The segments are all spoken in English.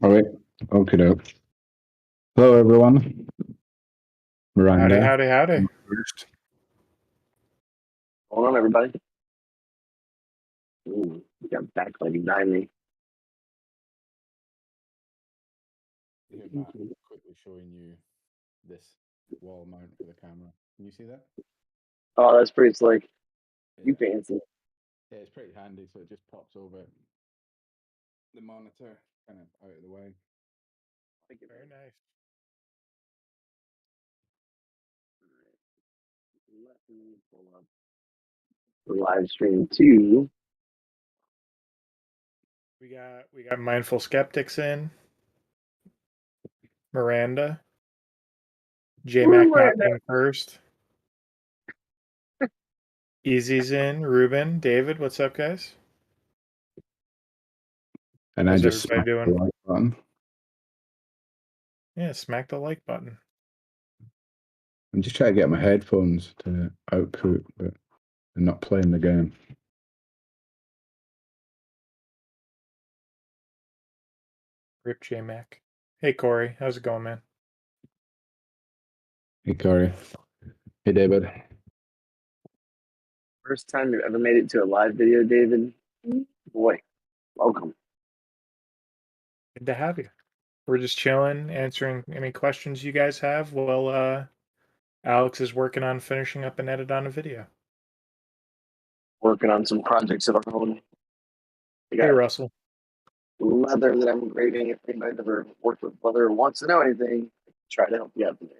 All right. Okay. Hello, everyone. Miranda. Howdy. First. Hold on, everybody. Ooh, we got backlighting behind me. Here, Matt, I'm quickly showing you this wall mount for the camera. Can you see that? Oh, that's pretty slick. Yeah. You fancy. Yeah, it's pretty handy. So it just pops over the monitor, kind of out of the way. Very nice. Let me pull up the live stream too. We got Mindful Skeptics in. Miranda. J-Mac not being first. Easy's in. Ruben. David, what's up, guys? And How's I just everybody smacked doing? the like button. Yeah, smack the like button. I'm just trying to get my headphones to output, but they're not playing the game. Rip J-Mac. Hey, Corey. How's it going, man? Hey, Corey. Hey, David. First time you've ever made it to a live video, David. Boy, welcome. Good to have you. We're just chilling, answering any questions you guys have while Alex is working on finishing up an edit on a video. Working on some projects of our own. Hey, Russell. Leather that I'm engraving. If anybody's ever worked with leather or wants to know anything, try to help you out today.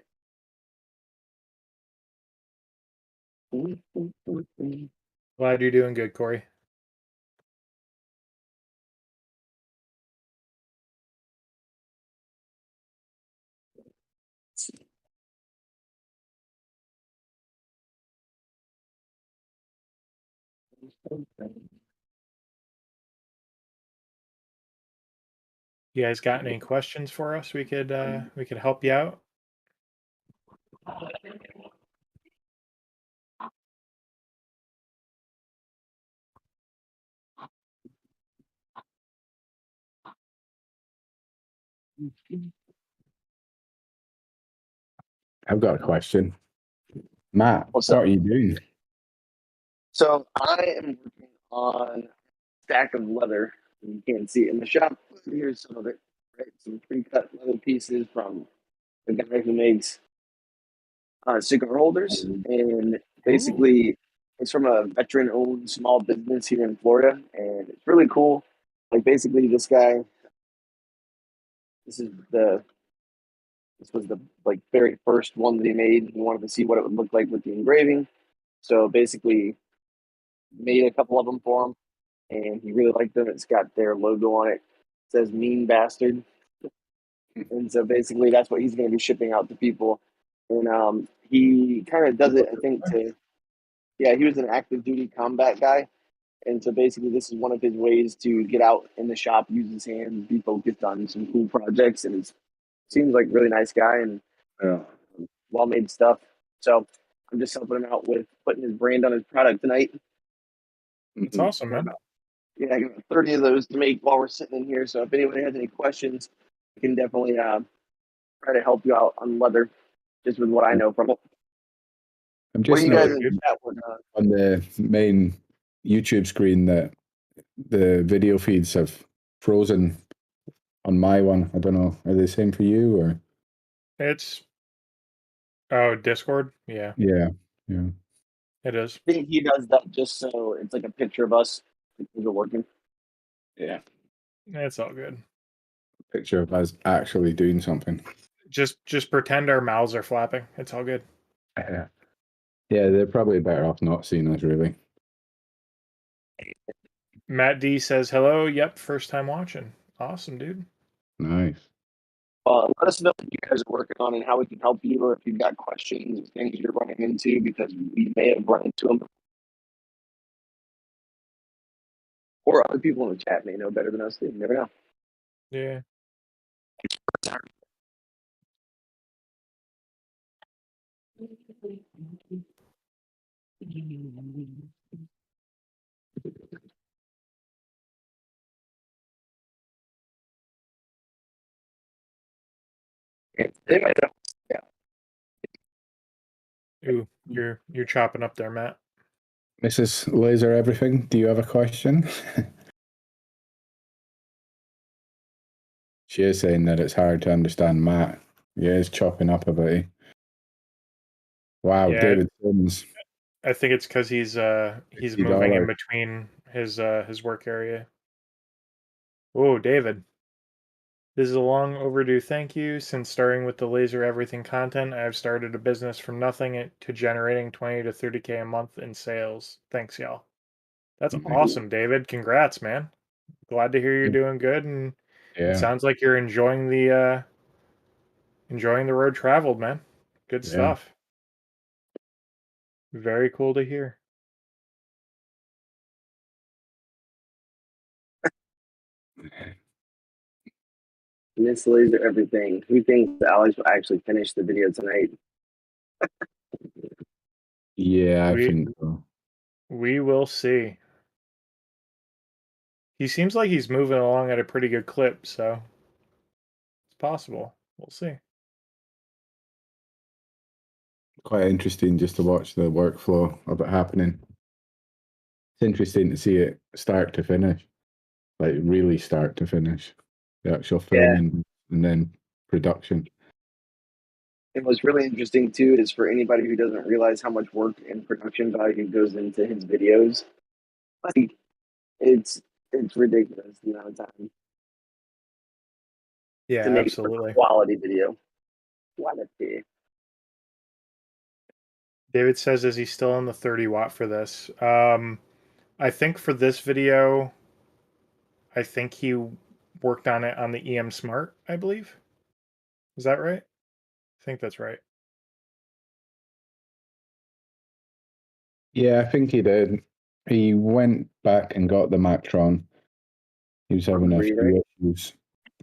Glad you're doing good, Corey. You guys got any questions for us? We could help you out. I've got a question. Matt, What's what up? are you doing? So I am working on a stack of leather. You can't see it in the shop. Here's some of it. Right? Some pre-cut leather pieces from the guy who makes cigar holders, and basically it's from a veteran-owned small business here in Florida, and it's really cool. Like basically, this guy, this is the this was the like very first one that he made. He wanted to see what it would look like with the engraving, so basically made a couple of them for him, and he really liked them. It's got their logo on it. It says "Mean Bastard," and so basically that's what he's going to be shipping out to people. And he kind of does it, I think, to yeah, he was an active duty combat guy. And so basically, this is one of his ways to get out in the shop, use his hands, be focused on some cool projects. And it seems like a really nice guy and well made stuff. So I'm just helping him out with putting his brand on his product tonight. That's awesome, man. Yeah, I got 30 of those to make while we're sitting in here. So if anybody has any questions, I can definitely try to help you out on leather, just with what I know from it. I'm What are just you guys noticing in chat working on? on the main YouTube screen that the video feeds have frozen on my one. I don't know. Are they the same for you or? It's Discord. Yeah, Yeah. it is. I think he does that just so it's like a picture of us because we're working. Yeah. It's all good. Picture of us actually doing something. Just pretend our mouths are flapping. It's all good. Yeah. Yeah, they're probably better off not seeing us really. Matt D says hello. Yep, first time watching. Awesome, dude. Nice. Let us know what you guys are working on and how we can help you, or if you've got questions or things you're running into, because we may have run into them. Or other people in the chat may know better than us. You never know. Yeah. They might have- Ooh, you're chopping up there, Matt. Mrs. Laser Everything, do you have a question? She is saying that it's hard to understand Matt. He is chopping up a bit. Wow, Yeah. David Sims. I think it's because he's moving in between his work area. Oh, David. This is a long overdue thank you. Since starting with the Laser Everything content, I have started a business from nothing to generating 20 to 30K a month in sales. Thanks, y'all. That's awesome, David. Congrats, man. Glad to hear you're doing good, and it Yeah, sounds like you're enjoying the road traveled, man. Good Yeah. stuff. Very cool to hear. Miss Laser Everything. Who thinks Alex will actually finish the video tonight? yeah, I We- think so. We will see. He seems like he's moving along at a pretty good clip, so it's possible. We'll see. Quite interesting just to watch the workflow of it happening. It's interesting to see it start to finish, like really start to finish, the actual filming and then production. And what's really interesting too is for anybody who doesn't realize how much work and production value goes into his videos, like it's ridiculous the amount of time Yeah, to make absolutely. a quality video. Quality. David says, is he still on the 30 watt for this? I think for this video, I think he worked on it on the EM Smart, I believe. Is that right? I think that's right. Yeah, I think he did. He went back and got the Macron. He was having a few issues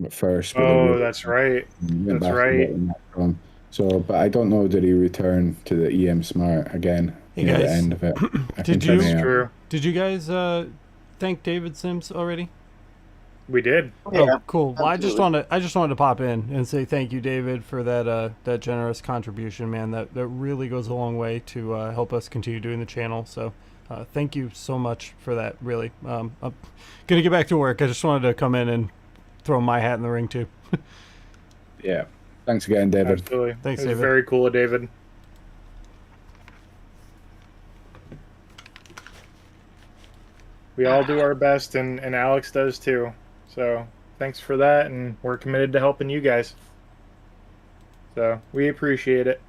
at first. With Oh, that's right. Went That's back and right. got the Macron. So, but I don't know, did he return to the EM Smart again Hey near the guys, end of it? I did think you- I may have. True. Did you guys thank David Sims already? We did. Oh, cool. Well, absolutely. I just wanted to pop in and say thank you, David, for that generous contribution, man. That really goes a long way to help us continue doing the channel. So, thank you so much for that. Really, I'm gonna get back to work. I just wanted to come in and throw my hat in the ring too. Yeah. Thanks again, David. Absolutely. Thanks, it was David. very cool of David. We all do our best, and Alex does too. So thanks for that, and we're committed to helping you guys. So we appreciate it.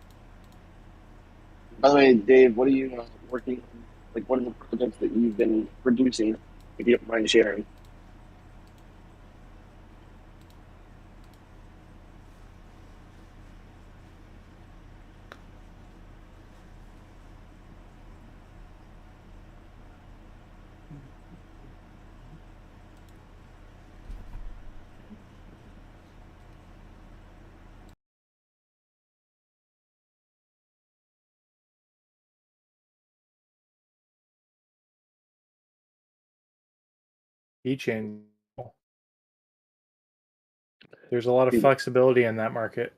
By the way, Dave, what are you working on? Like, what are the projects that you've been producing? If you don't mind sharing. Keychain. There's a lot of flexibility in that market.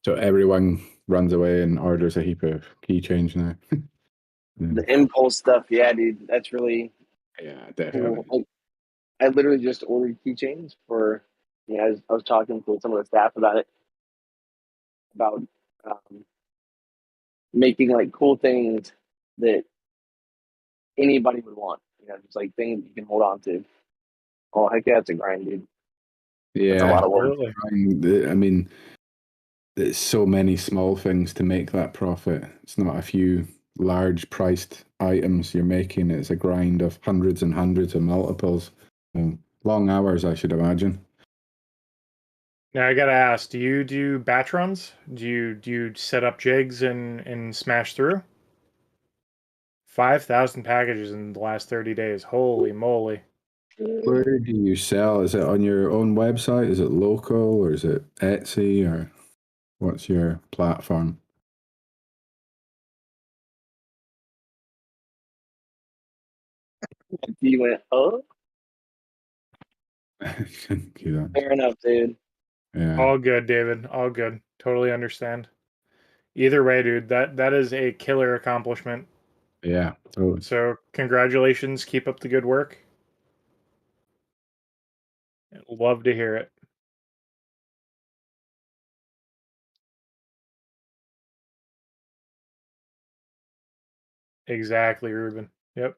So everyone runs away and orders a heap of keychains now. The impulse stuff, yeah, dude, that's really Yeah, definitely. cool. I literally just ordered keychains for. Yeah, I was talking to some of the staff about it, about making like cool things that anybody would want. You know, just like things you can hold on to. Oh heck yeah, it's a grind, dude. That's a Yeah, lot of work. Absolutely. I mean, there's so many small things to make that profit. It's not a few large priced items you're making. It's a grind of hundreds and hundreds of multiples. Long hours, I should imagine. Now I gotta ask: do you do batch runs? Do you set up jigs and smash through? 5,000 packages in the last 30 days. Holy moly! Where do you sell? Is it on your own website? Is it local or is it Etsy or what's your platform? You went, oh, Thank you, fair enough, dude. Yeah. All good, David. All good. Totally understand. Either way, dude, that is a killer accomplishment. Yeah. Totally. So congratulations. Keep up the good work. Love to hear it. Exactly, Ruben. Yep.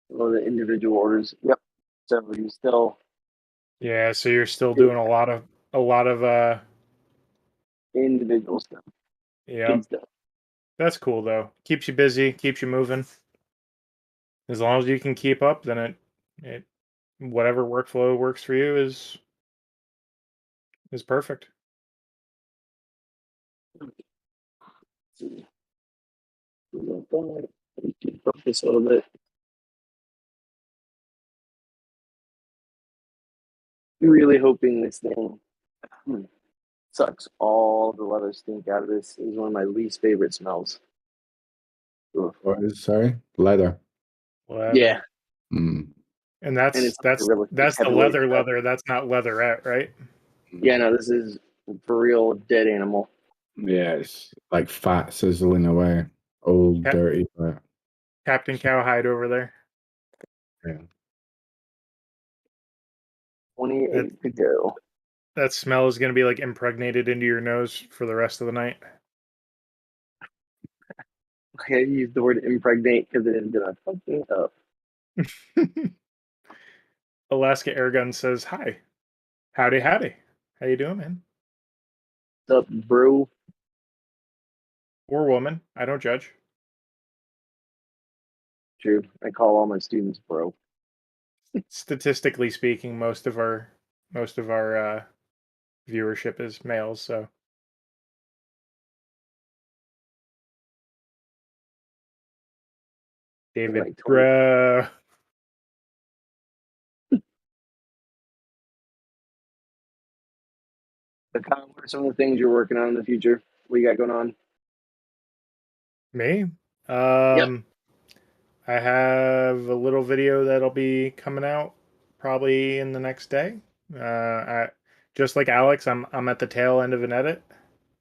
Well, the individual orders. Yep. So you still Yeah, so you're still doing a lot of individual stuff. yep. Big stuff. That's cool though. Keeps you busy, keeps you moving. As long as you can keep up, then it whatever workflow works for you is perfect. Let's see. Focus a little bit. Really hoping this thing sucks all the leather stink out of this. Is one of my least favorite smells. Ugh. What is, sorry? Leather. Yeah, Mm. And and that's it's like a really that's the heavyweight stuff. leather. That's not leatherette, right? Yeah, no, this is for real dead animal. Yeah, it's like fat sizzling away. Old, Cap- dirty fat. Captain Cowhide over there. Yeah. 28 to go. That smell is going to be like impregnated into your nose for the rest of the night. I use the word impregnate because it is gonna fuck me up. Alaska Airgun says hi. Howdy. How you doing, man? What's up, bro? Or woman. I don't judge. True. I call all my students bro. Statistically speaking, most of our viewership is males, so David, Like 20. bruh. So, Kyle, what are some of the things you're working on in the future? What you got going on? Me? Yep. I have a little video that'll be coming out probably in the next day. Just like Alex, I'm at the tail end of an edit,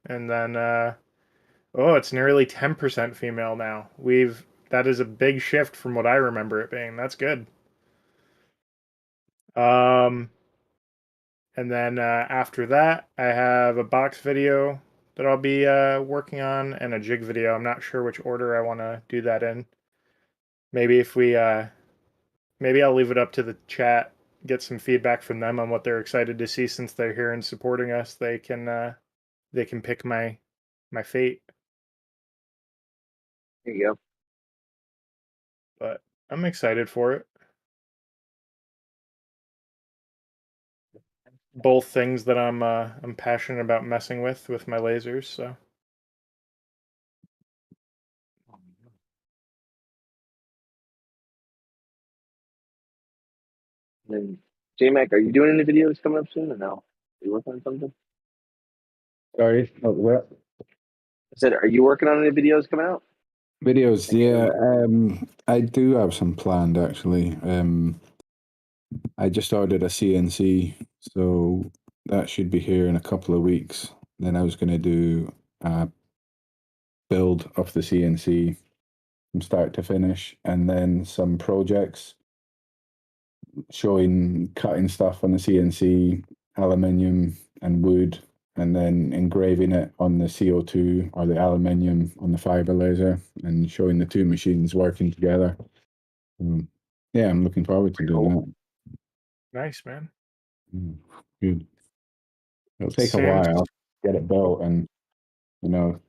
and then oh, it's nearly 10% female now. That is a big shift from what I remember it being. That's good. And then after that, I have a box video that I'll be working on and a jig video. I'm not sure which order I want to do that in. Maybe if we maybe I'll leave it up to the chat, get some feedback from them on what they're excited to see since they're here and supporting us. They can pick my fate. There you go. But I'm excited for it. Both things that I'm passionate about messing with my lasers, so And then, J-Mac, are you doing any videos coming up soon or no? Are you working on something? Sorry, what? I said, are you working on any videos coming out? Videos, yeah. I do have some planned actually. I just ordered a CNC, so that should be here in a couple of weeks. Then I was going to do a build of the CNC from start to finish, and then some projects showing cutting stuff on the CNC, aluminium and wood, and then engraving it on the CO2 or the aluminium on the fiber laser, and showing the two machines working together. Yeah, I'm looking forward to doing that. nice, man. Good. It'll take a Sam's while to get it built and,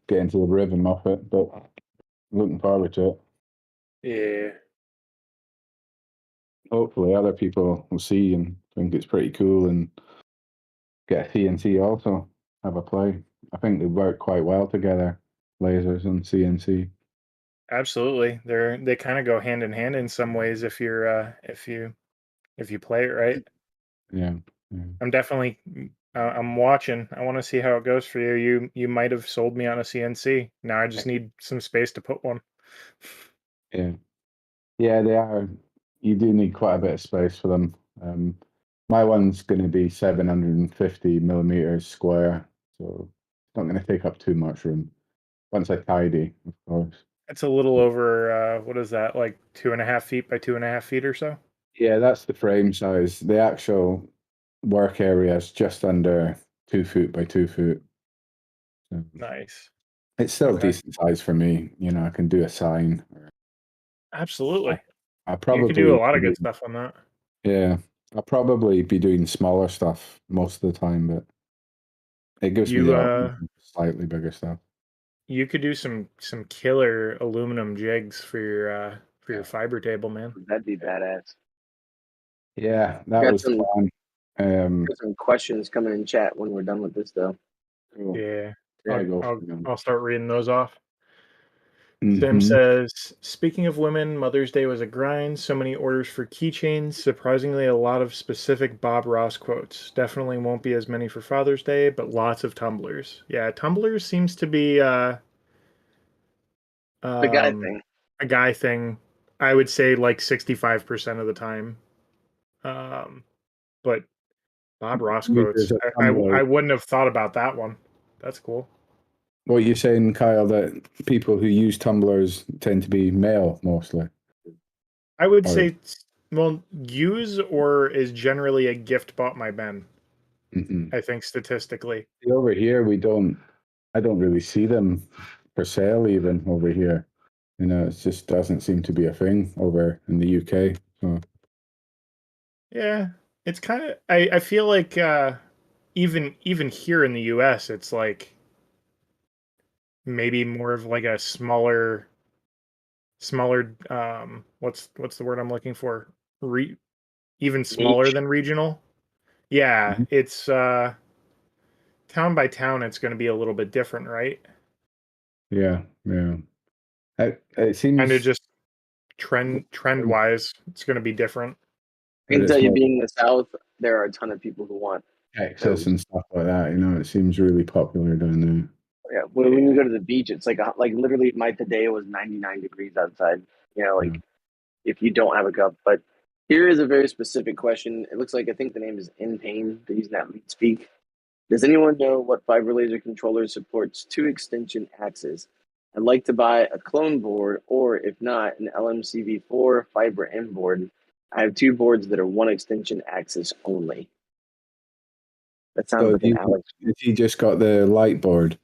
get into the rhythm of it, but looking forward to it. yeah. Hopefully other people will see and think it's pretty cool and get a CNC also, have a play. I think they work quite well together, lasers and CNC. Absolutely. They kind of go hand in hand in some ways if you're if you play it right. Yeah. Yeah. I'm definitely I'm watching. I want to see how it goes for you. You might have sold me on a CNC. Now I just need some space to put one. Yeah. Yeah, they are. You do need quite a bit of space for them. My one's going to be 750 millimeters square, so it's not going to take up too much room. Once I tidy, of course. It's a little over, what is that, like 2.5 feet by 2.5 feet or so? Yeah, that's the frame size. The actual work area is just under 2 foot by 2 foot. So Nice. it's still Okay. decent size for me. You know, I can do a sign. Absolutely. I You probably could do a lot of good stuff on that. Yeah, I'll probably be doing smaller stuff most of the time, but it gives me the option to do slightly bigger stuff. You could do some killer aluminum jigs for your fiber table, man. That'd be badass. Yeah, that Got was some, fun. got some questions coming in chat when we're done with this, though. Cool. Yeah. Yeah, go for I'll start reading those off. it. Sam says, speaking of women, Mother's Day was a grind. So many orders for keychains. Surprisingly, a lot of specific Bob Ross quotes. Definitely won't be as many for Father's Day, but lots of tumblers. Yeah, tumblers seems to be The guy thing. a guy thing. I would say like 65% of the time. But Bob Ross quotes. I wouldn't have thought about that one. That's cool. What are you saying, Kyle, that people who use tumblers tend to be male mostly? I would say, well, use or is generally a gift bought by men. I think statistically. Over here, I don't really see them for sale even over here. You know, it just doesn't seem to be a thing over in the UK. So. Yeah, it's kind of. I feel like even here in the US, it's like maybe more of like a smaller what's the word I'm looking for? Even smaller Niche. than regional. Yeah, it's town by town. It's going to be a little bit different, right? Yeah, yeah. It seems Kind of just trend wise, it's going to be different. I can tell you, being in the South, there are a ton of people who want Texas and stuff like that. You know, it seems really popular down there. Yeah, when you go to the beach, it's like literally today was 99 degrees outside. You know, like if you don't have a cup. But here is a very specific question. It looks like I think the name is In Pain. They're using that lead speak. Does anyone know what fiber laser controller supports 2 extension axes? I'd like to buy a clone board, or if not, an LMCV4 fiber M board. I have 2 boards that are 1 extension axis only. That sounds like an Alex. If he just got the light board.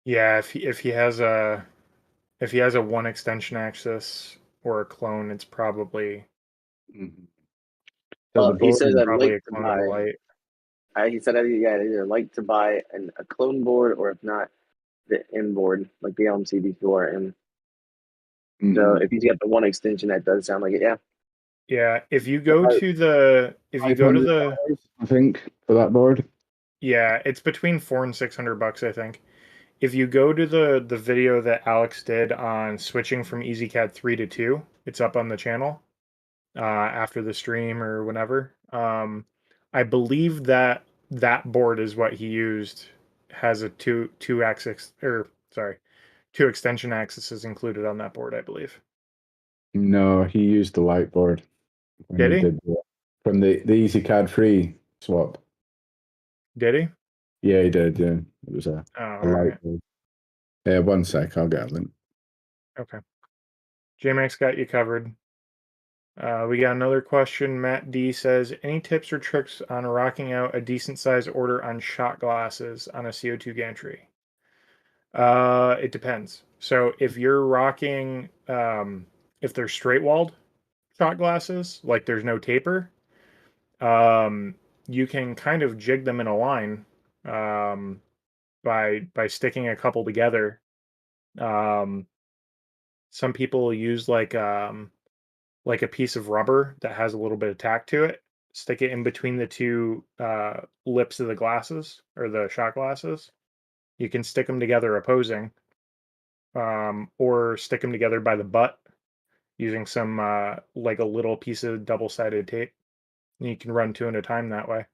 Yeah, if he has a 1 extension axis or a clone, it's probably. So he says I'd probably like a to clone buy. of light. He said I'd either like to buy a clone board, or if not, the M board, like the LMCD4 M. So if he's got the 1 extension, that does sound like it. Yeah. Yeah, if you go to the I think for that board. Yeah, it's between $400 and $600, I think. If you go to the video that Alex did on switching from EasyCAD 3 to 2, it's up on the channel after the stream or whenever. I believe that board is what he used. Has a two extension axes included on that board, I believe. No, he used the light board when Did he he? did from the EasyCAD 3 swap. Did he? Yeah, he did. Yeah, it was a light board. Yeah, 1 sec, I'll get a link. Okay. JMax got you covered. We got another question. Matt D says, any tips or tricks on rocking out a decent size order on shot glasses on a CO2 gantry? It depends. So if you're rocking, if they're straight walled shot glasses, like there's no taper, you can kind of jig them in a line by sticking a couple together. Some people use like a piece of rubber that has a little bit of tack to it, stick it in between the two lips of the glasses or the shot glasses. You can stick them together opposing, or stick them together by the butt using some like a little piece of double-sided tape. And you can run 2 at a time that way.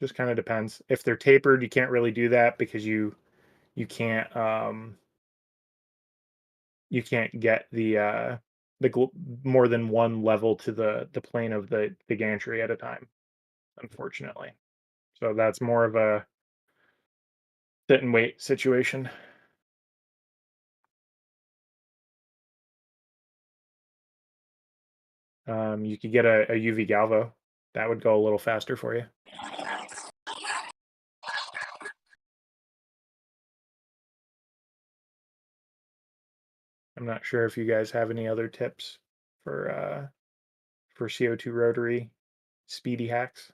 Just kind of depends. If they're tapered, you can't really do that because you you can't get the more than one level to the plane of the gantry at a time, unfortunately. So that's more of a sit and wait situation. You could get a UV galvo. That would go a little faster for you. I'm not sure if you guys have any other tips for CO2 rotary speedy hacks.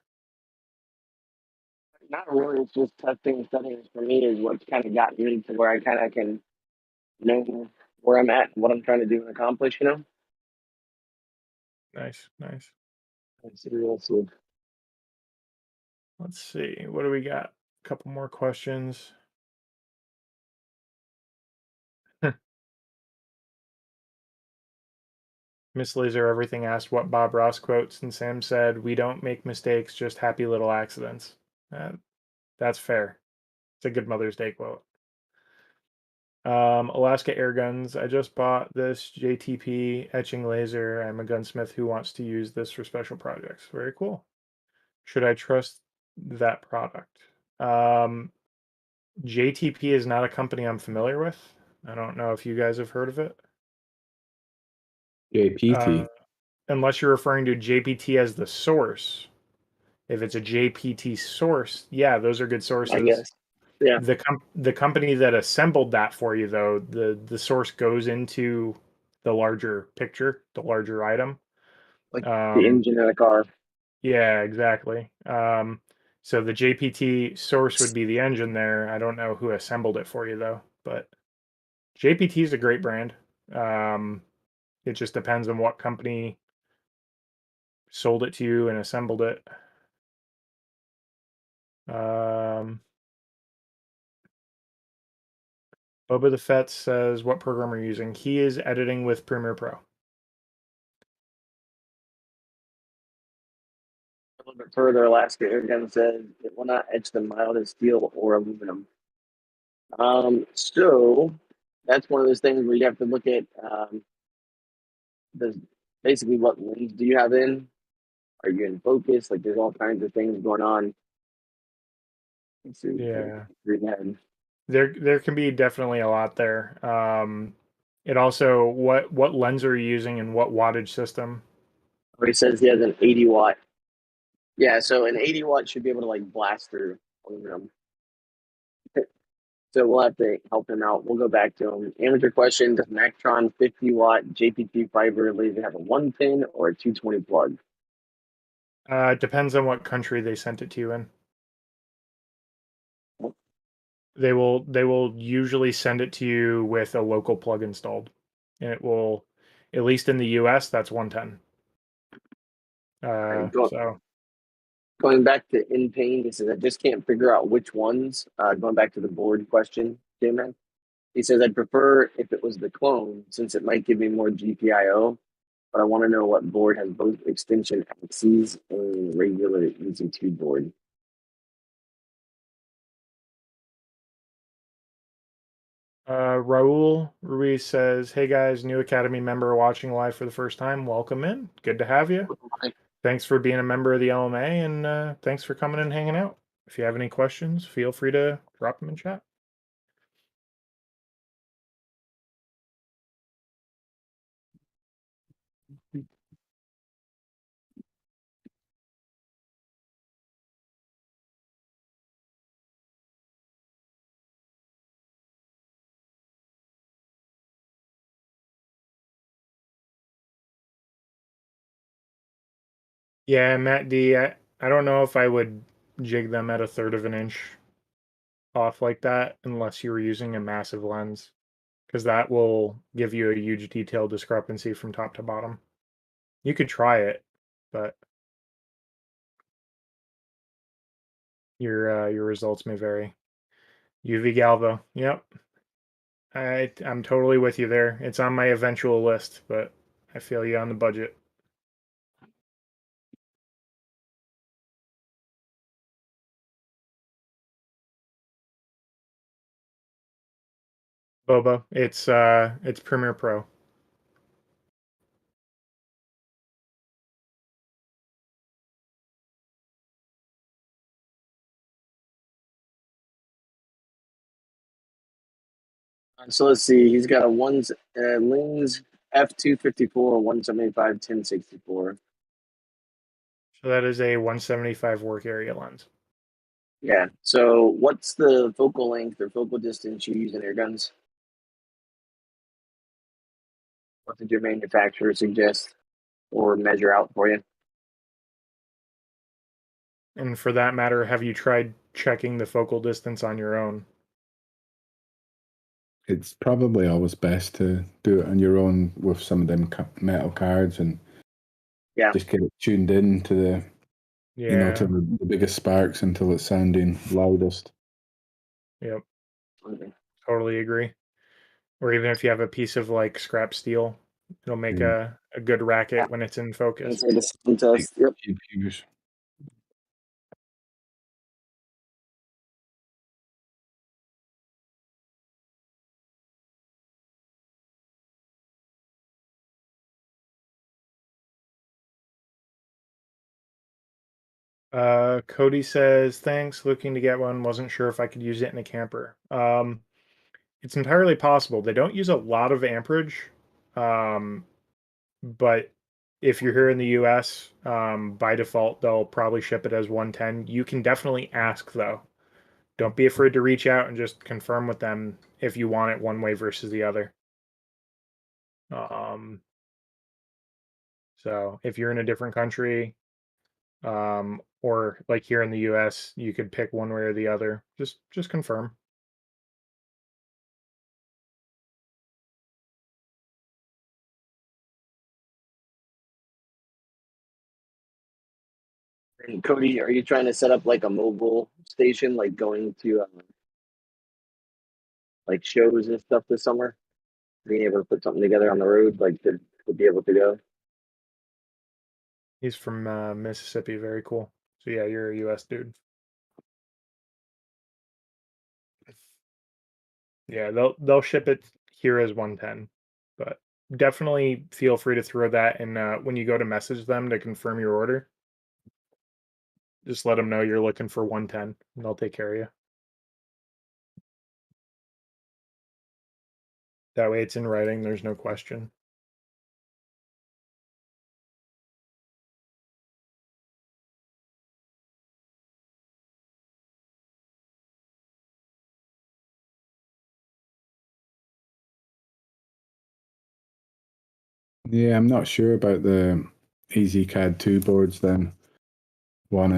Not really. It's just testing settings for me is what's kind of gotten me to where I kind of can know where I'm at, what I'm trying to do and accomplish. You know. Nice, nice. We'll see. Let's see. What do we got? A couple more questions. Miss Laser Everything asked what Bob Ross quotes, and Sam said, "We don't make mistakes, just happy little accidents." That's fair. It's a good Mother's Day quote. Alaska Air Guns. I just bought this JTP etching laser. I'm a gunsmith who wants to use this for special projects. Very cool. Should I trust that product? JTP is not a company I'm familiar with. I don't know if you guys have heard of it. JPT. Unless you're referring to JPT as the source. If it's a JPT source, yeah, those are good sources. I guess. Yeah. The company that assembled that for you, though, the source goes into the larger picture, the larger item. Like the engine of a car. Yeah, exactly. So the JPT source would be the engine there. I don't know who assembled it for you, though, but JPT is a great brand. It just depends on what company sold it to you and assembled it. Boba the Fett says, what program are you using? He is editing with Premiere Pro. A little bit further, Alaska Airgun says it will not etch the mildest steel or aluminum. So that's one of those things where you have to look at basically what lens do you have in? Are you in focus? Like there's all kinds of things going on. Let's see. Yeah. There can be definitely a lot there. It also what lens are you using and what wattage system? He says he has an 80 watt. Yeah, so an 80 watt should be able to like blast through aluminum. So we'll have to help him out. We'll go back to him. Amateur question: does Mactron 50 watt JPT fiber laser have a 1 pin or a 220 plug? It depends on what country they sent it to you in. They will usually send it to you with a local plug installed, and it will, at least in the US, that's 110. So going back to in pain, he says I just can't figure out which ones. Going back to the board question, J-Man. He says I'd prefer if it was the clone since it might give me more GPIO, but I want to know what board has both extension axes and regular EZ2 board. Raul Ruiz says, "Hey guys, new Academy member watching live for the first time. Welcome in. Good to have you. Thanks for being a member of the LMA, and thanks for coming and hanging out. If you have any questions, feel free to drop them in chat." Yeah, Matt D, I don't know if I would jig them at 1/3 of an inch off like that unless you were using a massive lens, because that will give you a huge detail discrepancy from top to bottom. You could try it, but your results may vary. UV Galvo, yep. I'm totally with you there. It's on my eventual list, but I feel you on the budget. Boba. It's Premiere Pro. So let's see. He's got a Lens f254 175 1064. So that is a 175 work area lens. Yeah. So what's the focal length or focal distance you use in your guns? What did your manufacturer suggest or measure out for you? And for that matter, have you tried checking the focal distance on your own? It's probably always best to do it on your own with some of them metal cards and just get it tuned in to the, to the biggest sparks until it's sounding loudest. Yep. Totally agree. Or even if you have a piece of like scrap steel, it'll make a good racket when it's in focus. Yep. Cody says, thanks, looking to get one. Wasn't sure if I could use it in a camper. It's entirely possible. They don't use a lot of amperage, but if you're here in the US, by default, they'll probably ship it as 110. You can definitely ask, though. Don't be afraid to reach out and just confirm with them if you want it one way versus the other. So if you're in a different country, or like here in the US, you could pick one way or the other. Just confirm. And Cody, are you trying to set up like a mobile station, like going to like shows and stuff this summer? Being able to put something together on the road, like to be able to go. He's from Mississippi. Very cool. So yeah, you're a US dude. Yeah, they'll ship it here as 110, but definitely feel free to throw that in when you go to message them to confirm your order. Just let them know you're looking for 110, and they'll take care of you. That way it's in writing, there's no question. Yeah, I'm not sure about the EasyCAD 2 boards then. One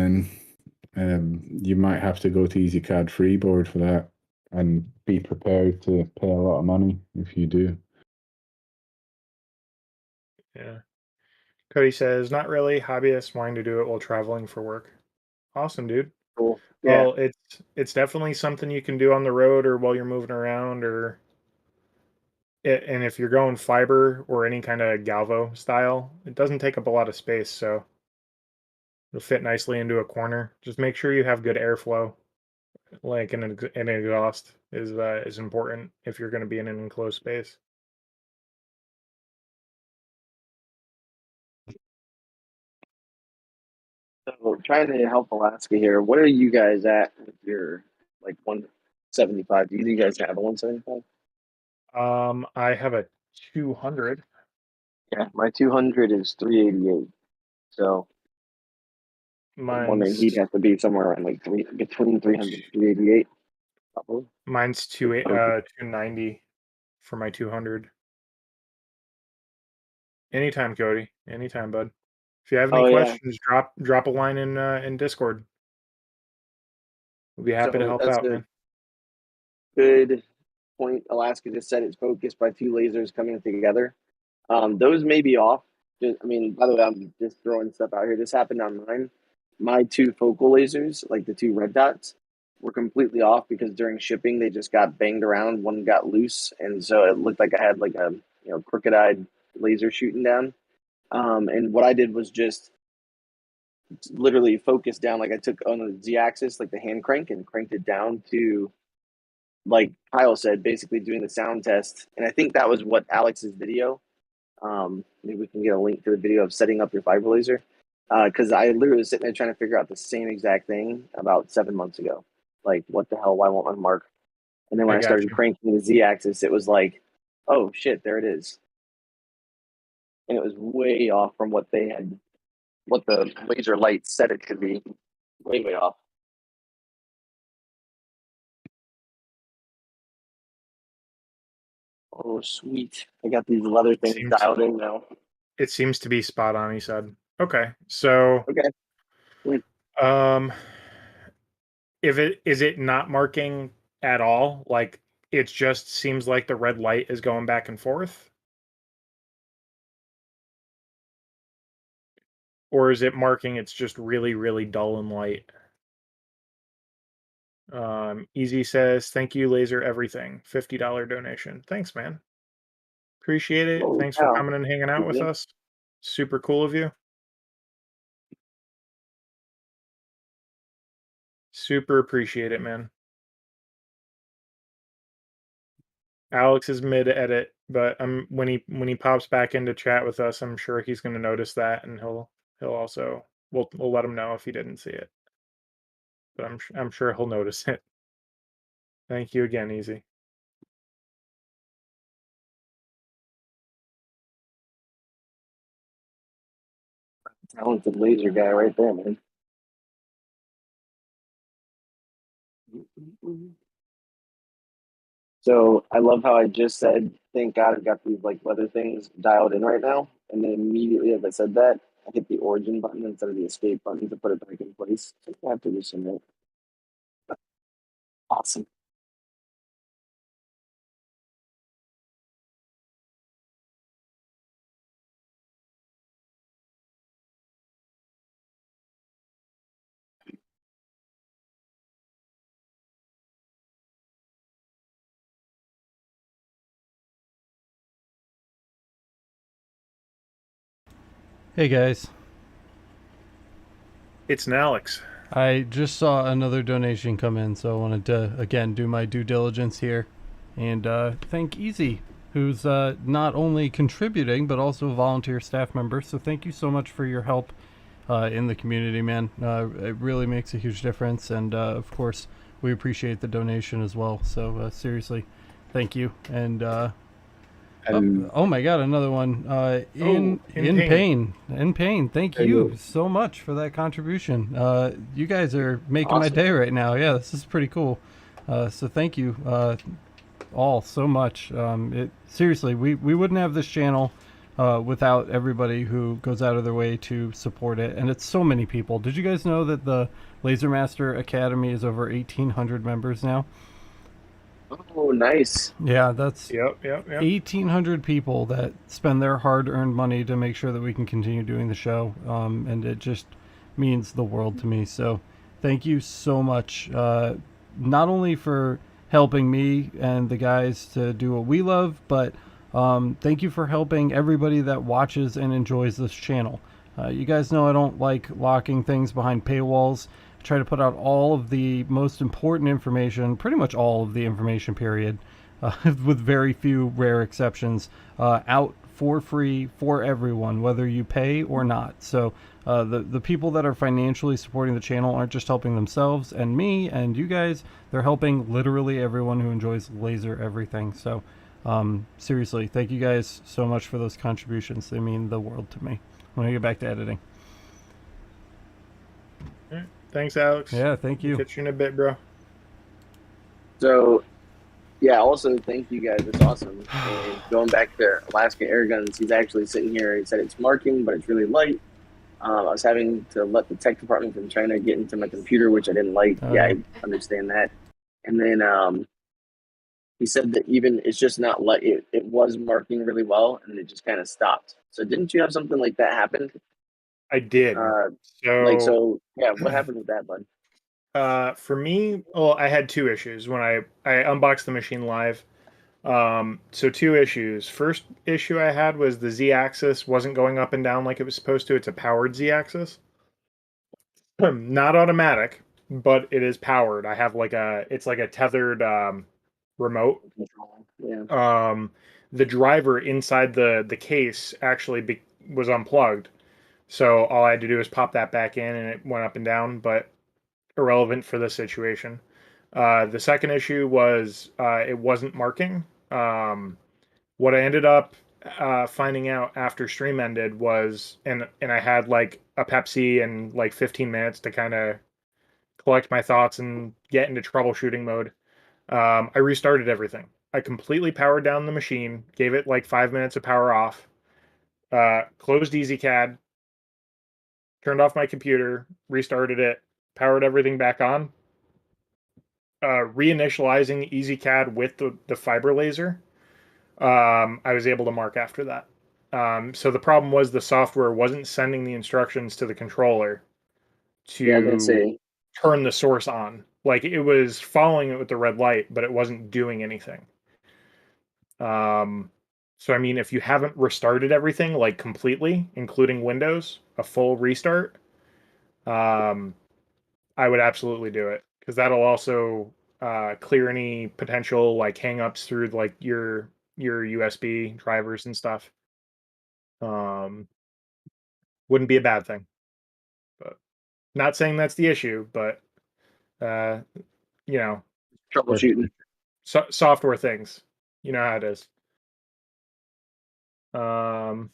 in. You might have to go to EasyCAD Freeboard for that and be prepared to pay a lot of money if you do. Yeah. Cody says, not really. Hobbyist wanting to do it while traveling for work. Awesome, dude. Cool. Yeah. Well, it's definitely something you can do on the road or while you're moving around, or and if you're going fiber or any kind of galvo style, it doesn't take up a lot of space, so it'll fit nicely into a corner. Just make sure you have good airflow. Like an exhaust is important if you're going to be in an enclosed space. So trying to help Alaska here. What are you guys at with your like 175? Do you guys have a 175? I have a 200. Yeah, my 200 is 388. So I'm wondering Mine's he'd have to be somewhere around like between 300 and 388. Probably. mine's 290 for my 200. Anytime, Cody. Anytime, bud. If you have any questions, drop a line in Discord. We'll be happy to help out, man. Good point. Alaska just said it's focused by two lasers coming together. Those may be off. By the way, I'm just throwing stuff out here. This happened on mine. My two focal lasers, like the two red dots, were completely off because during shipping they just got banged around. One got loose, and so it looked like I had like a crooked-eyed laser shooting down. And what I did was just literally focus down. Like I took on the Z-axis, like the hand crank, and cranked it down to like Kyle said, basically doing the sound test. And I think that was what Alex's video. Maybe we can get a link to the video of setting up your fiber laser. Because I literally was sitting there trying to figure out the same exact thing about 7 months ago. Like, what the hell? Why won't one mark? And then when I started cranking the Z-axis, it was like, oh shit, there it is. And it was way off from what they had, what the laser light said it should be. Way, way off. Oh, sweet. I got these leather things dialed in now. It seems to be spot on, he said. Okay. So is it not marking at all? Like it just seems like the red light is going back and forth? Or is it marking it's just really, really dull and light? Easy says, thank you, Laser Everything. $50 donation. Thanks, man. Appreciate it. Thanks for coming and hanging out with us. Super cool of you. Super appreciate it, man. Alex is mid-edit, but when he pops back into chat with us, I'm sure he's going to notice that, and he'll also we'll let him know if he didn't see it. But I'm sure he'll notice it. Thank you again, Easy. Talented laser guy right there, man. So I love how I just said, thank God I've got these like weather things dialed in right now. And then immediately as I said that, I hit the origin button instead of the escape button to put it back in place. So I have to do some right. Awesome. Hey guys. It's an Alex. I just saw another donation come in, so I wanted to, again, do my due diligence here. And thank Easy, who's not only contributing, but also a volunteer staff member. So thank you so much for your help in the community, man. It really makes a huge difference. And, of course, we appreciate the donation as well. So seriously, thank you. And oh my God, another one. In pain. Thank you so much for that contribution. You guys are making my day right now. Yeah, this is pretty cool. So thank you all so much. Seriously, we wouldn't have this channel without everybody who goes out of their way to support it. And it's so many people. Did you guys know that the Laser Master Academy is over 1,800 members now? Oh, nice. Yeah, that's yep. 1,800 people that spend their hard-earned money to make sure that we can continue doing the show, and it just means the world to me. So thank you so much, not only for helping me and the guys to do what we love, but thank you for helping everybody that watches and enjoys this channel. You guys know I don't like locking things behind paywalls. Try to put out all of the most important information, pretty much all of the information, period, with very few rare exceptions, out for free for everyone, whether you pay or not. So the people that are financially supporting the channel aren't just helping themselves and me and you guys, they're helping literally everyone who enjoys Laser Everything. So seriously, thank you guys so much for those contributions. They mean the world to me. I'm gonna get back to editing. Thanks, Alex. Yeah, thank you. Catch you in a bit, bro. So, yeah, also thank you guys. It's awesome. And going back to Alaska Air Guns, he's actually sitting here. He said it's marking, but it's really light. I was having to let the tech department from China get into my computer, which I didn't like. Yeah, I understand that. And then he said that even it's just not light. It was marking really well, and it just kind of stopped. So didn't you have something like that happen? I did. So yeah, what happened with that, bud? For me, well, I had two issues when I unboxed the machine live. So two issues. First issue I had was the Z-axis wasn't going up and down like it was supposed to. It's a powered Z-axis. Not automatic, but it is powered. I have it's like a tethered remote. Yeah. The driver inside the case actually was unplugged. So all I had to do was pop that back in and it went up and down, but irrelevant for this situation. The second issue was it wasn't marking. What I ended up finding out after stream ended was, and I had like a Pepsi and like 15 minutes to kind of collect my thoughts and get into troubleshooting mode. I restarted everything. I completely powered down the machine, gave it like 5 minutes of power off, closed EasyCAD, turned off my computer, restarted it, powered everything back on, reinitializing EasyCAD with the fiber laser. I was able to mark after that. So the problem was the software wasn't sending the instructions to the controller to turn the source on. Like it was following it with the red light, but it wasn't doing anything. So I mean, if you haven't restarted everything like completely, including Windows, a full restart, I would absolutely do it because that'll also clear any potential like hangups through like your USB drivers and stuff. Wouldn't be a bad thing, but not saying that's the issue, but uh, you know, Troubleshooting. software things, you know how it is. Um,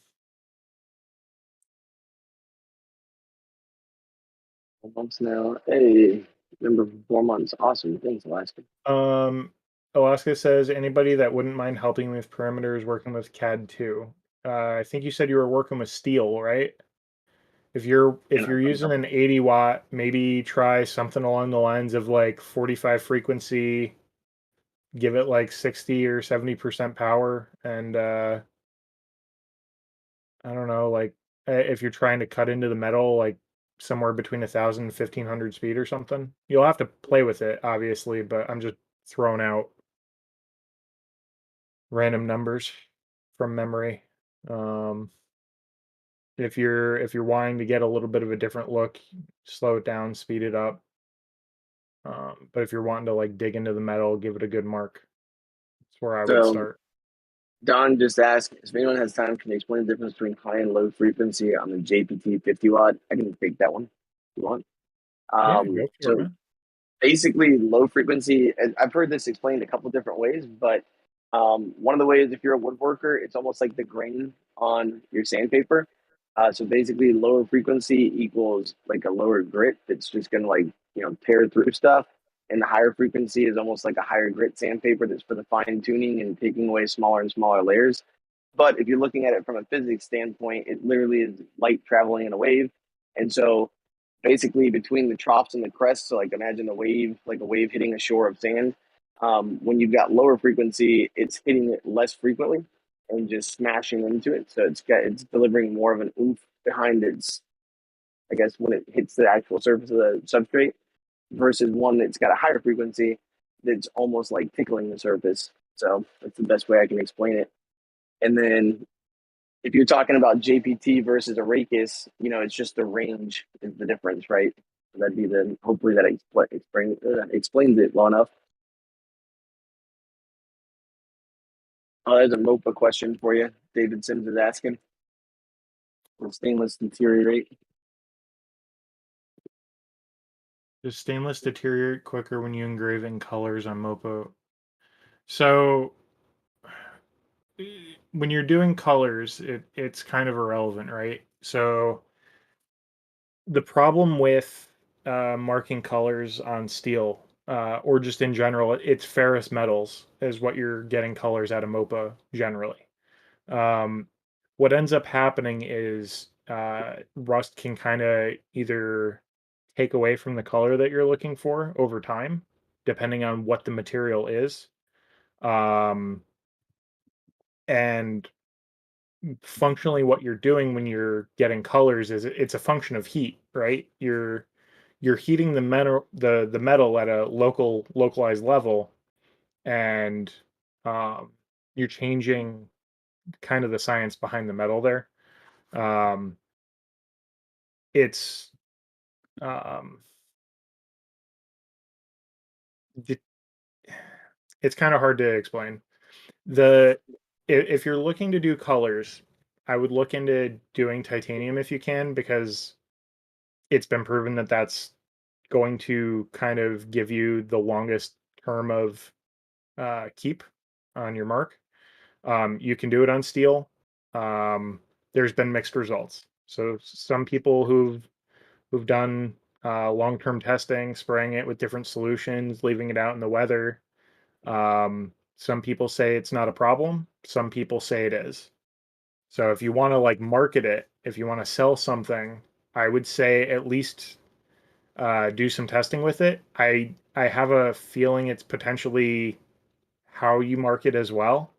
Months now. Hey, number 4 months. Awesome. Thanks, Alaska. Alaska says anybody that wouldn't mind helping with parameters working with CAD 2. I think you said you were working with steel, right? If you're using an 80 watt, maybe try something along the lines of like 45 frequency, give it like 60 or 70% power, and I don't know, like if you're trying to cut into the metal, like somewhere between 1,000 and 1,500 speed or something. You'll have to play with it, obviously, but I'm just throwing out random numbers from memory. If you're wanting to get a little bit of a different look, slow it down, speed it up. But if you're wanting to like dig into the metal, give it a good mark. That's where I would start. Don just asked if anyone has time, can you explain the difference between high and low frequency on the JPT 50 watt? I can take that one if you want. Go for it. Basically, low frequency, I've heard this explained a couple different ways, but one of the ways, if you're a woodworker, it's almost like the grain on your sandpaper. So basically, lower frequency equals like a lower grit that's just going to like, tear through stuff. And the higher frequency is almost like a higher grit sandpaper that's for the fine tuning and taking away smaller and smaller layers. But if you're looking at it from a physics standpoint, it literally is light traveling in a wave. And so basically between the troughs and the crests, so like imagine like a wave hitting a shore of sand. When you've got lower frequency, it's hitting it less frequently and just smashing into it. So it's delivering more of an oomph behind its, I guess, when it hits the actual surface of the substrate versus one that's got a higher frequency that's almost like tickling the surface. So that's the best way I can explain it. And then if you're talking about JPT versus a Rakis, it's just the range is the difference, right? That'd be hopefully that explains it well enough. Oh, there's a MOPA question for you. David Sims is asking. Will stainless deteriorate? Does stainless deteriorate quicker when you engrave in colors on MOPA? So when you're doing colors, it's kind of irrelevant, right? So the problem with marking colors on steel, or just in general, it's ferrous metals is what you're getting colors out of MOPA generally. What ends up happening is rust can kind of either take away from the color that you're looking for over time, depending on what the material is. And functionally what you're doing when you're getting colors is it's a function of heat, right? You're heating the metal at a localized level, and you're changing kind of the science behind the metal there. It's de- it's kind of hard to explain. If you're looking to do colors, I would look into doing titanium if you can, because it's been proven that that's going to kind of give you the longest term of keep on your mark. You can do it on steel. There's been mixed results. So some people who've done long-term testing, spraying it with different solutions, leaving it out in the weather. Some people say it's not a problem. Some people say it is. So if you want to like market it, if you want to sell something, I would say at least do some testing with it. I have a feeling it's potentially how you market as well,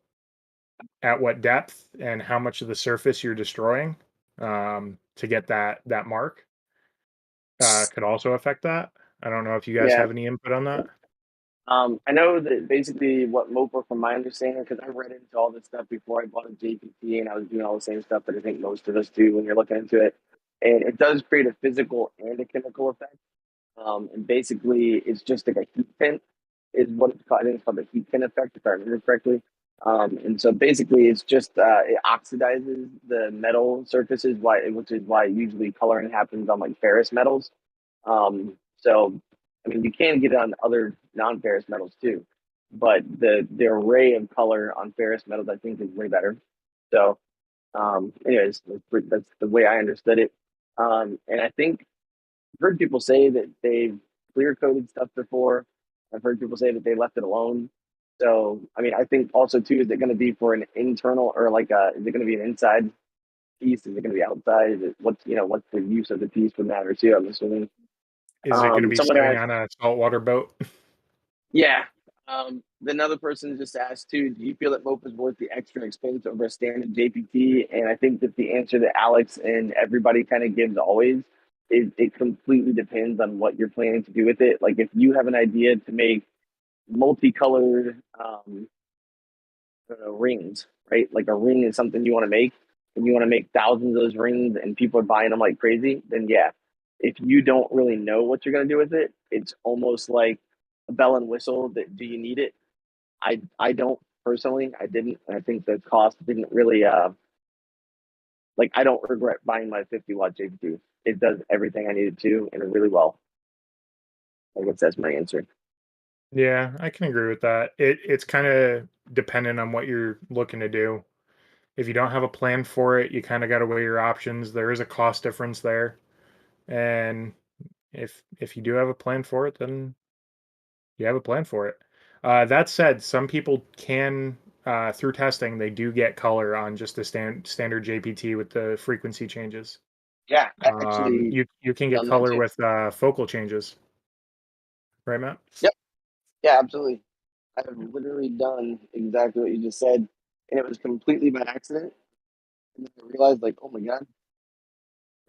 at what depth and how much of the surface you're destroying to get that mark could also affect that. I don't know if you guys Yeah. have any input on that. I know that basically what MOPA, from my understanding, because I read into all this stuff before I bought a JPT, and I was doing all the same stuff that I think most of us do when you're looking into it. And it does create a physical and a chemical effect. And basically, it's just like a heat pin, is what it's called. I think it's called the heat pin effect, if I remember correctly. And so basically, it's just it oxidizes the metal surfaces, which is why usually coloring happens on like ferrous metals. So, I mean, you can get it on other non-ferrous metals too, but the array of color on ferrous metals, I think, is way better. So, anyways, that's the way I understood it. And I think I've heard people say that they've clear coated stuff before. I've heard people say that they left it alone. So, I mean, I think also too, is it going to be for an internal, or like is it going to be an inside piece? Is it going to be outside? Is it what's the use of the piece would matter too? I'm assuming. Is it going to be Someone sitting asked, on a saltwater boat? yeah. Another person just asked too, do you feel that MOPA is worth the extra expense over a standard JPT? And I think that the answer that Alex and everybody kind of gives always is it completely depends on what you're planning to do with it. Like if you have an idea to make multicolored I don't know, rings, right? Like a ring is something you want to make, and you want to make thousands of those rings, and people are buying them like crazy. Then yeah, if you don't really know what you're gonna do with it, it's almost like a bell and whistle. That do you need it? I don't personally. I didn't. I think the cost didn't really like I don't regret buying my 50-watt JP2. It does everything I needed to and really well. I guess that's my answer. Yeah, I can agree with that. It's kind of dependent on what you're looking to do. If you don't have a plan for it, you kind of got to weigh your options. There is a cost difference there. And if you do have a plan for it, then you have a plan for it. That said, some people can through testing they do get color on just the standard JPT with the frequency changes. Yeah, I actually You can get done that color too. with focal changes, right, Matt? Yep. Yeah, absolutely. I have literally done exactly what you just said, and it was completely by accident. And then I realized, like, oh my god,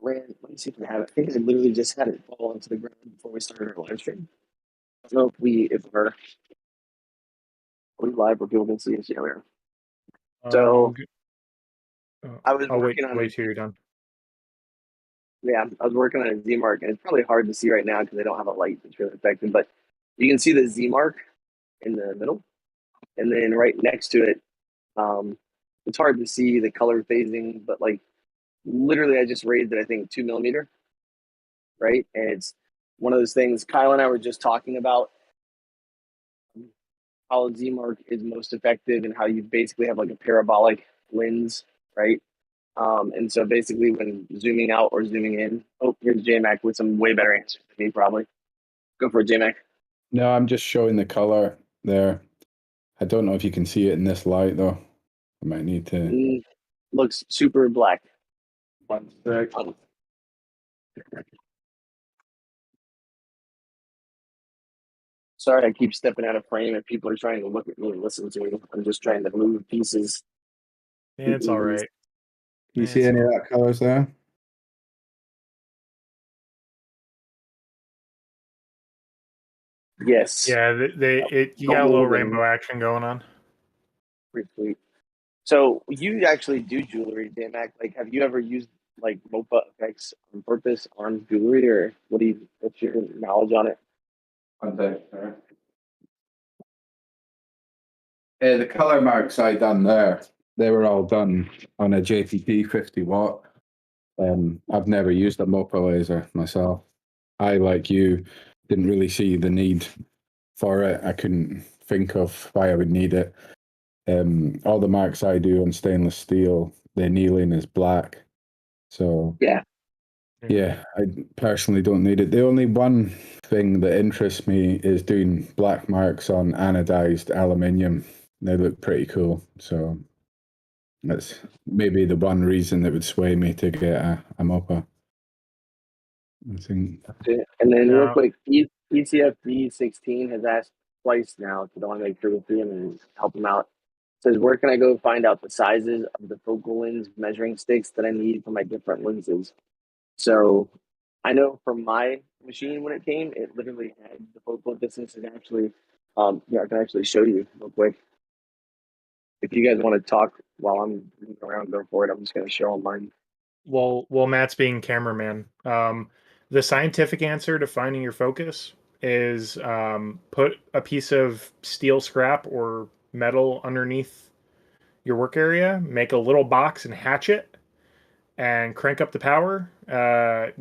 let me see if I have it. I think I literally just had it fall onto the ground before we started our live stream. I don't know if we're live where people can see us. Yeah, we are. So I was I'll working on wait till you're done. I was working on a Z mark, and it's probably hard to see right now because I don't have a light that's really affecting. But you can see the Z mark in the middle, and then right next to it, it's hard to see the color phasing, but like literally, I just raised it. I think 2 millimeter, right? And it's one of those things. Kyle and I were just talking about how Z mark is most effective and how you basically have like a parabolic lens, right? And so basically, when zooming out or zooming in, oh, here's JMac with some way better answers than me, probably. Go for it, JMac. No, I'm just showing the color there. I don't know if you can see it in this light though. I might need to. Looks super black. 1 sec. Sorry, I keep stepping out of frame and people are trying to look at me and listen to me. I'm just trying to move pieces. Yeah, it's all right. You see any of that colors there? Yes. Yeah, you got a little rainbow action going on. Pretty sweet. So you actually do jewelry, JMac. Like, have you ever used like MOPA effects on purpose on jewelry, or what's your knowledge on it? 1 sec. Sorry. The color marks I done there, they were all done on a JPT 50 watt. I've never used a MoPA laser myself. I, like you, didn't really see the need for it. I couldn't think of why I would need it. All the marks I do on stainless steel, the annealing is black. So Yeah. yeah, I personally don't need it. The only one thing that interests me is doing black marks on anodized aluminium. They look pretty cool. So that's maybe the one reason that would sway me to get a MoPA. I think. And then real Yeah. quick, ECFD 16 has asked twice now to want to make sure with him and help him out. Says, where can I go find out the sizes of the focal lens measuring sticks that I need for my different lenses? So I know from my machine when it came, it literally had the focal distance and actually, yeah, I can actually show you real quick. If you guys want to talk while I'm moving around, go for it. I'm just going to show on mine. Well, Matt's being cameraman. The scientific answer to finding your focus is put a piece of steel scrap or metal underneath your work area, make a little box and hatch it, and crank up the power.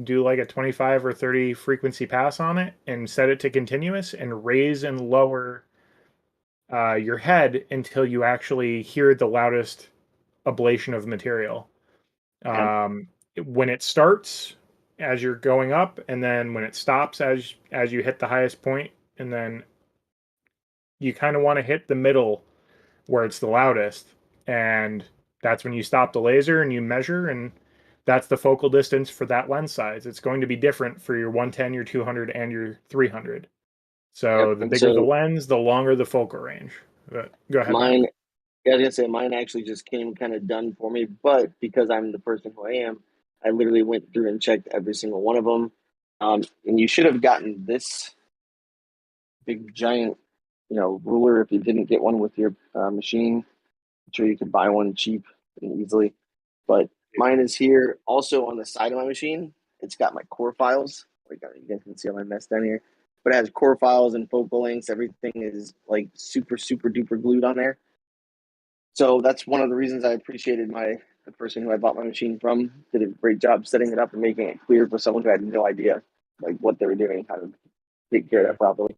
Do like a 25 or 30 frequency pass on it, and set it to continuous, and raise and lower your head until you actually hear the loudest ablation of material. When it starts as you're going up, and then when it stops as you hit the highest point, and then you kind of want to hit the middle where it's the loudest, and that's when you stop the laser and you measure, and that's the focal distance for that lens size. It's going to be different for your 110, your 200, and your 300. So Yep. the And bigger the so lens, the longer the focal range. But go ahead, Matt. mine, yeah, I was gonna say mine actually just came kind of done for me, but because I'm the person who I am, I literally went through and checked every single one of them. And you should have gotten this big giant, ruler if you didn't get one with your machine. I'm sure you could buy one cheap and easily. But mine is here also on the side of my machine. It's got my core files. Like you guys can see all my mess down here. But it has core files and focal lengths. Everything is like super, super duper glued on there. So that's one of the reasons I appreciated the person who I bought my machine from. Did a great job setting it up and making it clear for someone who had no idea like what they were doing, how to take care of that properly.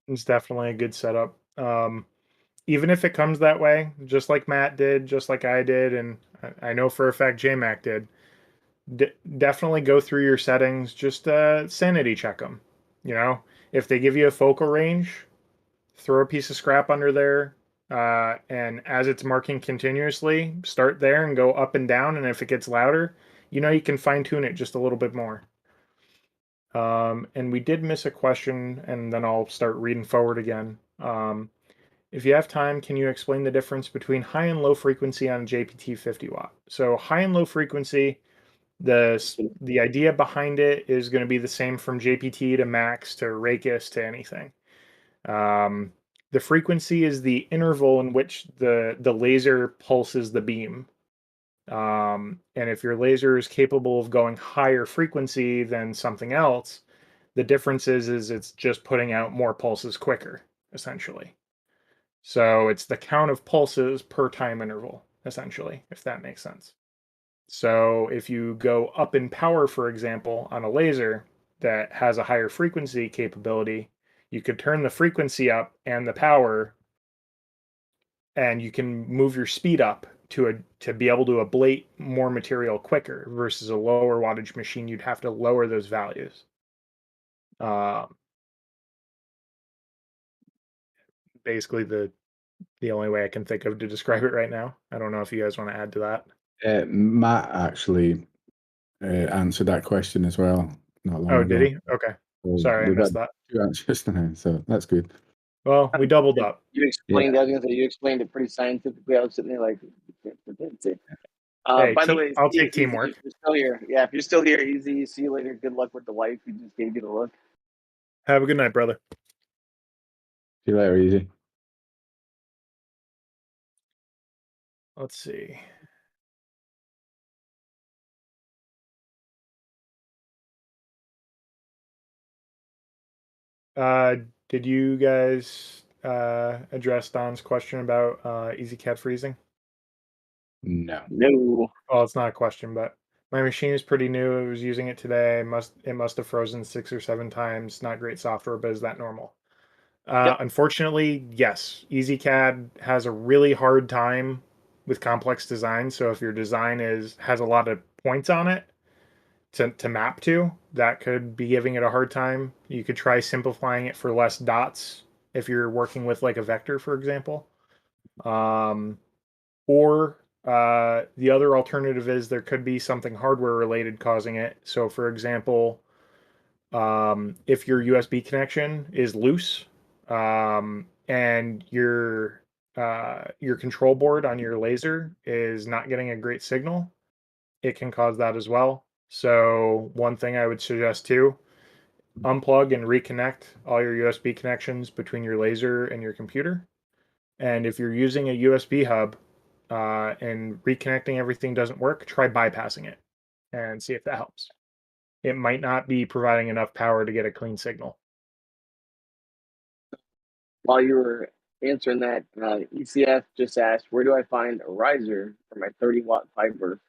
It's definitely a good setup. Even if it comes that way, just like Matt did, just like I did, and I know for a fact JMac did, definitely go through your settings, just sanity check them. You know, if they give you a focal range, throw a piece of scrap under there, and as it's marking continuously, start there and go up and down, and if it gets louder, you can fine tune it just a little bit more. And we did miss a question, and then I'll start reading forward again. If you have time, can you explain the difference between high and low frequency on JPT 50 watt? So high and low frequency, the idea behind it is going to be the same from JPT to Max to Rakis to anything. The frequency is the interval in which the laser pulses the beam. And if your laser is capable of going higher frequency than something else, the difference is it's just putting out more pulses quicker, essentially. So it's the count of pulses per time interval, essentially, if that makes sense. So if you go up in power, for example, on a laser that has a higher frequency capability, you could turn the frequency up and the power, and you can move your speed up to be able to ablate more material quicker versus a lower wattage machine. You'd have to lower those values. Basically, the only way I can think of to describe it right now. I don't know if you guys want to add to that. Matt actually answered that question as well not long Oh, ago. did he? Okay. So Sorry, I we've missed had that. 2 answers now, so that's good. Well, we doubled up. You explained, I was gonna say, you explained it pretty scientifically. I was sitting there like, Hey, by the way, I'll Steve, take teamwork. if you're still here, yeah, if you're still here, easy. See you later. Good luck with the wife. We just gave you the look. Have a good night, brother. See you later, Easy. Let's see. Did you guys address Don's question about EasyCAD freezing? No. No. Well, it's not a question, but my machine is pretty new. I was using it today. It must have frozen 6 or 7 times. Not great software, but is that normal? Yep. Unfortunately, yes. EasyCAD has a really hard time with complex design. So if your design has a lot of points on it to map to, that could be giving it a hard time. You could try simplifying it for less dots if you're working with like a vector, for example. Or the other alternative is there could be something hardware related causing it. So, for example, if your USB connection is loose and your control board on your laser is not getting a great signal, it can cause that as well. So, one thing I would suggest too, unplug and reconnect all your USB connections between your laser and your computer. And if you're using a USB hub and reconnecting everything doesn't work, try bypassing it and see if that helps. It might not be providing enough power to get a clean signal. While you were answering that, ECF just asked, where do I find a riser for my 30-watt fiber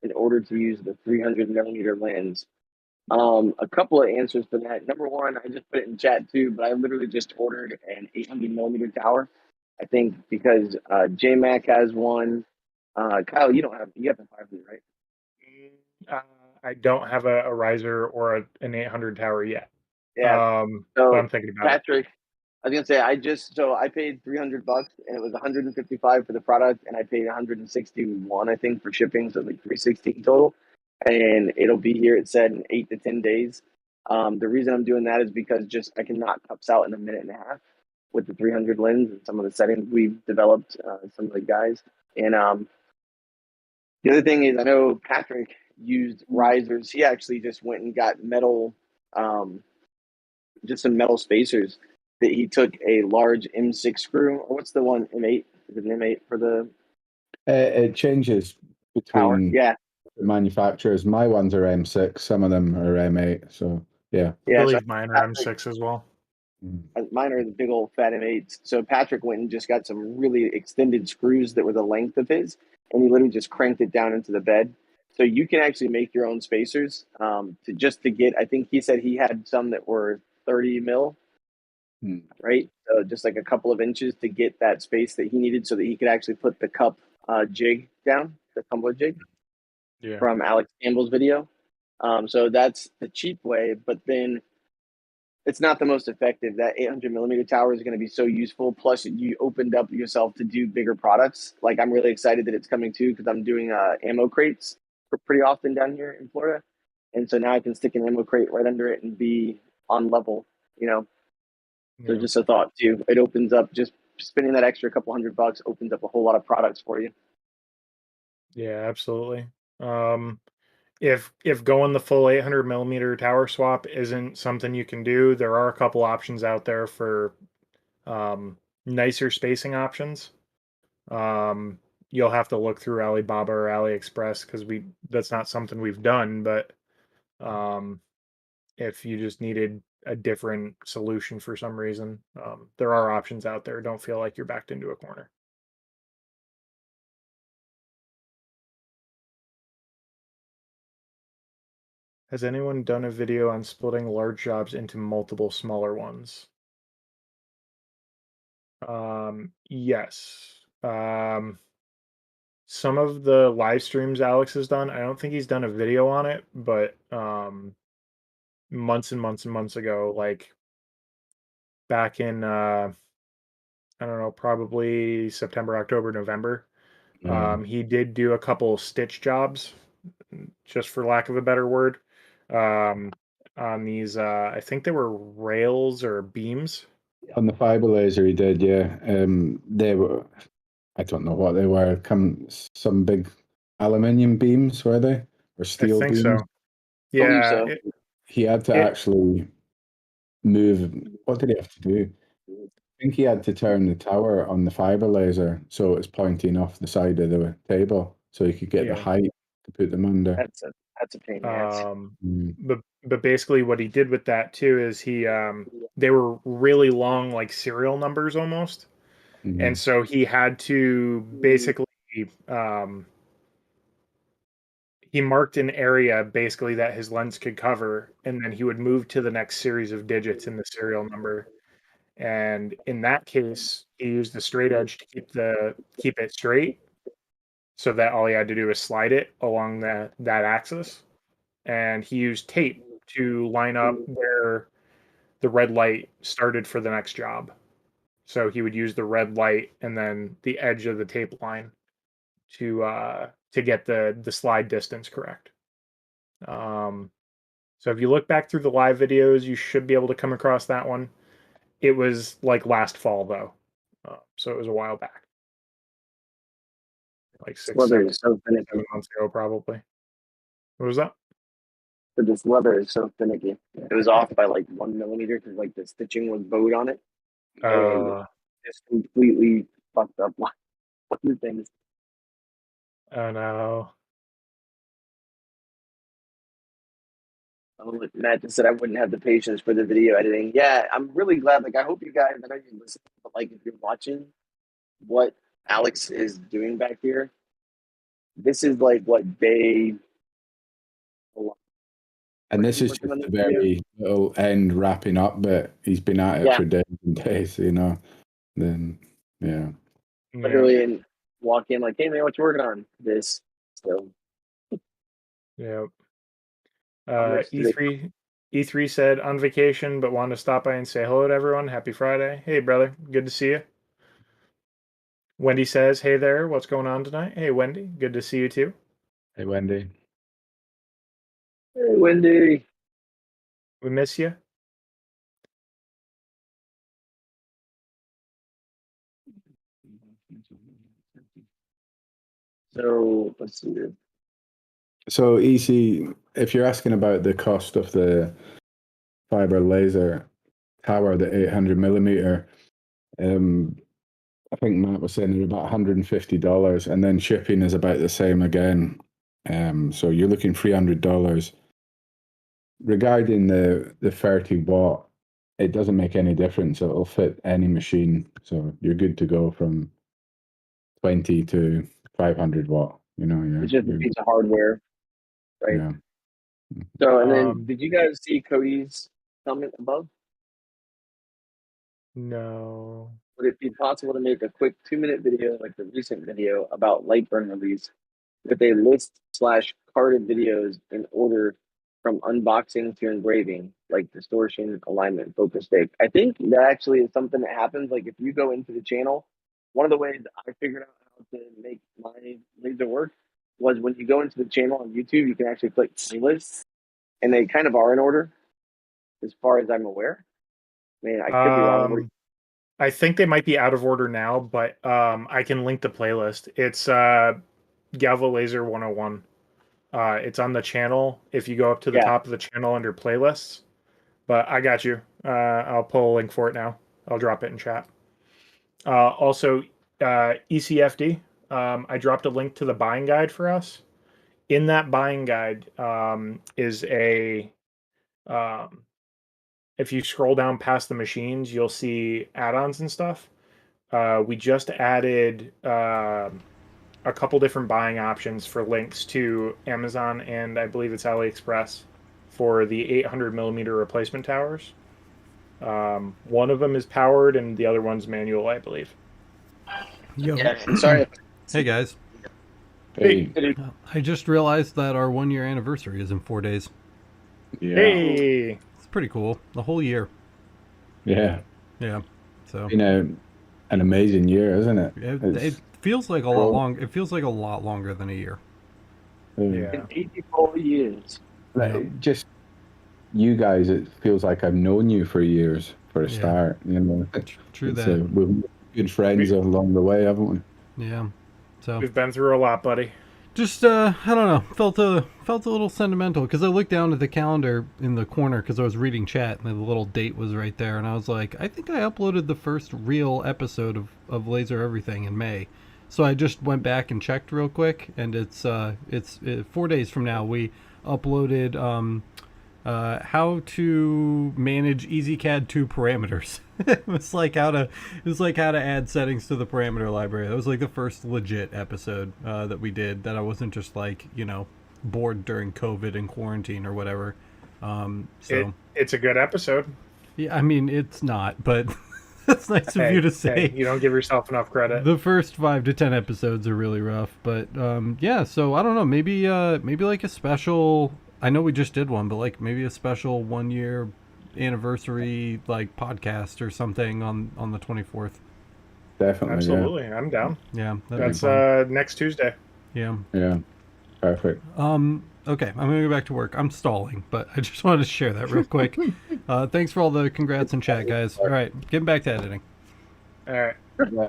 in order to use the 300mm lens? A couple of answers for that. Number one, I just put it in chat too, but I literally just ordered an 800mm tower. I think because JMac has one. Kyle, you have the 500, right? I don't have a riser or an 800 tower yet. Yeah. But I'm thinking about Patrick, I was gonna say I paid $300 and it was 155 for the product, and I paid 161 I think for shipping, so like 316 total. And it'll be here. It said in 8 to 10 days. The reason I'm doing that is because just I can knock cups out in a minute and a half with the 300 lens and some of the settings we've developed, some of the guys. And the other thing is, I know Patrick used risers. He actually just went and got metal, just some metal spacers that he took a large M6 screw, or what's the one, M8? Is it an M8 for the It changes power? between Yeah. manufacturers. My ones are M6, some of them are M8. So yeah. I Yeah, believe mine are M6 as well. Mine are the big old fat M8s. So Patrick went and just got some really extended screws that were the length of his, and he literally just cranked it down into the bed. So you can actually make your own spacers to get. I think he said he had some that were 30 mil, right? So just like a couple of inches to get that space that he needed, so that he could actually put the cup jig down, the tumbler jig, from Alex Campbell's video. So that's the cheap way, but then it's not the most effective. That 800mm tower is going to be so useful. Plus, you opened up yourself to do bigger products. Like, I'm really excited that it's coming too, because I'm doing ammo crates pretty often down here in Florida. And so now I can stick an ammo crate right under it and be on level, So just a thought too. It opens up, just spending that extra couple $100 opens up a whole lot of products for you. Yeah, absolutely. If going the full 800mm tower swap isn't something you can do, there are a couple options out there for nicer spacing options. You'll have to look through Alibaba or AliExpress, because that's not something we've done. But if you just needed a different solution for some reason, there are options out there. Don't feel like you're backed into a corner. Has anyone done a video on splitting large jobs into multiple smaller ones? Yes. Some of the live streams Alex has done, I don't think he's done a video on it, but months and months and months ago, like back in I don't know, probably September, October, November, he did do a couple stitch jobs, just for lack of a better word, on these I think they were rails or beams. On the fiber laser he did, yeah. They were, I don't know what they were, some big aluminium beams, were they? Or steel I think beams? so. Yeah. So. He had to actually move. What did he have to do? I think he had to turn the tower on the fiber laser so it's pointing off the side of the table, so he could get the height to put them under. That's a pain in the ass. but basically what he did with that too is they were really long, like serial numbers almost. And so he had to basically he marked an area basically that his lens could cover, and then he would move to the next series of digits in the serial number. And in that case, he used the straight edge to keep it straight, so that all he had to do was slide it along that axis. And he used tape to line up where the red light started for the next job. So he would use the red light and then the edge of the tape line to get the slide distance correct. So if you look back through the live videos, you should be able to come across that one. It was like last fall though, so it was a while back, like 7 months ago probably. What was that? But this leather is so finicky. It was off by like 1 millimeter because like the stitching was bowed on it. And it's completely fucked up. What the things? Oh no. Matt just said I wouldn't have the patience for the video editing. Yeah, I'm really glad. Like, I hope you guys, I know you listen, but like, if you're watching what Alex is doing back here, this is like what day. And this is just the very little end wrapping up bit. He's been at it for days and days, you know. Then, yeah. Literally, and walk in like, hey man, what you working on? This. So. Yeah. E3 said on vacation, but wanted to stop by and say hello to everyone. Happy Friday. Hey, brother. Good to see you. Wendy says, hey there. What's going on tonight? Hey, Wendy. Good to see you too. Hey, Wendy. Hey, Wendy. We miss you. So, let's see here. So, Easy, if you're asking about the cost of the fiber laser tower, the 800 millimeter, I think Matt was saying they're about $150, and then shipping is about the same again. So you're looking $300. Regarding the 30 watt, it doesn't make any difference. It'll fit any machine. So you're good to go from 20 to 500 watt. You know, it's just a piece of hardware, right? Yeah. So, and then did you guys see Cody's comment above? No. Would it be possible to make a quick 2-minute video, like the recent video, about light burn release with a list/carded videos in order from unboxing to engraving, like distortion, alignment, focus tape? I think that actually is something that happens. Like if you go into the channel, one of the ways I figured out how to make my laser work was when you go into the channel on YouTube, you can actually click playlists, and they kind of are in order, as far as I'm aware. Man, I could be wrong. I think they might be out of order now, but I can link the playlist. It's Galvo Laser 101. It's on the channel if you go up to the top of the channel under playlists. But I got you. I'll pull a link for it now. I'll drop it in chat. Also, ECFD. I dropped a link to the buying guide for us. In that buying guide is a... if you scroll down past the machines, you'll see add-ons and stuff. We just added a couple different buying options for links to Amazon and I believe it's AliExpress for the 800 millimeter replacement towers. One of them is powered and the other one's manual, I believe. Yo. Yeah, sorry. Hey guys. Hey. I just realized that our 1-year anniversary is in 4 days. Yeah. Hey. It's pretty cool. The whole year. Yeah. Yeah. So. An amazing year, isn't it? It feels like a lot long. It feels like a lot longer than a year. Yeah. 84 years. Just you guys, it feels like I've known you for years for a start. You know. True that. We've been good friends along the way, haven't we? Yeah. So we've been through a lot, buddy. Just I don't know, felt a little sentimental because I looked down at the calendar in the corner because I was reading chat and the little date was right there, and I was like, I think I uploaded the first real episode of Laser Everything in May. So I just went back and checked real quick, and it's 4 days from now. We uploaded how to manage EasyCAD 2 parameters. It was like how to add settings to the parameter library. That was like the first legit episode that we did, that I wasn't just like, bored during COVID and quarantine or whatever. It's a good episode. Yeah, I mean, it's not, but that's nice of you to say. Hey, you don't give yourself enough credit. The first 5 to 10 episodes are really rough, but yeah. So I don't know. Maybe like a special. I know we just did one, but like maybe a special 1-year anniversary like podcast or something on the 24th. Definitely. Absolutely, yeah. I'm down. Yeah, that's next Tuesday. Yeah. Yeah. Perfect. Okay, I'm gonna go back to work. I'm stalling, but I just wanted to share that real quick. Thanks for all the congrats in chat, guys. All right, getting back to editing. All right. Yeah.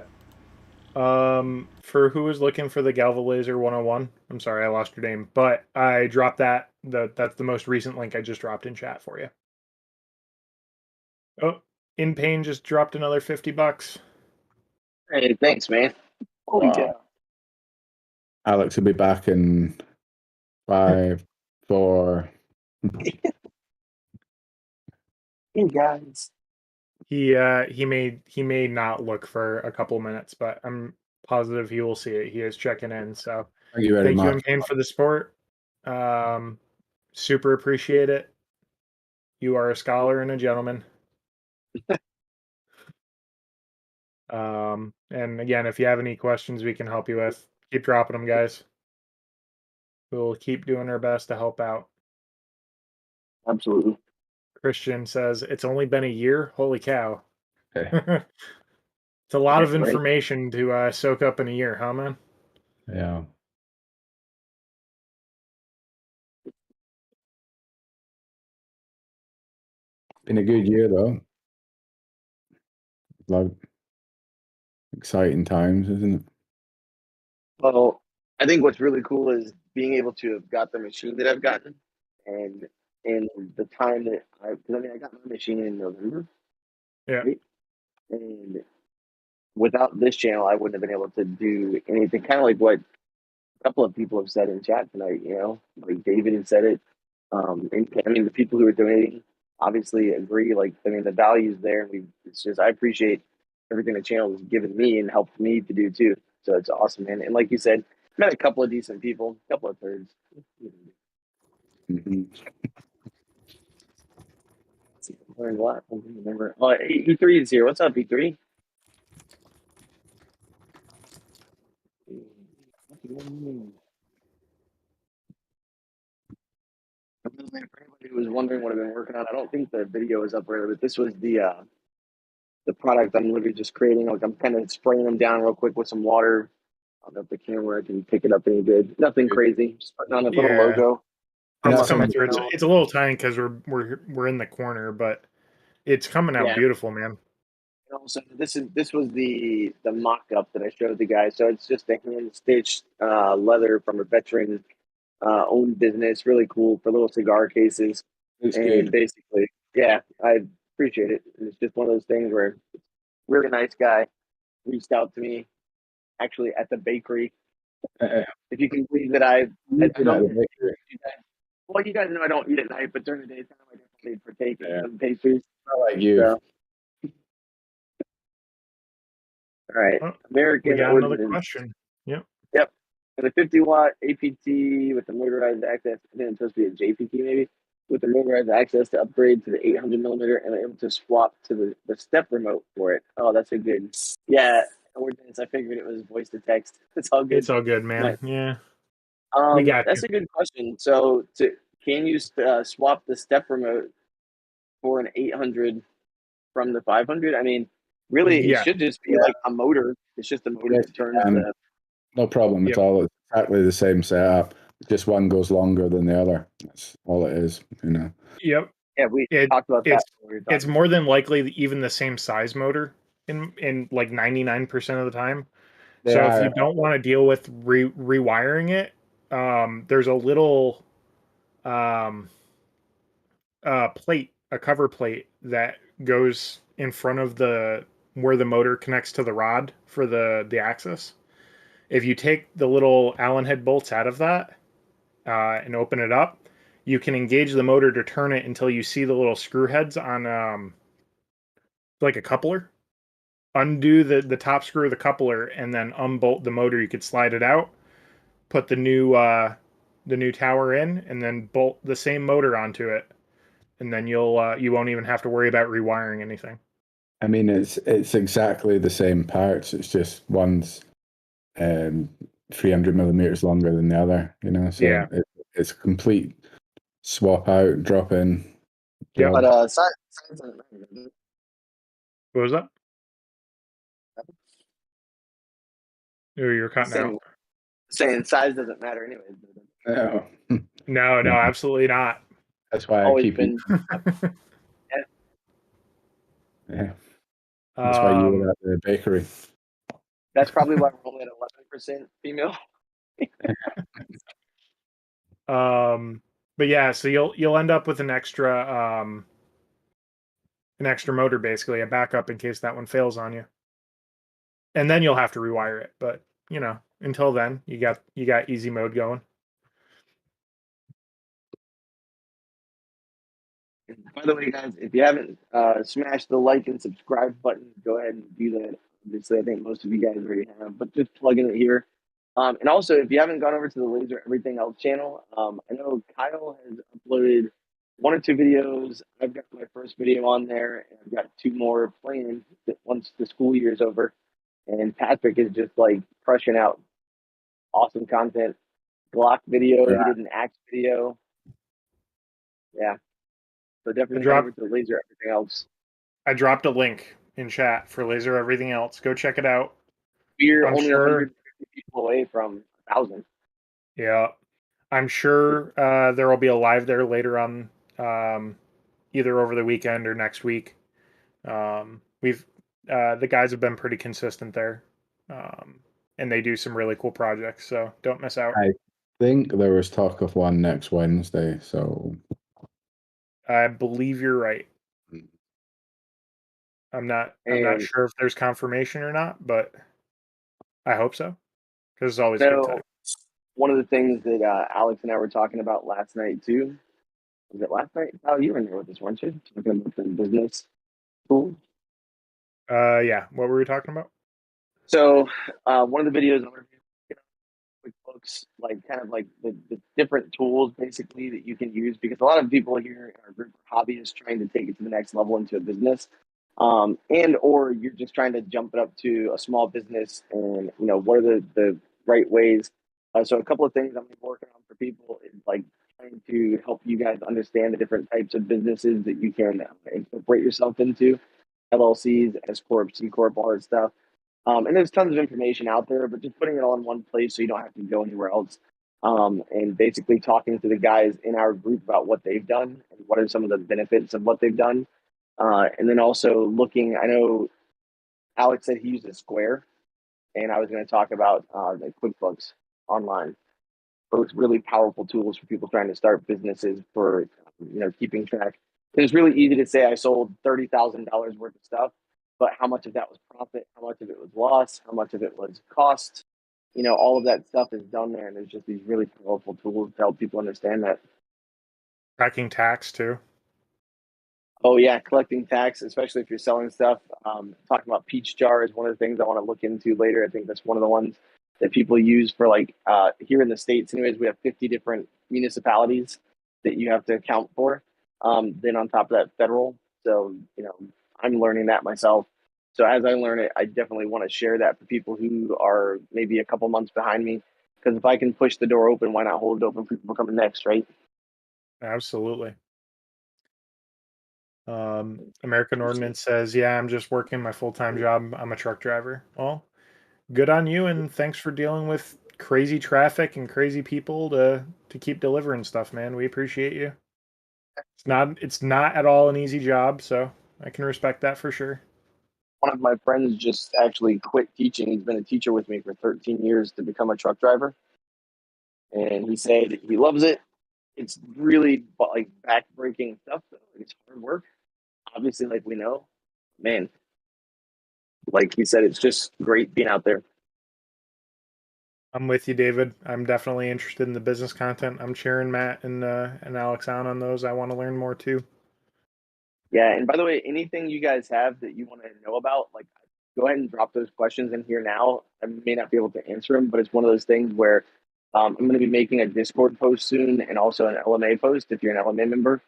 For who is looking for the Galva Laser 101, I'm sorry I lost your name, but I dropped that. That's the most recent link I just dropped in chat for you. Oh, In Pain just dropped another $50. Hey, thanks, man. Holy cow. Alex will be back in 5, 4. Hey guys. He may not look for a couple minutes, but I'm positive he will see it. He is checking in, so Thank you very thank much. you, In Pain, for the support. Super appreciate it. You are a scholar and a gentleman. And again, if you have any questions we can help you with, keep dropping them, guys. We'll keep doing our best to help out. Absolutely. Christian says, it's only been a year? Holy cow. Okay. It's a lot of information to soak up in a year, huh, man? Yeah. Been a good year, though. Like, exciting times, isn't it? Well, I think what's really cool is being able to have got the machine that I've gotten, and in the time that I got my machine in November. Yeah. Right? And without this channel, I wouldn't have been able to do anything. Kind of like what a couple of people have said in chat tonight. Like David had said it. And I mean, the people who are donating obviously agree. Like, I mean, the value's there. It's just I appreciate everything the channel has given me and helped me to do too. So it's awesome, man. And like you said, met a couple of decent people, a couple of thirds. Mm-hmm. Learned a lot. I don't remember. Oh, E3 is here. What's up, E3? For anybody who was wondering what I've been working on, I don't think the video is up there, but this was the product I'm literally just creating. Like, I'm kind of spraying them down real quick with some water. I don't know if the camera can pick it up any good. Nothing crazy. Just putting on a little logo. It's coming through. It's a little tiny because we're in the corner, but it's coming out beautiful, man. And also, this was the mock-up that I showed the guys. So it's just a hand-stitched leather from a veteran owned business. Really cool for little cigar cases. It's and good. Basically, yeah, I appreciate it. And it's just one of those things where really nice guy reached out to me actually at the bakery. If you can believe that I don't. Well, you guys know I don't eat at night, but during the daytime I definitely partake in some pastries. Not like you. So. All right, American. We got another question. Yep. And a 50-watt APT with the motorized access. I think it's supposed to be a JPT maybe, with the motorized access to upgrade to the 800 millimeter, and I'm able to swap to the step remote for it. Oh, that's a good. Yeah, I figured it was voice to text. It's all good. It's all good, man. Nice. Yeah. We got that's you. A good question. So, can you swap the step remote for an 800 from the 500? I mean, really, it should just be like a motor. It's just a motor that turns the. No problem at all. It's exactly the same setup. Just one goes longer than the other. That's all it is, Yep. Yeah, we talked about that. It's more than likely even the same size motor in like 99% of the time. So if you don't want to deal with rewiring it, there's a little plate, a cover plate that goes in front of where the motor connects to the rod for the axis. If you take the little Allen head bolts out of that and open it up, you can engage the motor to turn it until you see the little screw heads on like a coupler. Undo the top screw of the coupler and then unbolt the motor. You could slide it out, put the new tower in, and then bolt the same motor onto it, and then you won't even have to worry about rewiring anything. I mean, it's exactly the same parts. It's just one's 300 millimeters longer than the other. You know, so Yeah. it's a complete swap out, drop in. Yeah. job. But size doesn't matter, does it? What was that? Oh, you're cutting out. Saying size doesn't matter anyways. No. No, absolutely not. That's why I Always keep been. Yeah. That's why you were at the bakery. That's probably why we're only at 11% female. But yeah, so you'll end up with an extra motor, basically a backup in case that one fails on you, and then you'll have to rewire it. But you know, until then, you got easy mode going. By the way, guys, if you haven't smashed the like and subscribe button, go ahead and do that. Obviously, I think most of you guys already have, but just plugging it here. And also, if you haven't gone over to the Laser Everything Else channel, I know Kyle has uploaded 1 or 2 videos. I've got my first video on there, and I've got 2 more planned once the school year is over. And Patrick is just like crushing out awesome content. Glock video, he did an axe video. Yeah. So definitely go over to the Laser Everything Else. I dropped a link in chat for Laser Everything Else. Go check it out. We're I'm only sure 150 people away from 1,000. Yeah, I'm sure there will be a live there later on, either over the weekend or next week. We've the guys have been pretty consistent there, and they do some really cool projects. So don't miss out. I think there was talk of one next Wednesday, so I believe you're right. I'm not sure if there's confirmation or not, but I hope so, because it's always a good time. One of the things that Alex and I were talking about last night too. Was it last night? Oh, you were in there with us, weren't you? Talking about the business tool. Yeah. What were we talking about? So one of the videos, QuickBooks, like kind of like the different tools basically that you can use, because a lot of people here in our group are hobbyists trying to take it to the next level into a business, and or you're just trying to jump it up to a small business, and you know what are the right ways. So a couple of things I'm working on for people is like trying to help you guys understand the different types of businesses that you can incorporate yourself into, LLCs, S corp, C corp, all that stuff. And there's tons of information out there, but just putting it all in one place so you don't have to go anywhere else. And basically talking to the guys in our group about what they've done and what are some of the benefits of what they've done. And then also looking, I know Alex said he uses Square, and I was going to talk about the QuickBooks Online. Both really powerful tools for people trying to start businesses for keeping track. It's really easy to say I sold $30,000 worth of stuff, but how much of that was profit? How much of it was loss? How much of it was cost? All of that stuff is done there, and there's just these really powerful tools to help people understand that. Tracking tax too. Oh yeah, collecting tax, especially if you're selling stuff. Talking about Peach Jar is one of the things I want to look into later. I think that's one of the ones that people use for here in the States. Anyways, we have 50 different municipalities that you have to account for. Then on top of that, federal. So I'm learning that myself. So as I learn it, I definitely want to share that for people who are maybe a couple months behind me. Because if I can push the door open, why not hold it open for people coming next, right? Absolutely. American Ordnance says, yeah, I'm just working my full-time job. I'm a truck driver. Well, good on you, and thanks for dealing with crazy traffic and crazy people to keep delivering stuff, man. We appreciate you. It's not at all an easy job, so I can respect that for sure. One of my friends just actually quit teaching. He's been a teacher with me for 13 years to become a truck driver. And he said he loves it. It's really like back-breaking stuff, though. It's hard work. Obviously, like we know, man, like he said, it's just great being out there. I'm with you, David. I'm definitely interested in the business content. I'm cheering Matt and Alex on those. I want to learn more too. Yeah, and by the way, anything you guys have that you want to know about, like, go ahead and drop those questions in here now. I may not be able to answer them, but it's one of those things where I'm going to be making a Discord post soon and also an LMA post if you're an LMA member,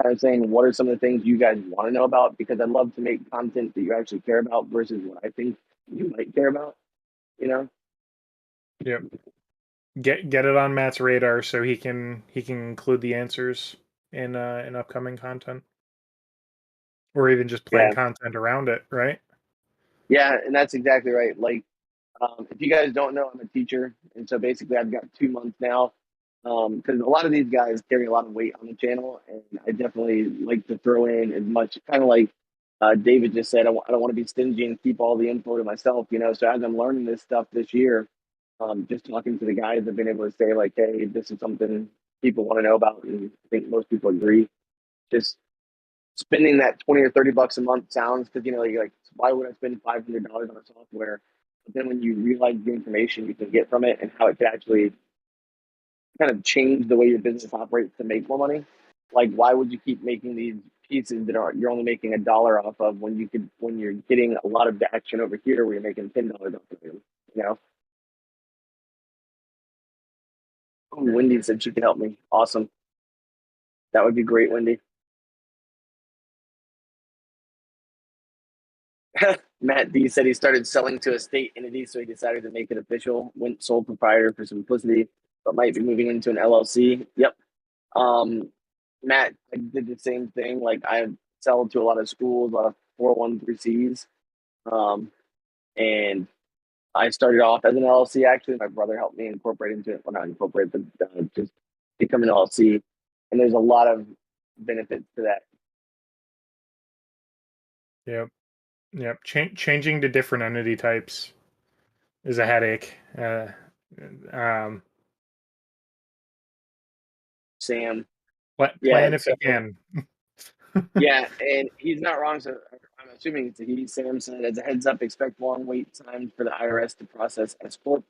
kind of saying what are some of the things you guys want to know about, because I'd love to make content that you actually care about versus what I think you might care about, you know? Yep. Get it on Matt's radar so he can include the answers in upcoming content, or even just plan Yeah. content around it, right? Yeah, and that's exactly right. Like, if you guys don't know, I'm a teacher, and so basically I've got 2 months now. Because a lot of these guys carry a lot of weight on the channel, and I definitely like to throw in as much, kind of like David just said. I don't want to be stingy and keep all the info to myself, you know. So as I'm learning this stuff this year, just talking to the guys, I've been able to say like, hey, this is something people want to know about, and I think most people agree. Just spending that 20 or 30 bucks a month sounds, because you know, you're like, why would I spend $500 on a software? But then when you realize the information you can get from it and how it can actually kind of change the way your business operates to make more money, like why would you keep making these pieces that are you're only making $1 off of when you could, when you're getting a lot of the action over here where you're making $10 off of them, you know? Oh, Wendy said she could help me. Awesome. That would be great, Wendy. Matt D said he started selling to a state entity, so he decided to make it official. Went sole proprietor for simplicity, but might be moving into an LLC. Yep. Um, Matt, I did the same thing. Like I sell to a lot of schools, a lot of 401(c)s, and I started off as an LLC. Actually, my brother helped me incorporate into it. Well, not incorporate, but just become an LLC. And there's a lot of benefits to that. Yep. Yep. Changing to different entity types is a headache. Um, Sam, yeah. plan if So you can. yeah, and he's not wrong. So I'm assuming it's a he. Sam said, as a heads up, expect long wait times for the IRS to process S corp.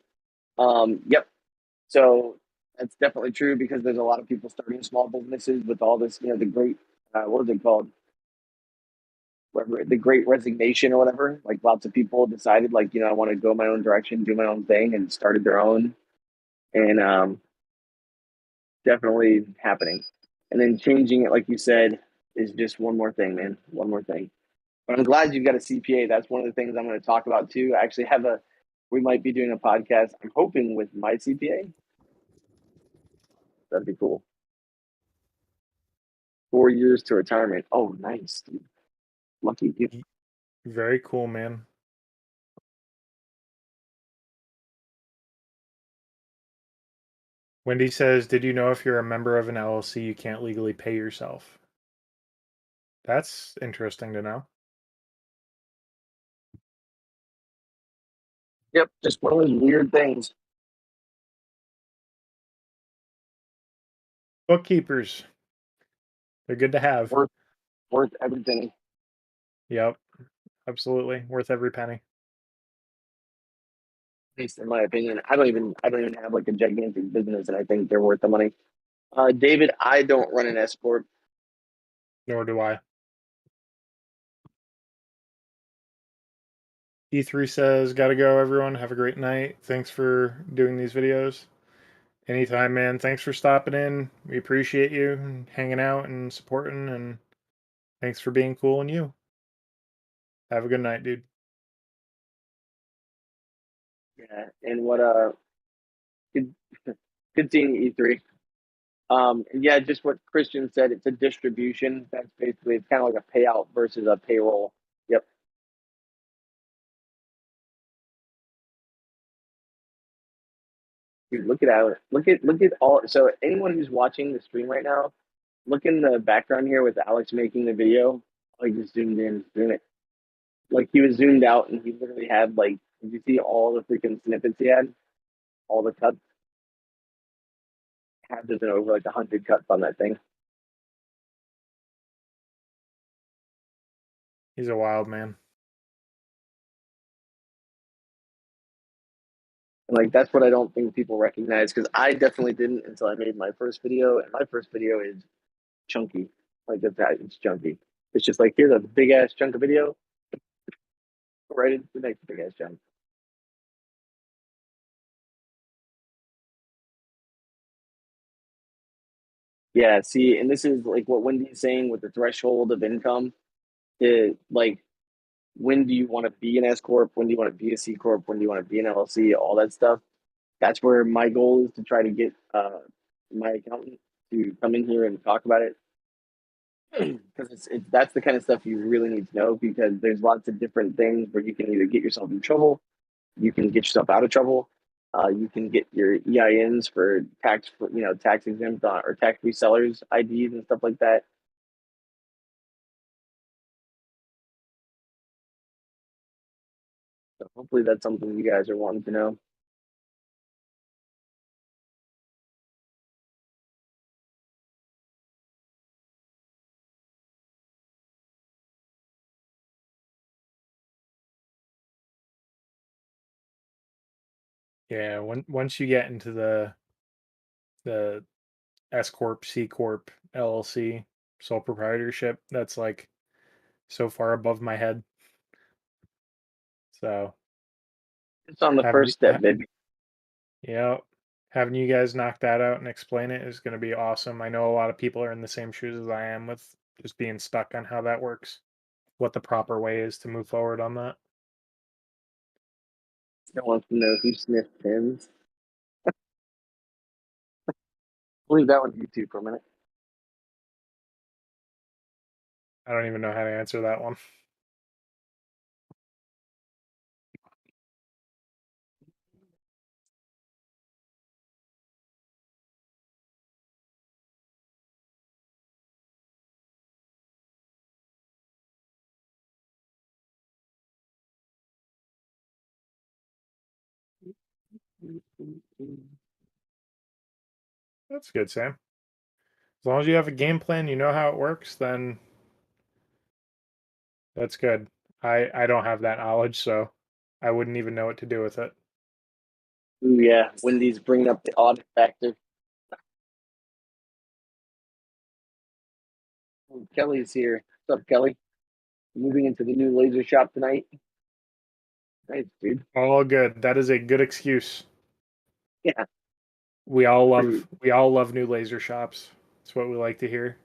Yep. So that's definitely true because there's a lot of people starting small businesses with all this, you know, the great, what is it called? Whatever, the great resignation or whatever. Like lots of people decided, like, you know, I want to go my own direction, do my own thing, and started their own. And definitely happening. And then changing it, like you said, is just one more thing, man. One more thing. But I'm glad you've got a CPA. That's one of the things I'm going to talk about too. I actually have we might be doing a podcast, I'm hoping, with my CPA. That'd be cool. 4 years to retirement. Oh, nice, dude. Lucky you. Very cool, man. Wendy says, did you know if you're a member of an LLC, you can't legally pay yourself? That's interesting to know. Yep, just one of those weird things. Bookkeepers. They're good to have. Worth every penny. Yep. Absolutely. Worth every penny. At least in my opinion. I don't even have like a gigantic business, and I think they're worth the money. David, I don't run an S corp. Nor do I. E3 says, gotta go, everyone. Have a great night. Thanks for doing these videos. Anytime, man. Thanks for stopping in. We appreciate you and hanging out and supporting, and thanks for being cool and you. Have a good night, dude. Yeah, and what good, good seeing you, E3. And yeah, just what Christian said. It's a distribution. That's basically, it's kind of like a payout versus a payroll. Yep. Dude, look at Alex. Look at all. So anyone who's watching the stream right now, look in the background here with Alex making the video. I just zoomed in, doing it. Like he was zoomed out, and he literally had like, did you see all the freaking snippets he had? All the cuts. Had to been over like 100 cuts on that thing. He's a wild man. Like, that's what I don't think people recognize, because I definitely didn't until I made my first video, and my first video is chunky. Like, it's chunky. It's just like, here's a big ass chunk of video, right into the next big ass chunk. Yeah, see, and this is like what Wendy's saying with the threshold of income. Like, when do you want to be an S corp? When do you want to be a C corp? When do you want to be an LLC? All that stuff. That's where my goal is, to try to get my accountant to come in here and talk about it, because that's the kind of stuff you really need to know, because there's lots of different things where you can either get yourself in trouble, you can get yourself out of trouble, you can get your EINs for tax, tax exempt or tax free sellers IDs and stuff like that. So hopefully that's something you guys are wanting to know. Yeah, once you get into the S corp, C corp, LLC, sole proprietorship, that's like so far above my head. So It's on the first step, baby. Yeah, having you guys knock that out and explain it is going to be awesome. I know a lot of people are in the same shoes as I am, with just being stuck on how that works, what the proper way is to move forward on that. Still wants to know who sniffed pins. Leave that one to YouTube for a minute. I don't even know how to answer that one. That's good, Sam. As long as you have a game plan, you know how it works, then that's good. I don't have that knowledge, so I wouldn't even know what to do with it. Ooh, yeah, Wendy's bringing up the audit factor. Kelly's here. What's up, Kelly? Moving into the new laser shop tonight. Nice, dude. All good. That is a good excuse. Yeah. We all love new laser shops. That's what we like to hear.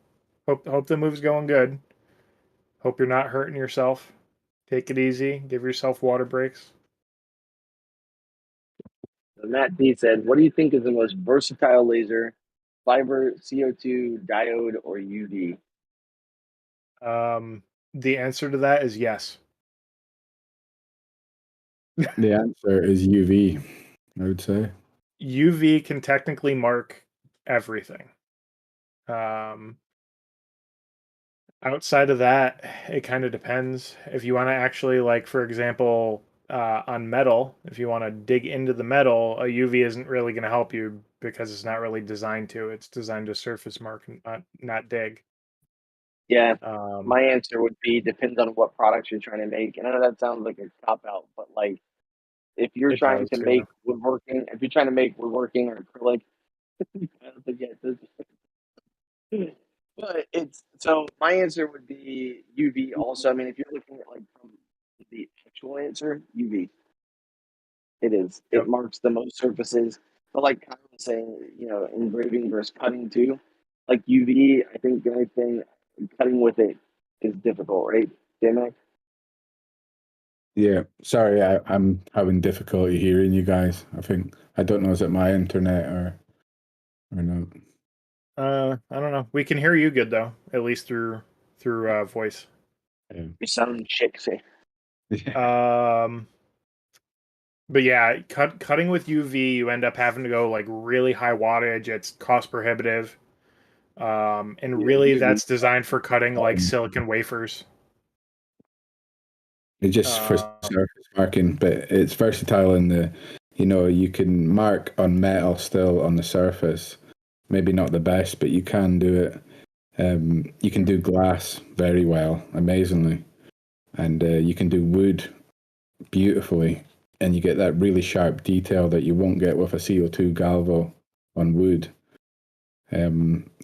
Hope the move's going good. Hope you're not hurting yourself. Take it easy. Give yourself water breaks. So Matt D said, what do you think is the most versatile laser? Fiber, CO2, diode, or UV? The answer to that is yes. The answer is UV, I would say. UV can technically mark everything. Outside of that, it kind of depends. If you want to actually, like, for example, on metal, if you want to dig into the metal, a UV isn't really going to help you, because it's not really designed to. It's designed to surface mark, not dig. Yeah, my answer would be depends on what products you're trying to make. And I know that sounds like a cop out, but like, if you're trying to make woodworking, or acrylic, I don't think but it's, so my answer would be UV also. I mean, if you're looking at like from the actual answer, UV. It is. Yep. It marks the most surfaces. But like Kyle was saying, engraving versus cutting too. Like UV, I think the only thing cutting with it is difficult, right, J-Mac? Yeah, sorry, I'm having difficulty hearing you guys. I don't know, is it my internet or not? I don't know. We can hear you good though, at least through voice. Yeah. You sound sexy. But yeah, cutting with UV, you end up having to go like really high wattage. It's cost prohibitive. And really, that's designed for cutting like silicon wafers. It's just for surface marking, but it's versatile in the, you can mark on metal still on the surface. Maybe not the best, but you can do it. You can do glass very well, amazingly. And you can do wood beautifully. and you get that really sharp detail that you won't get with a CO2 galvo on wood.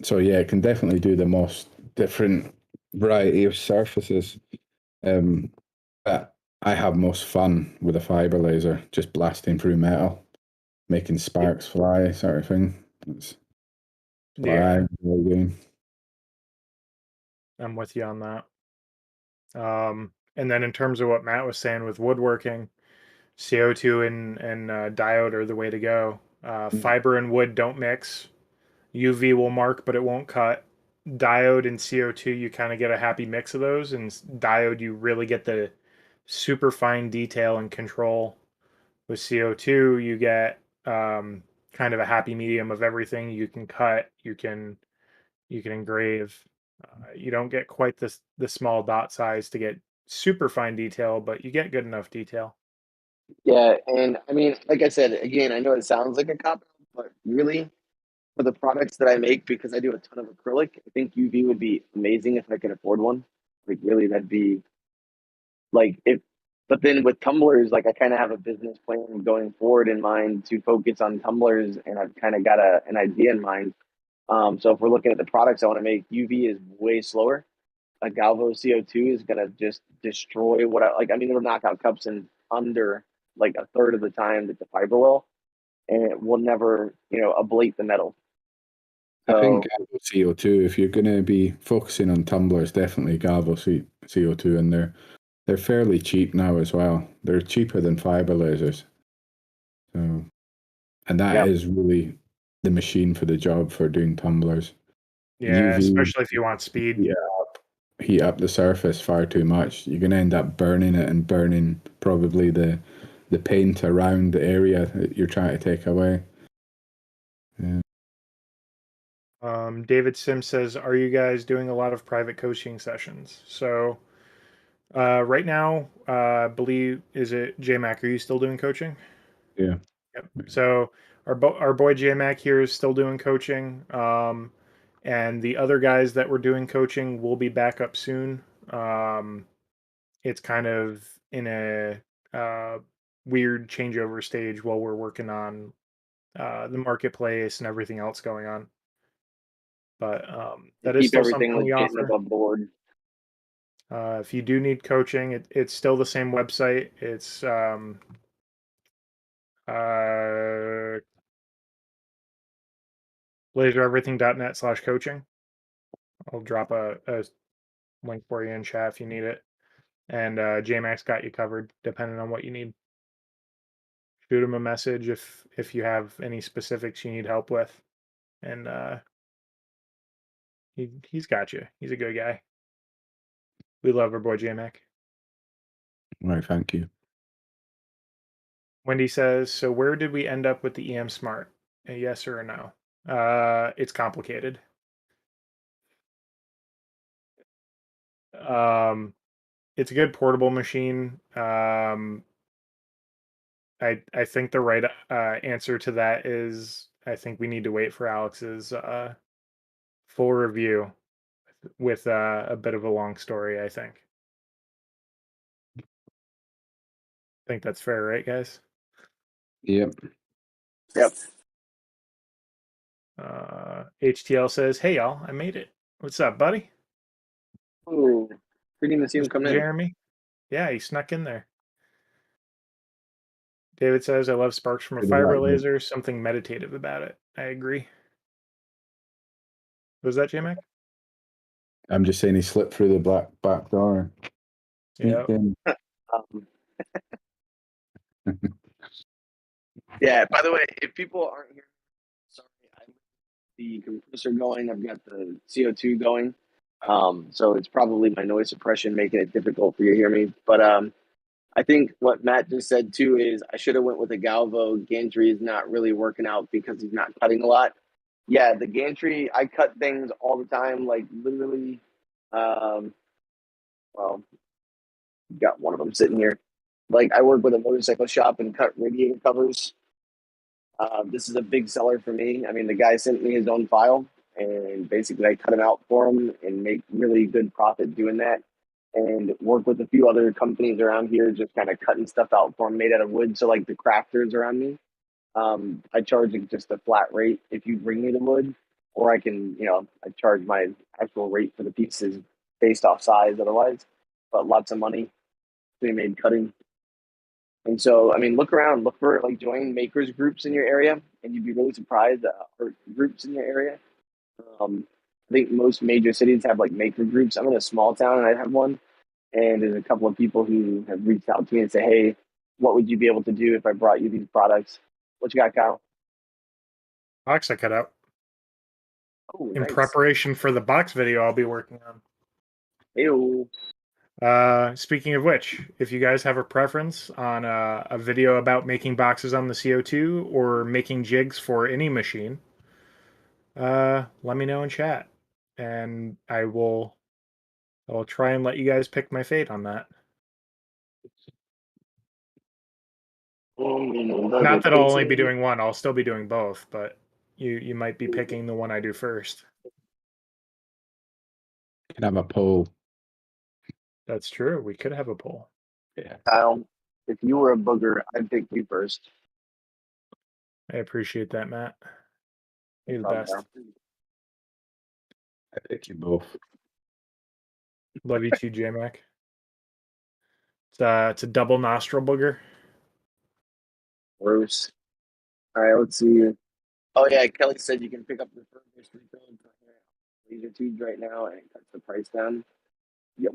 So yeah, it can definitely do the most different variety of surfaces. But I have most fun with a fiber laser, just blasting through metal, making sparks fly, sort of thing. That's what I enjoy doing. I'm with you on that. And then in terms of what Matt was saying with woodworking, CO2 and diode are the way to go. Fiber and wood don't mix. UV will mark, but it won't cut. Diode and CO2, you kind of get a happy mix of those. And diode, you really get the super fine detail and control. With CO2, you get kind of a happy medium of everything. You can cut, you can engrave. You don't get quite the small dot size to get super fine detail, but you get good enough detail. Yeah, and I mean, like I said, again, I know it sounds like a cop, but really, for the products that I make, because I do a ton of acrylic, I think UV would be amazing if I could afford one. Like, really, that'd be like if. But then with tumblers, like I kind of have a business plan going forward in mind to focus on tumblers, and I've kind of got an idea in mind. So if we're looking at the products I want to make, UV is way slower. A Galvo CO2 is gonna just destroy what I like. I mean, it'll knock out cups in under like a third of the time that the fiber will, and it will never, ablate the metal. I think So Galvo CO2, if you're going to be focusing on tumblers, definitely Galvo CO2, and they're fairly cheap now as well. They're cheaper than fiber lasers. So, and that is really the machine for the job for doing tumblers. Yeah, UV, especially if you want speed. Heat up the surface far too much. You're going to end up burning it and burning probably the paint around the area that you're trying to take away. Yeah. David Sims says, "Are you guys doing a lot of private coaching sessions?" So right now, I believe, is it JMac? Are you still doing coaching? Yeah. Yep. So our boy JMac here is still doing coaching, and the other guys that were doing coaching will be back up soon. It's kind of in a weird changeover stage while we're working on the marketplace and everything else going on. But that is keep still everything something we legit and offer. above board. If you do need coaching, it's still the same website. It's lasereverything.net/coaching. I'll drop a link for you in chat if you need it. And JMax got you covered depending on what you need. Shoot him a message if you have any specifics you need help with. And he's got you. He's a good guy. We love our boy JMac. Right, thank you. Wendy says, "So where did we end up with the EM Smart? A yes or a no?" It's complicated. It's a good portable machine. I think the right answer to that is I think we need to wait for Alex's full review with a bit of a long story, I think. I think that's fair, right, guys? Yep. Yep. HTL says, "Hey, y'all, I made it. What's up, buddy?" Ooh, didn't even see him Mr. come in. Jeremy? Yeah, he snuck in there. David says, "I love sparks from a fiber laser. Something meditative about it." I agree. Was that J-Mac? I'm just saying he slipped through the back door. Yeah. Yeah, by the way, if people aren't here, sorry, I'm the compressor going. I've got the CO2 going. So it's probably my noise suppression making it difficult for you to hear me. But I think what Matt just said too is I should have went with a Galvo. Gantry is not really working out because he's not cutting a lot. Yeah, the gantry, I cut things all the time, like literally. Well, got one of them sitting here. Like I work with a motorcycle shop and cut radiator covers. This is a big seller for me. I mean, the guy sent me his own file, and basically I cut them out for him and make really good profit doing that. and work with a few other companies around here, just kind of cutting stuff out for them made out of wood. So like the crafters around me, I charge just a flat rate if you bring me the wood, or I can, I charge my actual rate for the pieces based off size otherwise, but lots of money to be made cutting. And so, I mean, look around, look for like join makers groups in your area, and you'd be really surprised or groups in your area. I think most major cities have like maker groups. I'm in a small town and I have one, and there's a couple of people who have reached out to me and say, "Hey, what would you be able to do if I brought you these products?" What you got, Kyle? Box I cut out. Oh, in nice. preparation for the box video I'll be working on. Ew. Speaking of which, if you guys have a preference on a video about making boxes on the CO2 or making jigs for any machine, let me know in chat, and I'll try and let you guys pick my fate on that. Not that I'll only be doing one; I'll still be doing both, but you might be picking the one I do first. Can have a poll. That's true. We could have a poll. Yeah. Kyle, if you were a booger, I'd pick you first. I appreciate that, Matt. You're the best. I pick you both. Love you too, J-Mac. It's a double nostril booger. Gross. All right, let's see. Oh yeah, Kelly said you can pick up the first refilled laser tubes right now, and it cuts the price down. Yep.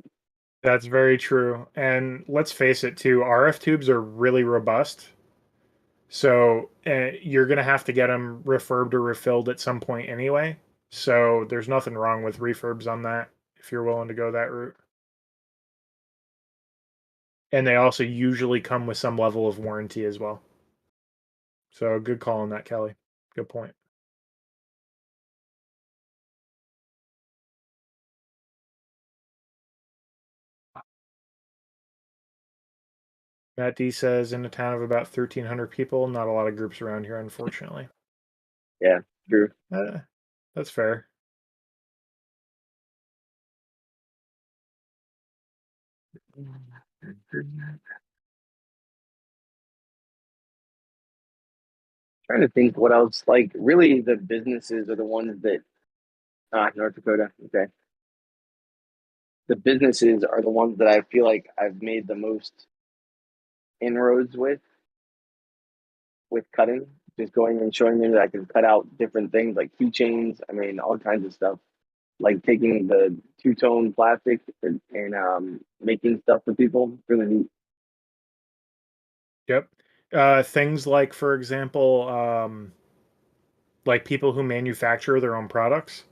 That's very true. And let's face it, too, RF tubes are really robust. So you're going to have to get them refurbed or refilled at some point anyway. So there's nothing wrong with refurbs on that if you're willing to go that route. And they also usually come with some level of warranty as well. So good call on that, Kelly. Good point. Matt D says, in a town of about 1,300 people, not a lot of groups around here, unfortunately. Yeah, true. That's fair. Trying to think what else. Like, really, the businesses are the ones that. North Dakota. Okay. The businesses are the ones that I feel like I've made the most inroads with cutting. Just going and showing them that I can cut out different things like keychains. I mean, all kinds of stuff. Like taking the two-tone plastic and making stuff for people. Really neat. Yep. Things like, for example, like people who manufacture their own products.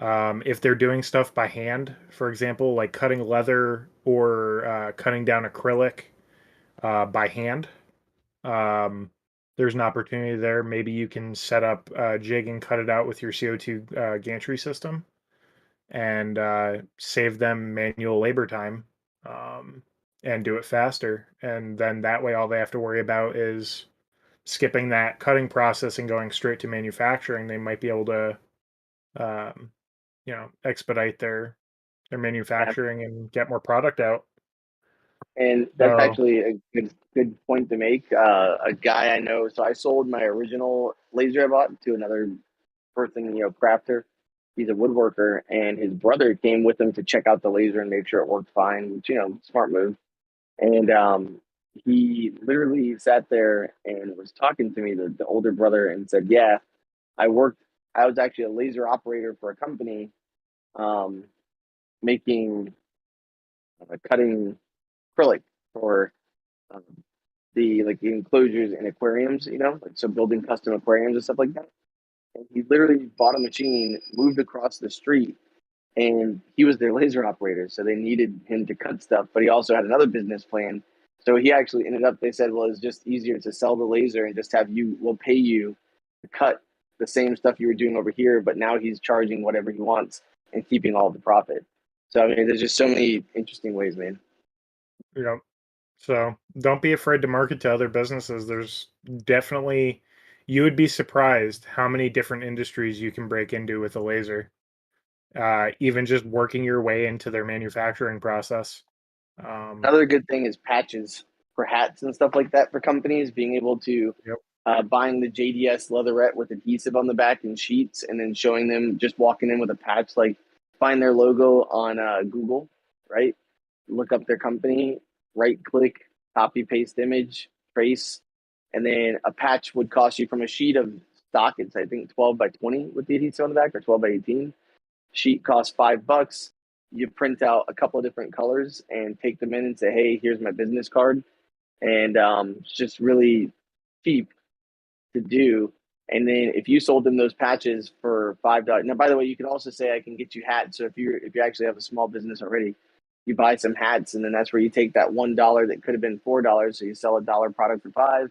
If they're doing stuff by hand, for example, like cutting leather or cutting down acrylic by hand, there's an opportunity there. Maybe you can set up a jig and cut it out with your CO2 gantry system and save them manual labor time and do it faster. And then that way, all they have to worry about is skipping that cutting process and going straight to manufacturing. They might be able to, expedite their manufacturing and get more product out. And that's actually a good point to make. A guy I know, so I sold my original laser I bought to another person, crafter. He's a woodworker, and his brother came with him to check out the laser and make sure it worked fine, which, smart move. And he literally sat there and was talking to me, the older brother, and said, "Yeah, I was actually a laser operator for a company making cutting acrylic for the enclosures in aquariums, so building custom aquariums and stuff like that." And he literally bought a machine, moved across the street, and he was their laser operator. So they needed him to cut stuff, but he also had another business plan. So he actually ended up, they said, well, it's just easier to sell the laser and just we'll pay you to cut the same stuff you were doing over here. But now he's charging whatever he wants and keeping all the profit. So, I mean, there's just so many interesting ways, man. Yeah. So don't be afraid to market to other businesses. There's definitely, you would be surprised how many different industries you can break into with a laser. even just working your way into their manufacturing process. Another good thing is patches for hats and stuff like that for companies, being able to buying the JDS leatherette with adhesive on the back and sheets, and then showing them just walking in with a patch, like find their logo on Google, right? Look up their company, right click, copy paste image, trace, and then a patch would cost you from a sheet of stock. It's I think 12 by 20 with the adhesive on the back, or 12 by 18. Sheet costs $5. You print out a couple of different colors and take them in and say, hey, here's my business card. And it's just really cheap to do. And then if you sold them those patches for $5, now by the way, you can also say I can get you hats. So if you actually have a small business already, you buy some hats, and then that's where you take that $1 that could have been $4. So you sell a dollar product for $5,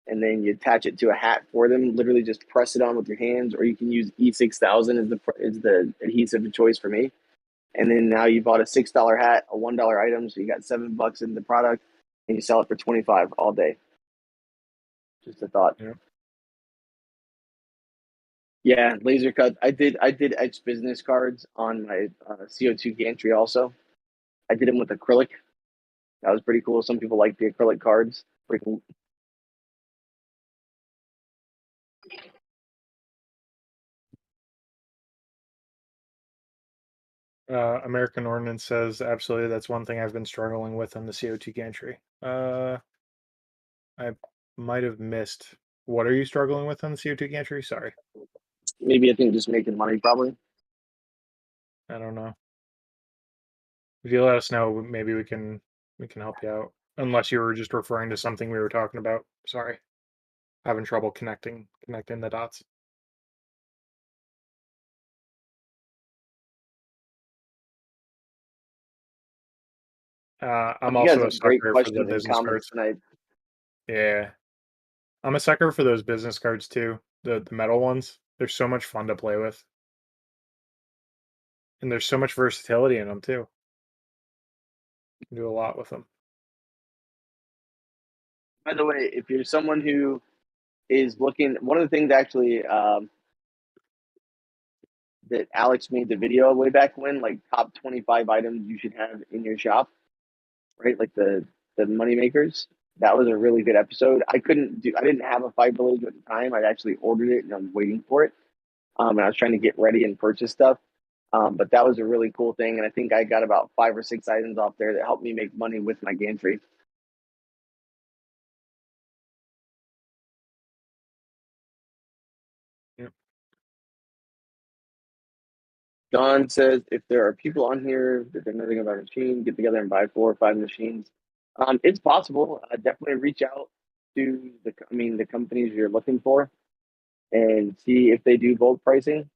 and then you attach it to a hat for them. Literally just press it on with your hands, or you can use E6000 is the adhesive of choice for me. And then now you bought a $6 hat, a $1 item, so you got $7 in the product, and you sell it for 25 all day. Just a thought. Yeah, laser cut. I did etch business cards on my CO2 gantry also. I did them with acrylic. That was pretty cool. Some people like the acrylic cards. Pretty cool. American Ordnance says absolutely. That's one thing I've been struggling with on the CO2 gantry. I might have missed. What are you struggling with on the CO2 gantry? Sorry. Maybe I think just making money, probably. I don't know. If you let us know, maybe we can help you out. Unless you were just referring to something we were talking about. Sorry. Having trouble connecting the dots. I'm also a sucker for the business cards tonight. Yeah. I'm a sucker for those business cards too. The metal ones. They're so much fun to play with. And there's so much versatility in them too. You can do a lot with them. By the way, if you're someone who is looking, one of the things actually that Alex made the video way back when, like top 25 items you should have in your shop, right? Like the money makers. That was a really good episode. I didn't have a fiber laser at the time. I actually ordered it and I'm waiting for it. And I was trying to get ready and purchase stuff. But that was a really cool thing. And I think I got about 5 or 6 items off there that helped me make money with my gantry. Yep. Don says if there are people on here that they're nothing about a machine, get together and buy 4 or 5 machines. It's possible. Definitely reach out to the companies you're looking for and see if they do bulk pricing.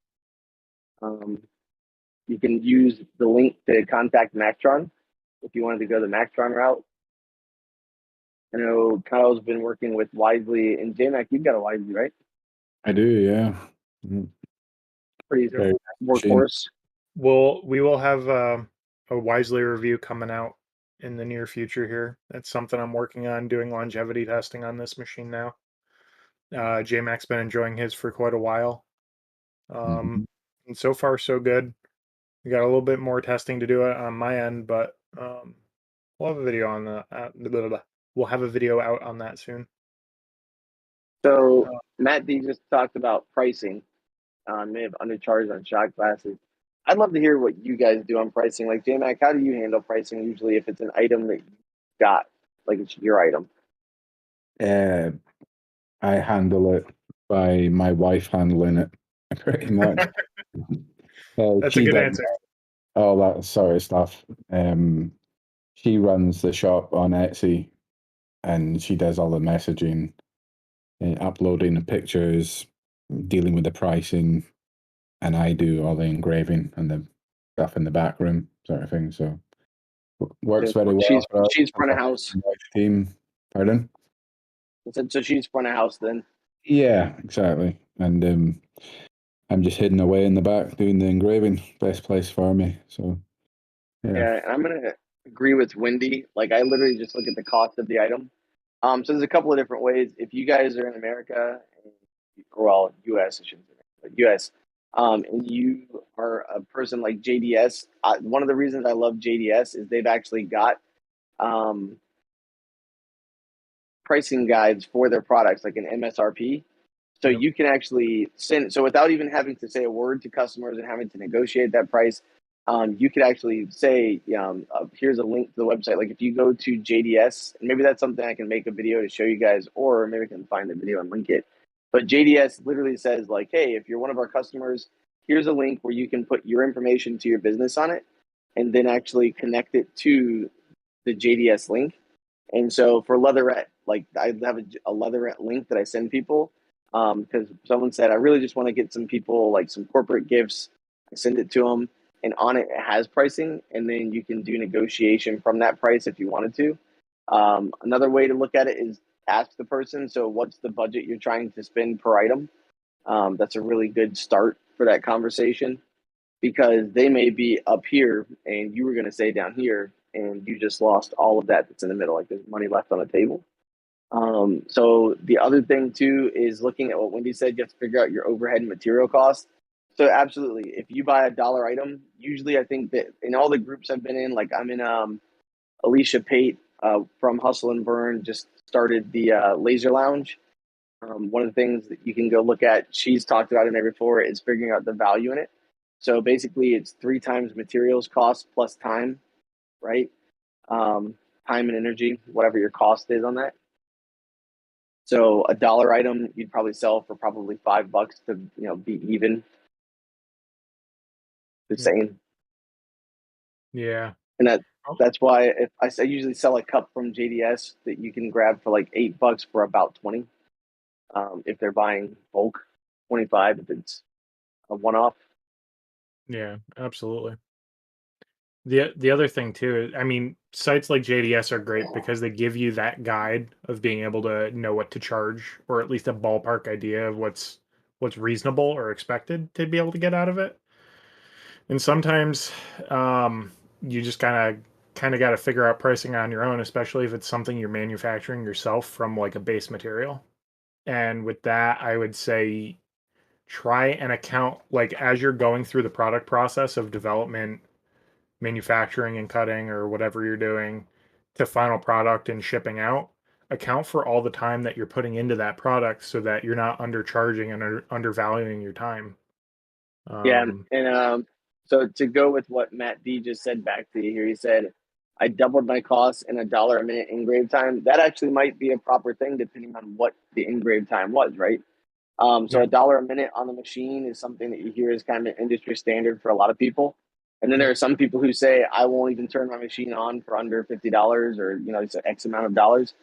You can use the link to contact Maxtron if you wanted to go the Maxtron route. I know Kyle's been working with Wisely, and JMac, you've got a Wisely, right? I do, yeah. Pretty workhorse. We will have a Wisely review coming out in the near future here. That's something I'm working on, doing longevity testing on this machine now. JMac's been enjoying his for quite a while. And so far so good. We got a little bit more testing to do on my end, but we'll have a video on that. We'll have a video out on that soon. So Matt D just talked about pricing. May have undercharged on shot glasses. I'd love to hear what you guys do on pricing. Like JMac, how do you handle pricing usually if it's an item that you got, like it's your item? I handle it by my wife handling it, pretty much. That's a good answer. All that sort of stuff. She runs the shop on Etsy, and she does all the messaging, uploading the pictures, dealing with the pricing, and I do all the engraving and the stuff in the back room, sort of thing. So works very well. She's front of house. Team, pardon? So she's front of house then. Yeah, exactly. And I'm just hidden away in the back doing the engraving. Best place for me. So yeah, and I'm gonna agree with Wendy. Like I literally just look at the cost of the item. So there's a couple of different ways. If you guys are in America, or well, US, I shouldn't say, but US, and you are a person like JDS, one of the reasons I love JDS is they've actually got pricing guides for their products, like an MSRP. So Yep. you can actually send, so without even having to say a word to customers and having to negotiate that price, you could actually say, here's a link to the website. Like if you go to JDS, and maybe that's something I can make a video to show you guys, or maybe I can find the video and link it. But JDS literally says like, hey, if you're one of our customers, here's a link where you can put your information to your business on it, and then actually connect it to the JDS link. And so for leatherette, like I have a leatherette link that I send people because someone said I really just want to get some people like some corporate gifts. I send it to them, and on it has pricing, and then you can do negotiation from that price if you wanted to. Another way to look at it is ask the person, so what's the budget you're trying to spend per item? That's a really good start for that conversation because they may be up here and you were going to say down here, and you just lost all of that that's in the middle. Like there's money left on the table. So the other thing too is looking at what Wendy said. You have to figure out your overhead and material costs. So absolutely, if you buy a dollar item, usually I think that in all the groups I've been in, like I'm in Alicia Pate from Hustle and Burn just started the Laser Lounge. One of the things that you can go look at, she's talked about in there before, is figuring out the value in it. So basically, it's 3 times materials cost plus time, right? Time and energy, whatever your cost is on that. So a dollar item you'd probably sell for probably $5 to be even. The same. Yeah. And that's why if I usually sell a cup from JDS that you can grab for like $8 for about 20. If they're buying bulk, 25 if it's a one-off. Yeah, absolutely. The other thing too, I mean, sites like JDS are great because they give you that guide of being able to know what to charge, or at least a ballpark idea of what's reasonable or expected to be able to get out of it. And sometimes you just kind of got to figure out pricing on your own, especially if it's something you're manufacturing yourself from like a base material. And with that, I would say try and account, like as you're going through the product process of development, manufacturing and cutting or whatever you're doing, to final product and shipping out, account for all the time that you're putting into that product so that you're not undercharging and undervaluing your time. Yeah, and so to go with what Matt D just said back to you here, he said, I doubled my costs in $1 a minute engrave time. That actually might be a proper thing depending on what the engrave time was, right? So $1 a minute on the machine is something that you hear is kind of an industry standard for a lot of people. And then there are some people who say, I won't even turn my machine on for under $50 or, it's an X amount of dollars.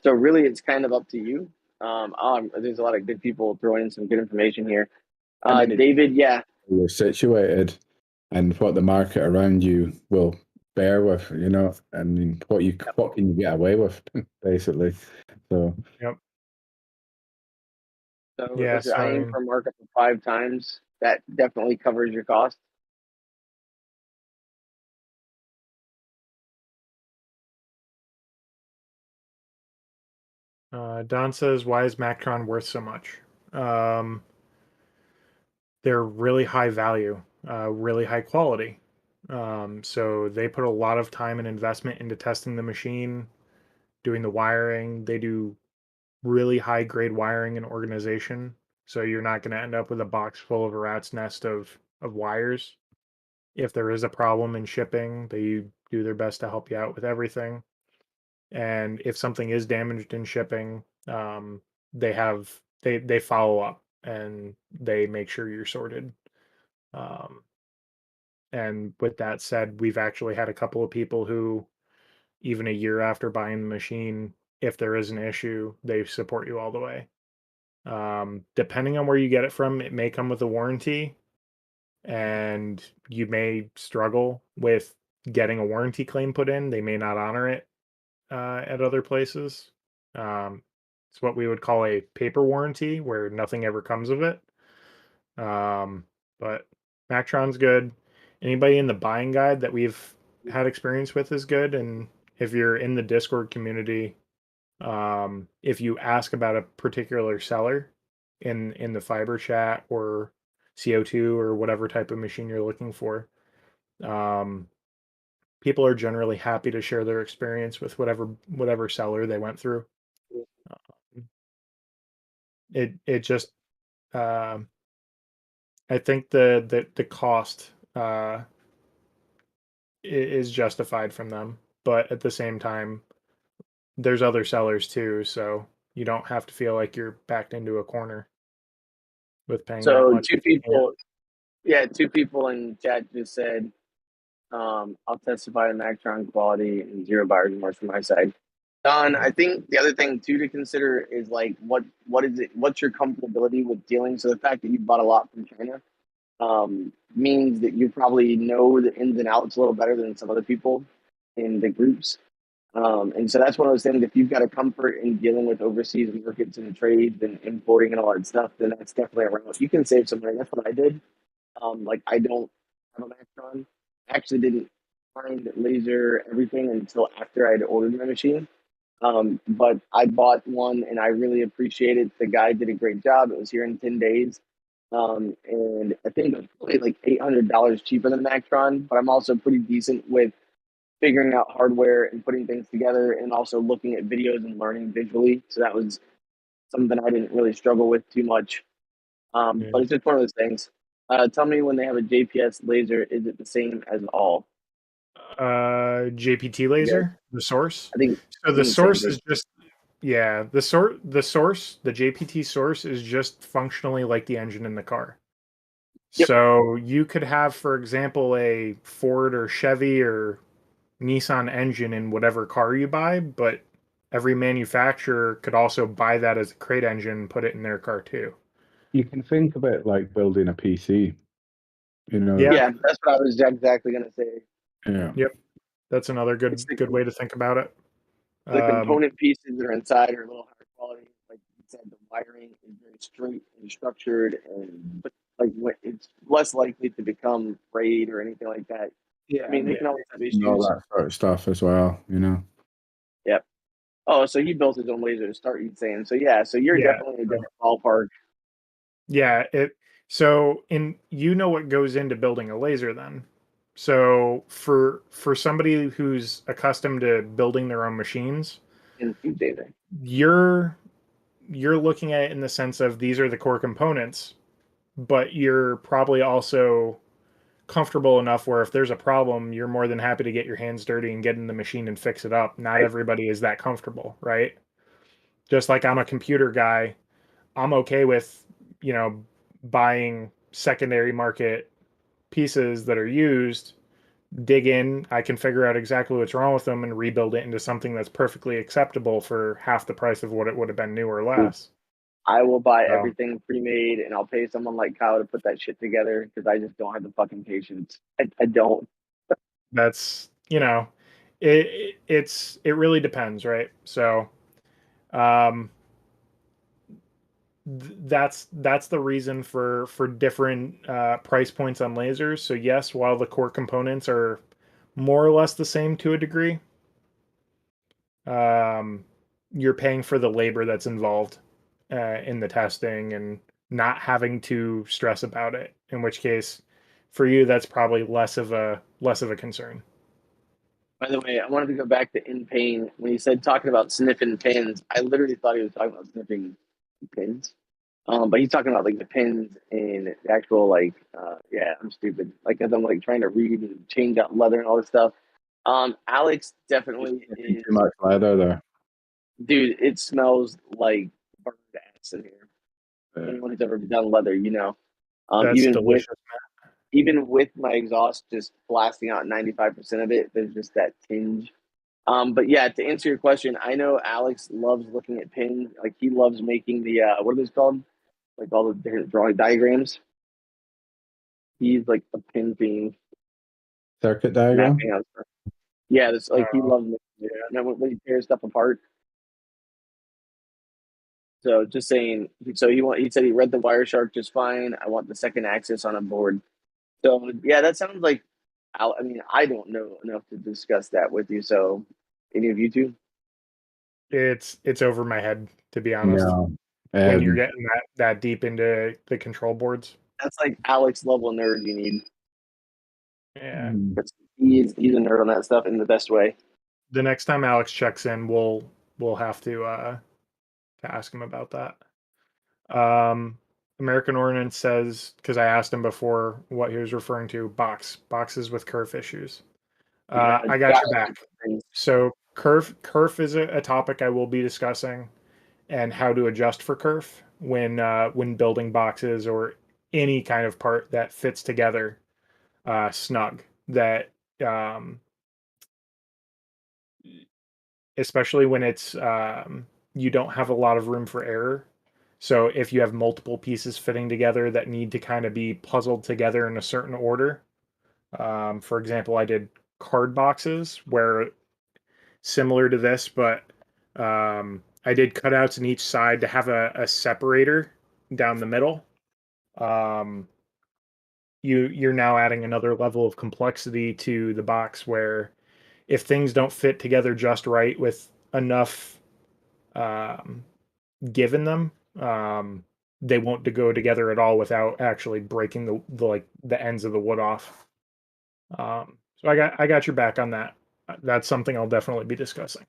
So really it's kind of up to you. There's a lot of good people throwing in some good information here. David, yeah. You're situated and what the market around you will bear with, I mean, what can you get away with, basically. So Yep. So if you're aiming for a markup of 5 times, that definitely covers your cost. Don says, why is Mactron worth so much? They're really high value, really high quality. So they put a lot of time and investment into testing the machine, doing the wiring. They do really high grade wiring and organization. So you're not going to end up with a box full of a rat's nest of wires. If there is a problem in shipping, they do their best to help you out with everything. And if something is damaged in shipping, they follow up and they make sure you're sorted. And with that said, we've actually had a couple of people who, even a year after buying the machine, if there is an issue, they support you all the way. Depending on where you get it from, it may come with a warranty, and you may struggle with getting a warranty claim put in. They may not honor it at other places. It's what we would call a paper warranty, where nothing ever comes of it. But Mactron's good. Anybody in the buying guide that we've had experience with is good. And if you're in the Discord community, if you ask about a particular seller in the fiber chat or CO2 or whatever type of machine you're looking for. People are generally happy to share their experience with whatever seller they went through. It just I think the cost is justified from them, but at the same time, there's other sellers too, so you don't have to feel like you're backed into a corner with paying that So much. two people in chat just said, I'll testify to Mactron quality and zero buyer's remorse from my side. Don, I think the other thing too to consider is like what is it? What's your comfortability with dealing? So the fact that you bought a lot from China means that you probably know the ins and outs a little better than some other people in the groups. And so that's one of those things. If you've got a comfort in dealing with overseas markets and trades and importing and all that stuff, then that's definitely a route. You can save some money. That's what I did. Like I don't have a Mactron. I actually didn't find laser everything until after I had ordered my machine. But I bought one and I really appreciate it. The guy did a great job. It was here in 10 days. And I think it was probably like $800 cheaper than Mactron, but I'm also pretty decent with figuring out hardware and putting things together and also looking at videos and learning visually. So that was something I didn't really struggle with too much. But it's just one of those things. Tell me when they have a JPS laser, is it the same as all? JPT laser, the source. I think So the same source thing. is just the source, the JPT source is just functionally like the engine in the car. Yep. So you could have, for example, a Ford or Chevy or Nissan engine in whatever car you buy, but every manufacturer could also buy that as a crate engine and put it in their car too. You can think of it like building a PC. You know. Yeah. Yeah, that's what I was exactly going to say. Yeah. Yep. That's another good way to think about it. The component pieces that are inside are a little higher quality. Like you said, the wiring is very straight and structured, but like it's less likely to become frayed or anything like that. Yeah, I mean, they can always have issues. And all that sort of stuff as well, you know. Yep. Oh, so he built his own laser to start, you'd saying. So yeah, so you're definitely in a different ballpark. Yeah, so you know what goes into building a laser then. So for somebody who's accustomed to building their own machines, you're looking at it in the sense of these are the core components, but you're probably also comfortable enough where if there's a problem, you're more than happy to get your hands dirty and get in the machine and fix it up. Not everybody is that comfortable, right? Just like I'm a computer guy, I'm okay with, buying secondary market pieces that are used, dig in, I can figure out exactly what's wrong with them and rebuild it into something that's perfectly acceptable for half the price of what it would have been new or less. I will buy everything pre-made and I'll pay someone like Kyle to put that shit together because I just don't have the fucking patience. I don't. That's, it really depends, right? So, that's the reason for different price points on lasers. So yes, while the core components are more or less the same to a degree, you're paying for the labor that's involved in the testing and not having to stress about it. In which case, for you, that's probably less of a concern. By the way, I wanted to go back to in pain. When he said talking about sniffing pins, I literally thought he was talking about sniffing pins. But he's talking about like the pins and the actual I'm stupid. Like as I'm like trying to read and change out leather and all this stuff. Alex definitely is too much leather there. Dude, it smells like burned ass in here. Anyone who's ever done leather, That's even delicious, with my exhaust just blasting out 95% of it, there's just that tinge. But yeah, to answer your question, I know Alex loves looking at pins. Like he loves making the what are those called? Like all the different drawing diagrams. He's like a pin fiend. Circuit diagram. Yeah, this like he loves making it. You know, when he tears stuff apart. So just saying. So he said he read the Wireshark just fine. I want the second axis on a board. So yeah, that sounds like. I mean, I don't know enough to discuss that with you. So, any of you two? It's over my head, to be honest. No. When you're getting that deep into the control boards. That's like Alex level nerd you need. Yeah. He's a nerd on that stuff in the best way. The next time Alex checks in, we'll have to ask him about that. American Ordnance says, because I asked him before what he was referring to, boxes with kerf issues. I got your back. So kerf is a topic I will be discussing, and how to adjust for kerf when building boxes or any kind of part that fits together snug. That especially when it's you don't have a lot of room for error. So if you have multiple pieces fitting together that need to kind of be puzzled together in a certain order, for example, I did card boxes where similar to this, but I did cutouts in each side to have a separator down the middle. You're now adding another level of complexity to the box where if things don't fit together just right with enough given them, they won't go together at all without actually breaking the ends of the wood off. So I got your back on that. That's something I'll definitely be discussing.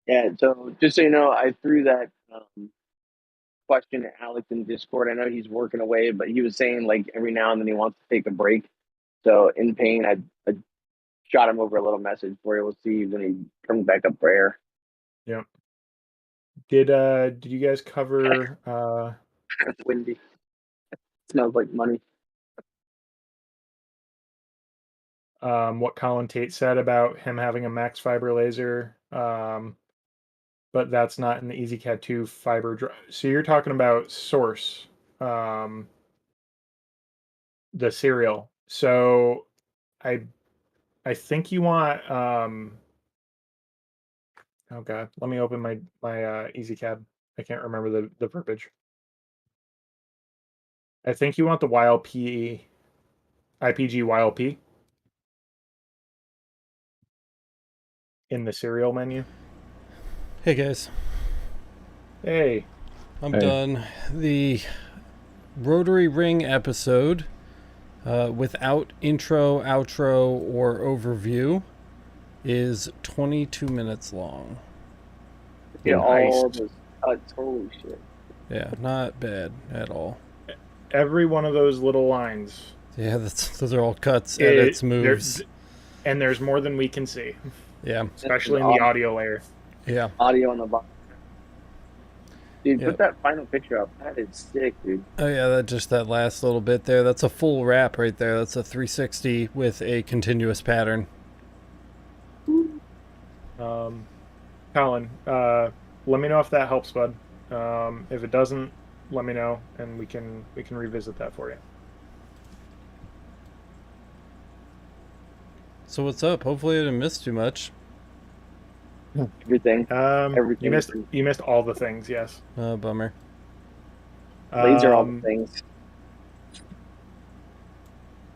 Yeah. So just so you know, I threw that question to Alex in Discord. I know he's working away, but he was saying like every now and then he wants to take a break. So in pain, I shot him over a little message for you. We'll see when he comes back up for air. Yeah. Did you guys cover It's windy. It smells like money. What Colin Tate said about him having a max fiber laser, but that's not in the EasyCAD 2 fiber drive. So you're talking about Source, the serial. So I think you want oh god, let me open my EasyCAD. I can't remember the verbiage. I think you want the YLP IPG YLP in the serial menu. Hey guys. Hey. I'm done. The rotary ring episode without intro, outro, or overview is 22 minutes long. Yeah, all those cuts. Holy shit. Yeah, not bad at all. Every one of those little lines. Yeah, those are all cuts, edits, moves. And there's more than we can see. Yeah. Especially in the audio layer. Yeah. Audio on the bottom. Dude, put that final picture up. That is sick, dude. Oh yeah, that last little bit there. That's a full wrap right there. That's a 360 with a continuous pattern. Colin, let me know if that helps, bud. If it doesn't, let me know, and we can revisit that for you. So what's up? Hopefully I didn't miss too much. Everything. Everything. You missed all the things. Yes. Bummer. These are all the things.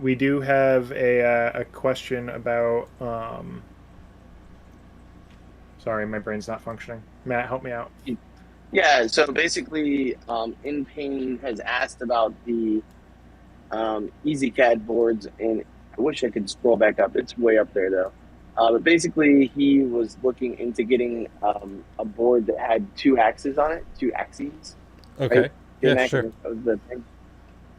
We do have a question about. Sorry, my brain's not functioning. Matt, help me out. Yeah. So basically, In Pain has asked about the EasyCAD boards, and I wish I could scroll back up. It's way up there though. But basically, he was looking into getting a board that had two axes on it, two axes. Okay. Right? Yeah, sure. The thing.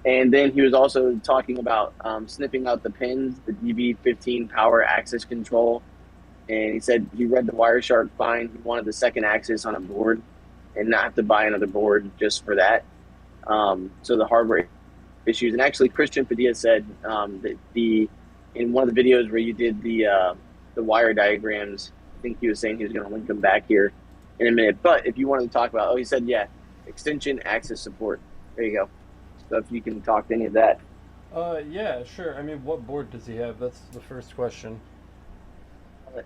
And then he was also talking about snipping out the pins, the DB15 power axis control. And he said he read the Wireshark fine. He wanted the second axis on a board and not have to buy another board just for that. So the hardware issues. And actually, Christian Padilla said that in one of the videos where you did the wire diagrams, I think he was saying he was going to link them back here in a minute. But if you wanted to talk about, he said, yeah, extension axis support. There you go. So if you can talk to any of that. Yeah, sure. I mean, what board does he have? That's the first question.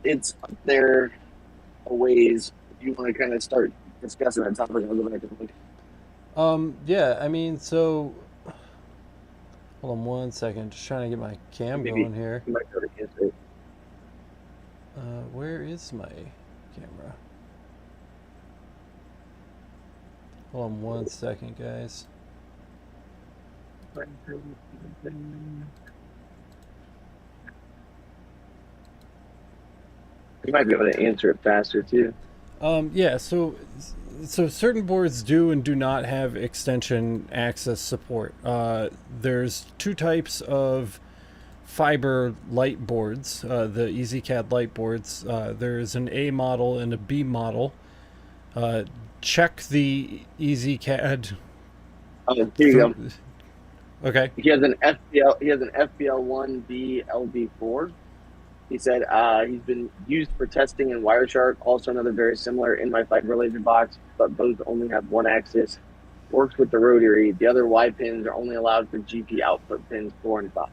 It's up there a ways. If you want to kind of start discussing that topic, I'll go back and look. Yeah, I mean, so hold on one second. Just trying to get my cam going here. Where is my camera? Hold on one second, guys. You might be able to answer it faster too. Yeah, so certain boards do and do not have extension access support. There's two types of fiber light boards, the EasyCAD light boards. There's an A model and a B model. Check the EasyCAD. Oh, here you go. Okay. He has an FPL. He has an FPL1B LV4. He said he's been used for testing in Wireshark. Also, another very similar in my fiber laser box, but both only have one axis. Works with the rotary. The other Y pins are only allowed for GP output pins 4 and 5.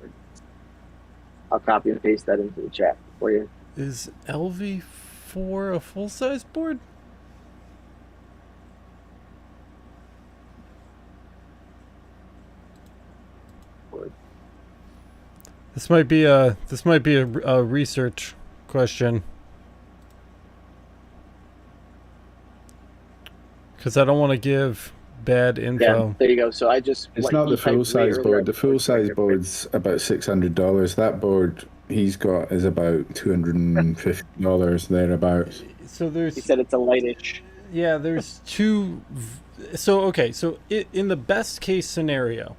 I'll copy and paste that into the chat for you. Is LV4 a full-size board? This might be a research question, because I don't want to give bad info. Yeah, there you go. So I just it's not the full size board. The full size board's about $600. That board he's got is about $250 thereabouts. So there's. He said it's a lightish. Yeah, there's two. So okay, so in the best case scenario,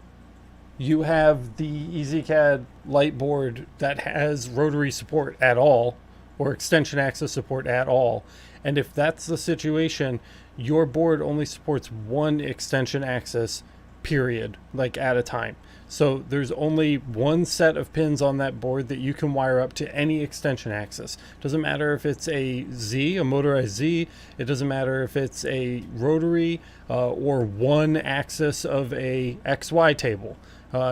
you have the EasyCAD light board that has rotary support at all, or extension access support at all. And if that's the situation, your board only supports one extension axis, period, like at a time. So there's only one set of pins on that board that you can wire up to any extension axis. Doesn't matter if it's a Z, a motorized Z. It doesn't matter if it's a rotary or one axis of a XY table.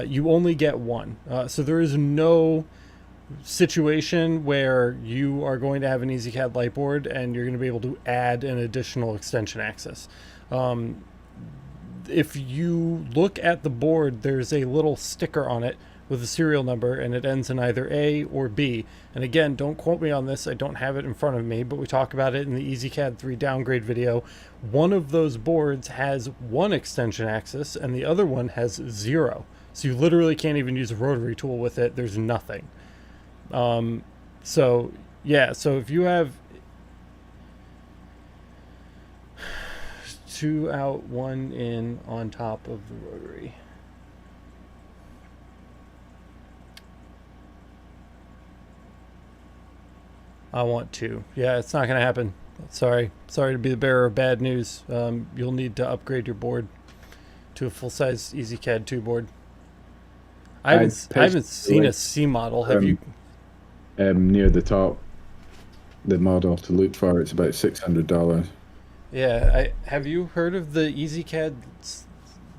You only get one. So there is no situation where you are going to have an EasyCAD light board and you're going to be able to add an additional extension axis. If you look at the board, there's a little sticker on it with a serial number, and it ends in either A or B. And again, don't quote me on this. I don't have it in front of me, but we talk about it in the EasyCAD 3 downgrade video. One of those boards has one extension axis and the other one has 0. So you literally can't even use a rotary tool with it. There's nothing. So yeah, so if you have 2 out, 1 in on top of the rotary. I want 2. Yeah, it's not going to happen. Sorry to be the bearer of bad news. You'll need to upgrade your board to a full-size EasyCAD 2 board. I haven't seen a C model. Have you? Near the top, the model to look for, it's about $600. Yeah, have you heard of the EasyCAD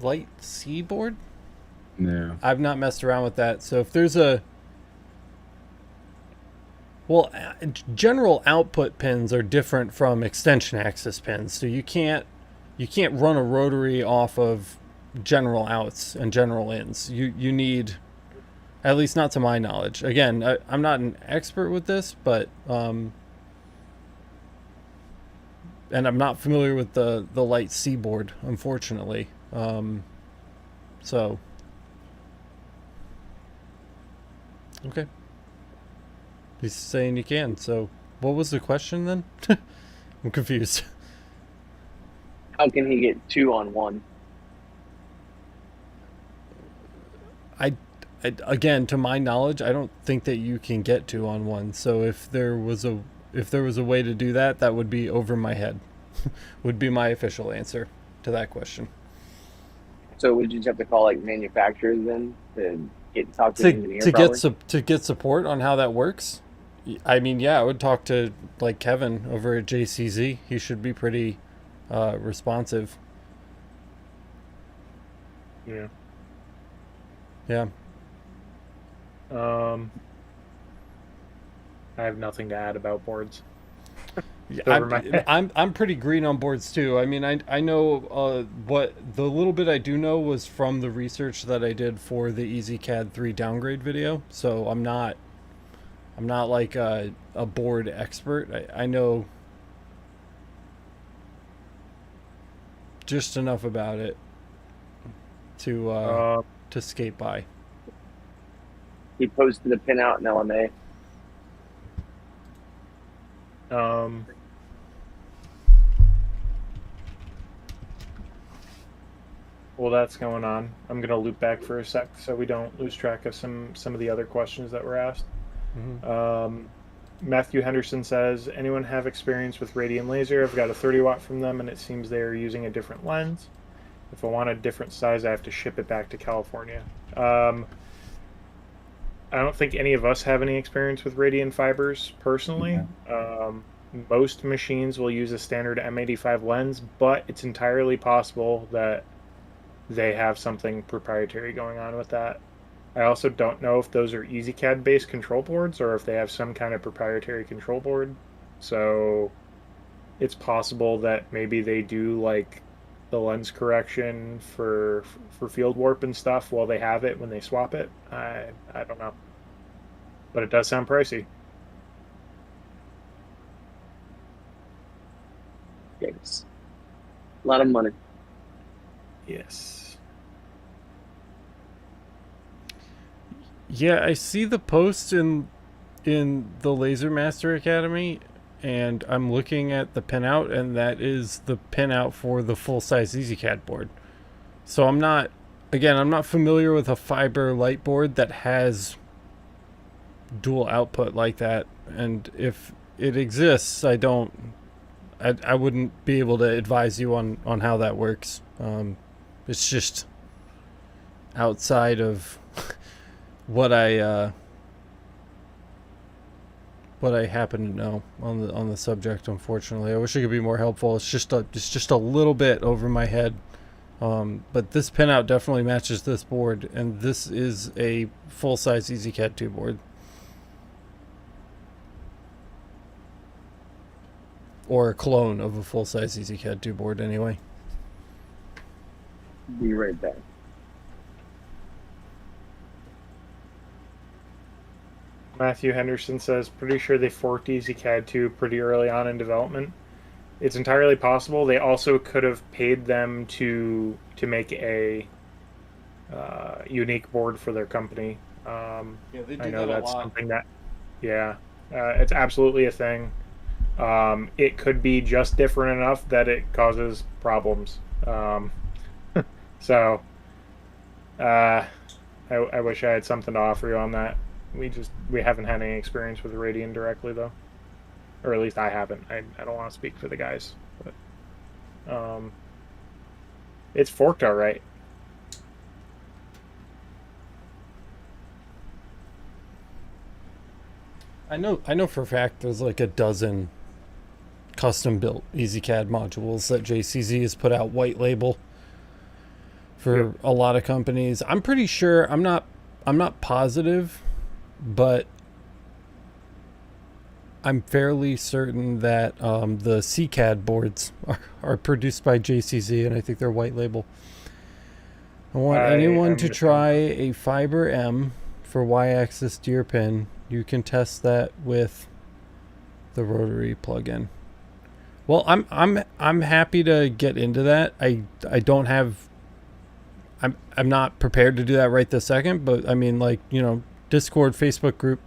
Light C board? No. I've not messed around with that. So if there's a... Well, general output pins are different from extension axis pins. So you can't run a rotary off of general outs and general ins. You need, at least not to my knowledge. Again, I'm not an expert with this, but and I'm not familiar with the light C board, unfortunately. So okay, he's saying you can. So what was the question then? I'm confused. How can he get 2 on 1? Again, to my knowledge, I don't think that you can get 2 on 1. So if there was a way to do that, that would be over my head. Would be my official answer to that question. So would you just have to call like manufacturers then to talk to an engineer to get support on how that works? I mean, yeah, I would talk to like Kevin over at JCZ. He should be pretty responsive. Yeah. Yeah. I have nothing to add about boards. I'm pretty green on boards too. I mean, I know what the little bit I do know was from the research that I did for the EasyCAD 3 downgrade video. So I'm not like a board expert. I know just enough about it to to skate by. He posted a pin out in LMA. Well, that's going on. I'm gonna loop back for a sec so we don't lose track of some of the other questions that were asked. Matthew Henderson says, anyone have experience with radiant laser? I've got a 30 watt from them and it seems they're using a different lens. If I want a different size, I have to ship it back to California. I don't think any of us have any experience with radiant fibers personally. Most machines will use a standard M85 lens, but it's entirely possible that they have something proprietary going on with that. I also don't know if those are EasyCAD based control boards or if they have some kind of proprietary control board. So it's possible that maybe they do like the lens correction for field warp and stuff while they have it when they swap it. I don't know. But it does sound pricey. Yikes. A lot of money. Yes. Yeah, I see the post in the Laser Master Academy, and I'm looking at the pinout, and that is the pinout for the full-size EasyCAD board. So I'm not familiar with a fiber light board that has dual output like that, and if it exists, I wouldn't be able to advise you on how that works. It's just outside of what I happen to know on the subject. Unfortunately, I wish I could be more helpful. It's just a little bit over my head. But this pinout definitely matches this board, and this is a full-size EasyCAD 2 board. Or a clone of a full-size EasyCAD 2 board, anyway. Be right back. Matthew Henderson says, pretty sure they forked EasyCAD 2 pretty early on in development. It's entirely possible. They also could have paid them to make a unique board for their company. Yeah, they do I know that that's a lot. something that, yeah, it's absolutely a thing. It could be just different enough that it causes problems. So, I wish I had something to offer you on that. We haven't had any experience with Radian directly though, or at least I haven't. I don't want to speak for the guys, but it's forked all right. I know for a fact there's like a dozen custom built EasyCAD modules that JCZ has put out white label for a lot of companies. I'm pretty sure, I'm not positive, but I'm fairly certain that the CCAD boards are produced by JCZ, and I think they're white label. I want anyone to try a Fiber M for Y-axis deer pin. You can test that with the rotary plugin. Well, I'm happy to get into that. I don't have. I'm not prepared to do that right this second, but I mean, like, you know, Discord, Facebook group,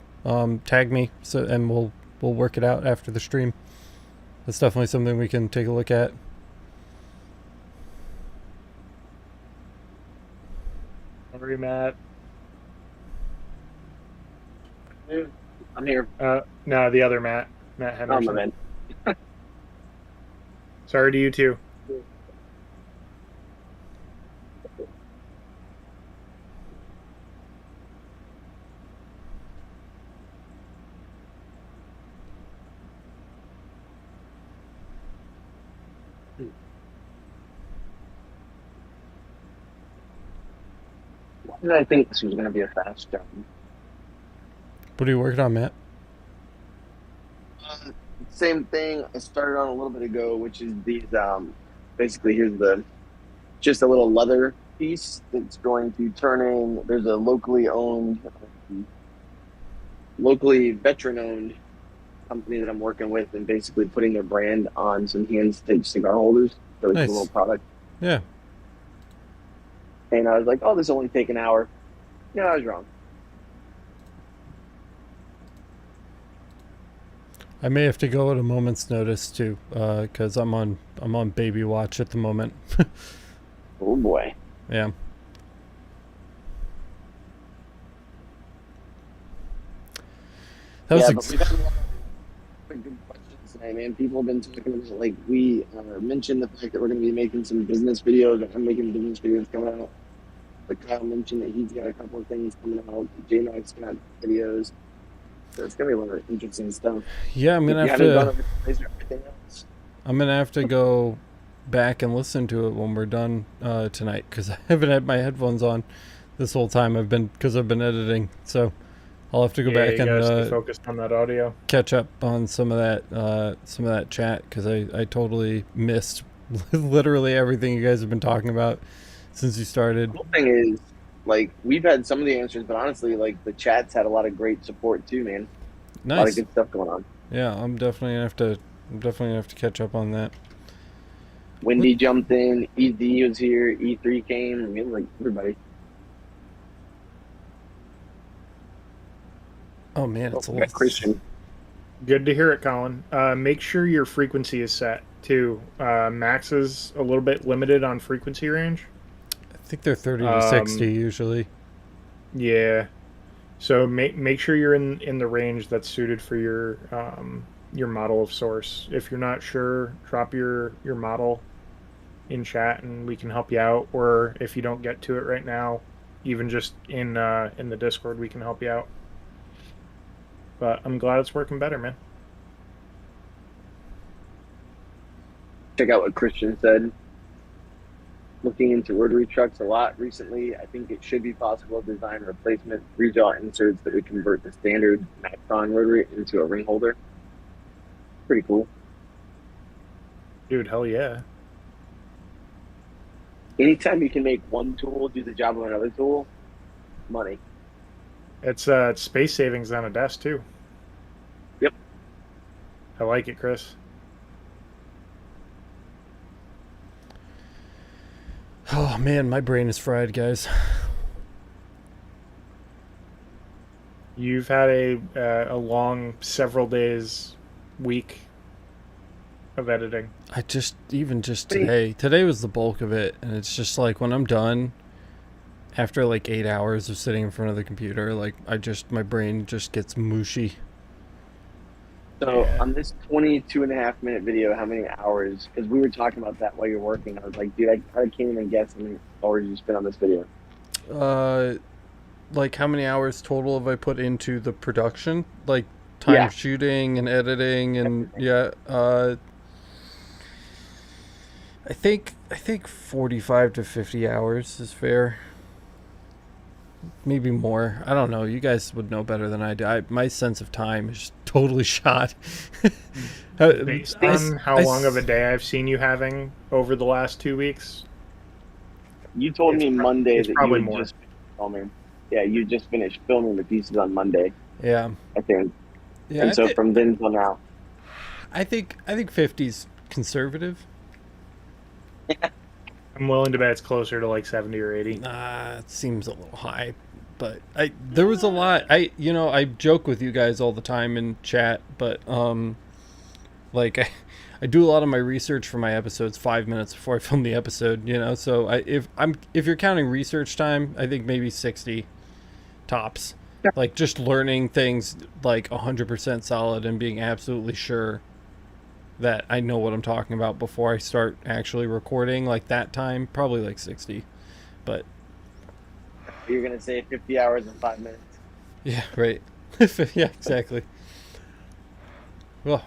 tag me, so and we'll work it out after the stream. That's definitely something we can take a look at. Sorry, Matt. I'm here. No, the other Matt Henderson. Oh, my man. Sorry to you too. Why did I think this was going to be a fast job? What are you working on, Matt? Same thing I started on a little bit ago, which is these, basically here's just a little leather piece that's going to turn in. There's a locally veteran-owned company that I'm working with, and basically putting their brand on some hand-stitched cigar holders. Really Nice. cool little product. Yeah. And I was like, oh, this will only take an hour. No, I was wrong. I may have to go at a moment's notice too, because I'm on baby watch at the moment. Oh boy. Yeah. That was But we've had a lot of good questions today, man. People have been talking about, like, we mentioned the fact that we're going to be making some business videos. I'm making business videos coming out. But Kyle mentioned that he's got a couple of things coming out. J-Mac's got videos. So it's going to be a lot of interesting stuff. Yeah, I'm gonna have to go back and listen to it when we're done tonight, because I haven't had my headphones on this whole time. I've been editing, so I'll have to go back and stay focused on that audio. Catch up on some of that chat, because I totally missed literally everything you guys have been talking about since you started. The cool thing is, like, we've had some of the answers, but honestly, like, the chat's had a lot of great support too, man. Nice. A lot of good stuff going on. Yeah, I'm definitely gonna have to catch up on that. Wendy jumped in, ED was here, E3 came, I mean, like, everybody. Oh man, it's a lot. Christian. Good to hear it, Colin. Make sure your frequency is set too. Max is a little bit limited on frequency range. I think they're 30 to 60 usually. Yeah. So make sure you're in the range that's suited for your model of source. If you're not sure, drop your model in chat and we can help you out. Or if you don't get to it right now, even just in the Discord, we can help you out. But I'm glad it's working better, man. Check out what Christian said. Looking into rotary trucks a lot recently. I think it should be possible to design replacement rejaw inserts that would convert the standard Macron rotary into a ring holder. Pretty cool. Dude, hell yeah. Anytime you can make one tool do the job of another tool, money. It's space savings on a desk too. Yep. I like it, Chris. Oh man, my brain is fried, guys. You've had a long several days week of editing. Even today was the bulk of it, and it's just like when I'm done after like 8 hours of sitting in front of the computer, like my brain just gets mushy. So on this 22.5-minute video, how many hours? Because we were talking about that while you're working. I was like, dude, I can't even guess how many hours you spent on this video. Like how many hours total have I put into the production? Like time shooting and editing and I think 45 to 50 hours is fair. Maybe more. I don't know. You guys would know better than I do. My sense of time is totally shot. Based on how long of a day I've seen you having over the last 2 weeks. You told me Monday that you probably had more. just finished filming. Yeah, you just finished filming the pieces on Monday. Yeah. I think. Yeah. And so from then till now. I think 50's conservative. I'm willing to bet it's closer to like 70 or 80. It seems a little high, but there was a lot. I joke with you guys all the time in chat, but like I do a lot of my research for my episodes 5 minutes before I film the episode, so if you're counting research time, I think maybe 60 tops. Yeah. Like just learning things like 100% solid and being absolutely sure that I know what I'm talking about before I start actually recording, like that time, probably like 60. But You're going to say 50 hours and 5 minutes. yeah, right. Yeah, exactly. Well,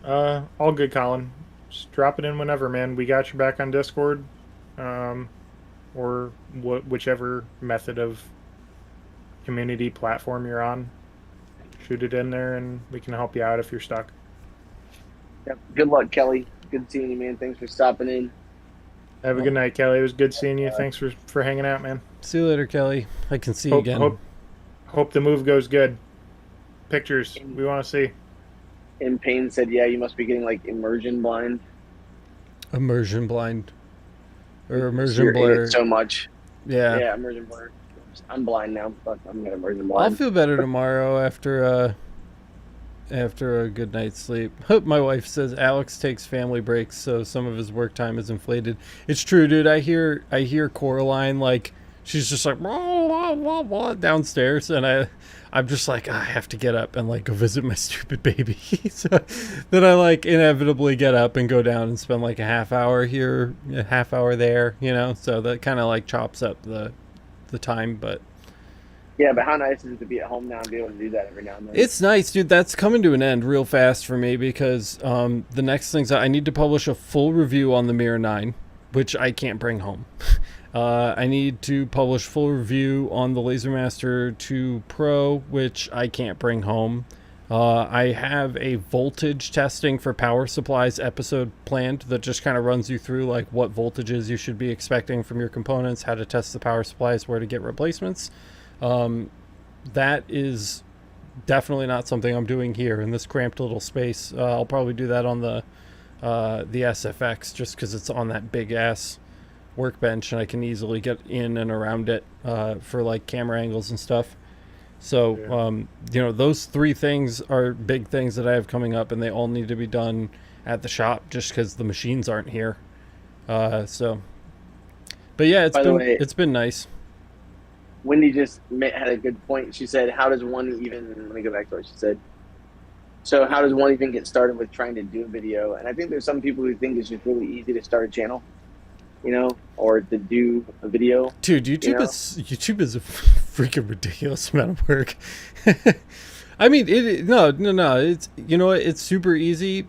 all good, Colin. Just drop it in whenever, man. We got your back on Discord, or whichever method of community platform you're on. Shoot it in there, and we can help you out if you're stuck. Yep. Good luck, Kelly. Good seeing you, man. Thanks for stopping in. Have a good night, Kelly. It was good seeing you. Thanks for hanging out, man. see you later, Kelly. I can see you again. Hope the move goes good. Pictures we want to see. And Payne said, yeah, you must be getting like immersion blind. Immersion blind. or immersion You're in blur. it so much. Yeah. Yeah, immersion blur. I'm blind now, but I'm gonna immersion I'll blind. feel better tomorrow after a good night's sleep. My wife says Alex takes family breaks, so some of his work time is inflated. It's true, dude. I hear Coraline, like, she's just like blah, blah, blah, blah, downstairs, and I'm just like, I have to get up and like go visit my stupid baby. So then I like inevitably get up and go down and spend like a half hour here, a half hour there, you know. So that kind of like chops up the time, but. Yeah, but how nice is it to be at home now and be able to do that every now and then? It's nice, dude. That's coming to an end real fast for me because the next thing's I need to publish a full review on the Mirror 9, which I can't bring home. I need to publish full review on the LaserMaster 2 Pro, which I can't bring home. I have a voltage testing for power supplies episode planned that just kind of runs you through like what voltages you should be expecting from your components, how to test the power supplies, where to get replacements. That is definitely not something I'm doing here in this cramped little space. I'll probably do that on the SFX just because it's on that big ass workbench and I can easily get in and around it for like camera angles and stuff. So, Yeah. You know, those three things are big things that I have coming up, and they all need to be done at the shop just because the machines aren't here. So, but yeah, it's been nice. Wendy just had a good point. She said, how does one even, let me go back to what she said. So how does one even get started with trying to do a video? And I think there's some people who think it's just really easy to start a channel, you know, or to do a video. Dude, YouTube is a freaking ridiculous amount of work. I mean, no. It's, you know, it's super easy.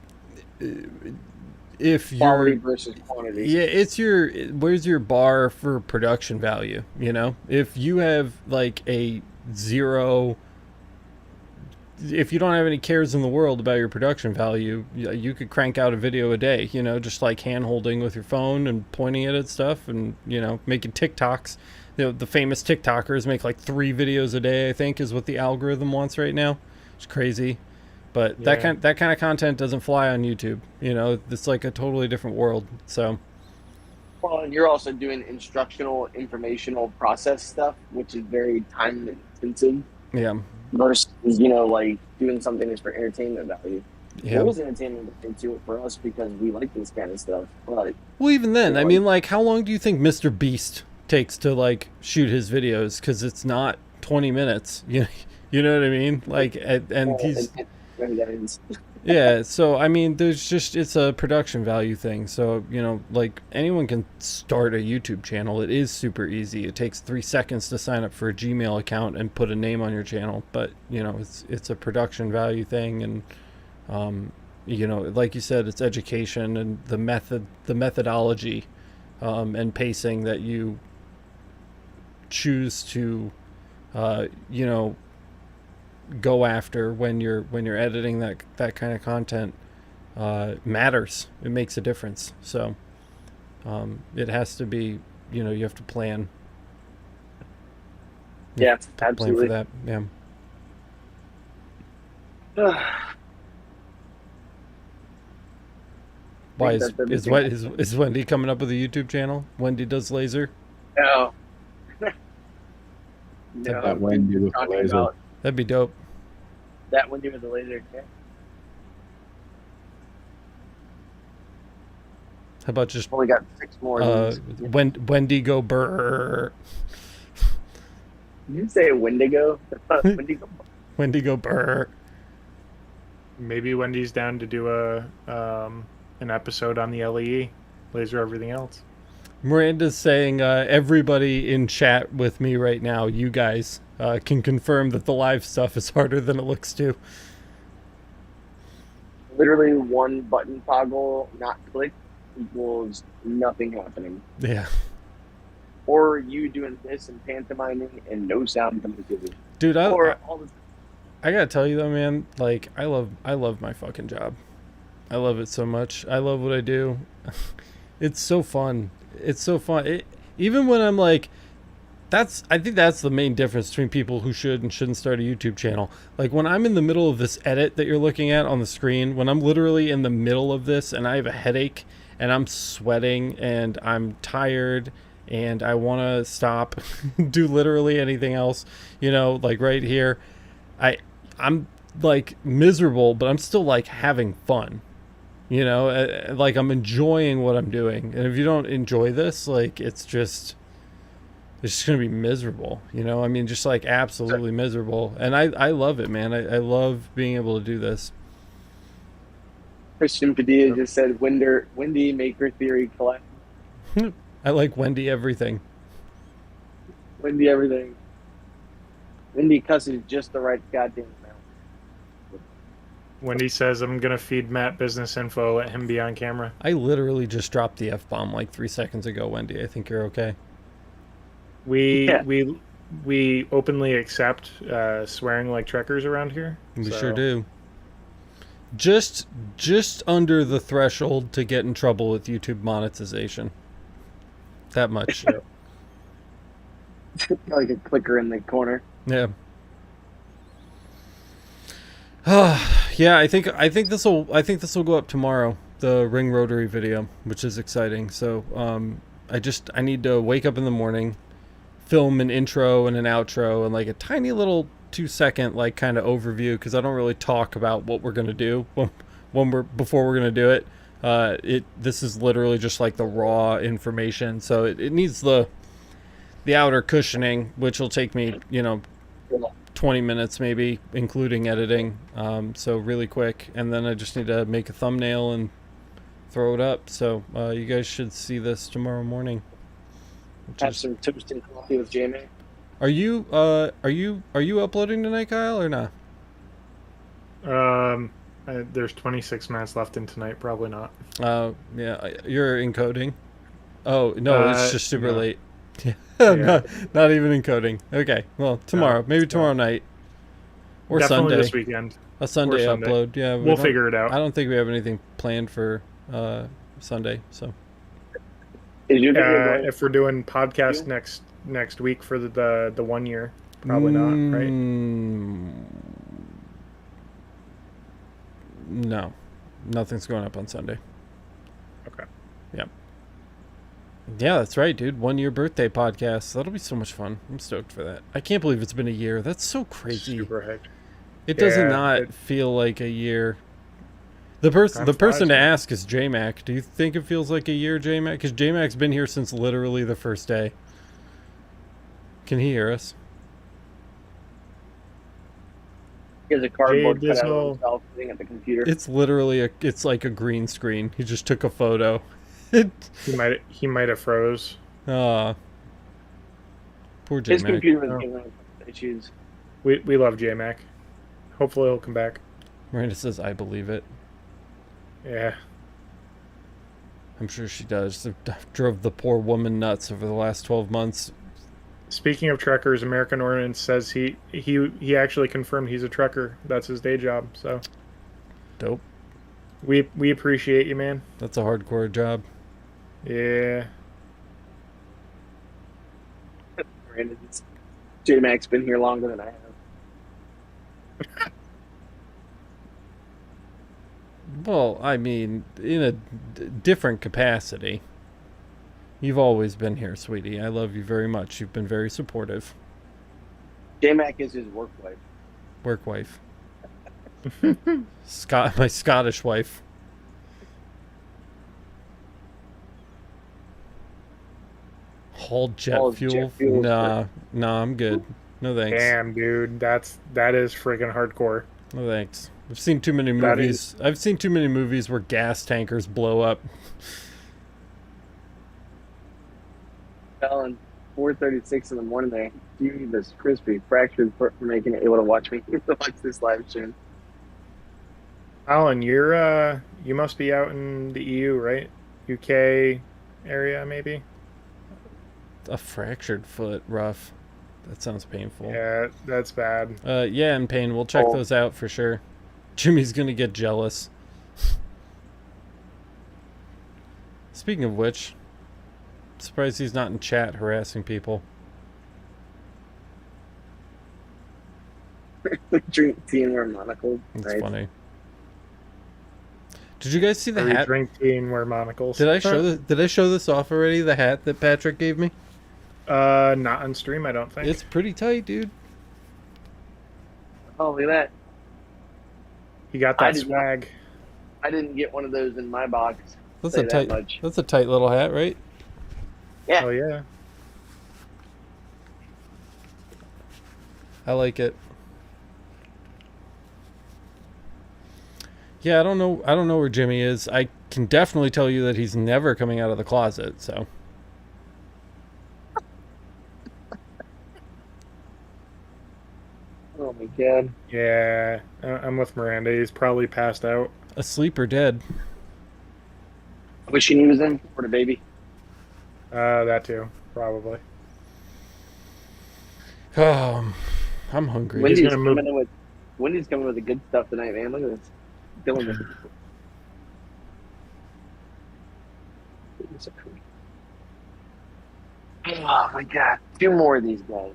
If quality you're versus quantity. Yeah, where's your bar for production value, you know? If you have like a zero, if you don't have any cares in the world about your production value, you could crank out a video a day, you know, just like hand holding with your phone and pointing it at stuff and, you know, making TikToks. You know, the famous TikTokers make like 3 videos a day, I think, is what the algorithm wants right now. It's crazy. But that kind of content doesn't fly on YouTube. You know, it's like a totally different world. So, well, and you're also doing instructional, informational process stuff, which is very time intensive. Yeah. Versus, you know, like doing something that's for entertainment value. Yeah. It was entertainment into it for us because we like this kind of stuff. But well, even then, you know, I mean, like, how long do you think Mr. Beast takes to like shoot his videos? Because it's not 20 minutes. You know what I mean? Like, and he's. Yeah, so I mean, it's a production value thing. So, you know, like anyone can start a YouTube channel. It is super easy. It takes 3 seconds to sign up for a Gmail account and put a name on your channel. But, you know, it's a production value thing, and you know, like you said, it's education and the methodology, and pacing that you choose to, you know, go after when you're editing that kind of content matters. It makes a difference. So it has to be, you know, you have to plan. Yeah, absolutely. Plan for that. Yeah. Why is Wendy coming up with a YouTube channel? Wendy does laser? No. That Wendy with the laser. That'd be dope. That Wendy with the laser. Yeah. How about just only got 6 more. Wendigo burr. Did you say Wendigo? Wendigo. Wendigo burr. Maybe Wendy's down to do an episode on the LEE, laser everything else. Miranda's saying, everybody in chat with me right now, you guys, can confirm that the live stuff is harder than it looks to. Literally one button toggle not clicked equals nothing happening. Yeah. Or you doing this and pantomiming and no sound coming to you. Dude, I I gotta tell you though, man, like I love my fucking job. I love it so much. I love what I do. It's so fun. It's so fun. Even when I'm like, I think that's the main difference between people who should and shouldn't start a YouTube channel. Like when I'm in the middle of this edit that you're looking at on the screen, when I'm literally in the middle of this and I have a headache and I'm sweating and I'm tired and I want to stop, do literally anything else, you know, like right here. I'm like miserable, but I'm still like having fun, you know, like I'm enjoying what I'm doing. And if you don't enjoy this, like it's just going to be miserable, you know? I mean, just like absolutely miserable. And I love it, man. I love being able to do this. Christian Padilla just said, Wendy Maker Theory collect. I like Wendy everything. Wendy everything. Wendy cusses just the right goddamn amount. Wendy says, I'm going to feed Matt business info, let him be on camera. I literally just dropped the F-bomb like 3 seconds ago, Wendy. I think you're okay. We openly accept swearing like trekkers around here. We sure do. Just under the threshold to get in trouble with YouTube monetization. That much. Like a clicker in the corner. Yeah. Yeah, I think this will go up tomorrow, the ring rotary video, which is exciting. So I need to wake up in the morning, film an intro and an outro and like a tiny little 2-second like kind of overview, because I don't really talk about what we're gonna do before we're gonna do it. This is literally just like the raw information, so it needs the outer cushioning, which will take me, you know, 20 minutes maybe, including editing. So really quick, and then I just need to make a thumbnail and throw it up. So you guys should see this tomorrow morning. Have some toast and coffee with Jamie. Are you uploading tonight, Kyle, or not? There's 26 minutes left in tonight. Probably not. Yeah, you're encoding. Oh no, it's just super late. Yeah, Yeah. not even encoding. Okay, well tomorrow, maybe tomorrow night, or Definitely Sunday. this weekend. A Sunday Sunday. upload. Yeah, We'll figure it out. I don't think we have anything planned for Sunday. So if we're doing podcast next week for the 1 year, probably not, right? No, nothing's going up on Sunday. Okay. Yeah, that's right, dude. 1 year birthday podcast. That'll be so much fun. I'm stoked for that. I can't believe it's been a year. That's so crazy. Super hyped. It does not feel like a year. The person to ask is JMac. Do you think it feels like a year, JMac? Because JMac's been here since literally the first day. Can he hear us? He has a cardboard cutout of himself sitting at the computer. It's literally it's like a green screen. He just took a photo. He might have froze. Poor JMac. His computer was giving issues. We love JMac. Hopefully he'll come back. Miranda says, I believe it. Yeah. I'm sure she does. It drove the poor woman nuts over the last 12 months. Speaking of truckers, American Ordnance says he actually confirmed he's a trucker. That's his day job. So dope. We appreciate you, man. That's a hardcore job. Yeah. J-Mac's been here longer than I have. Well, I mean, in a different capacity. You've always been here, sweetie. I love you very much. You've been very supportive. J-Mac is his work wife. Work wife. My Scottish wife. Hauled jet fuel? Nah, I'm good. No thanks. Damn, dude, that is freaking hardcore. No thanks. I've seen too many movies. I've seen too many movies where gas tankers blow up. Alan, 4:36 in the morning there. Jesus crispy, fractured for making it able to watch this live stream. Alan, you must be out in the EU, right? UK area, maybe? A fractured foot, rough. That sounds painful. Yeah, that's bad. Yeah, in pain. We'll check those out for sure. Jimmy's gonna get jealous. Speaking of which, I'm surprised he's not in chat harassing people. Drink tea and wear monocles. That's nice. funny. Did you guys see the Or we hat? drink tea and wear monocles. Did I show this off already? The hat that Patrick gave me. Not on stream, I don't think. It's pretty tight, dude. Oh, look at that. He got that swag. I didn't get one of those in my box. That's a tight. That's a tight little hat, right? Yeah. Oh yeah. I like it. Yeah, I don't know where Jimmy is. I can definitely tell you that he's never coming out of the closet, so. Oh my god. Yeah, I'm with Miranda. He's probably passed out. Asleep or dead. Wishing he was in for the baby. That too, probably. I'm hungry. Wendy's coming with the good stuff tonight, man. Look at this. Dylan. Oh my god. 2 more of these guys.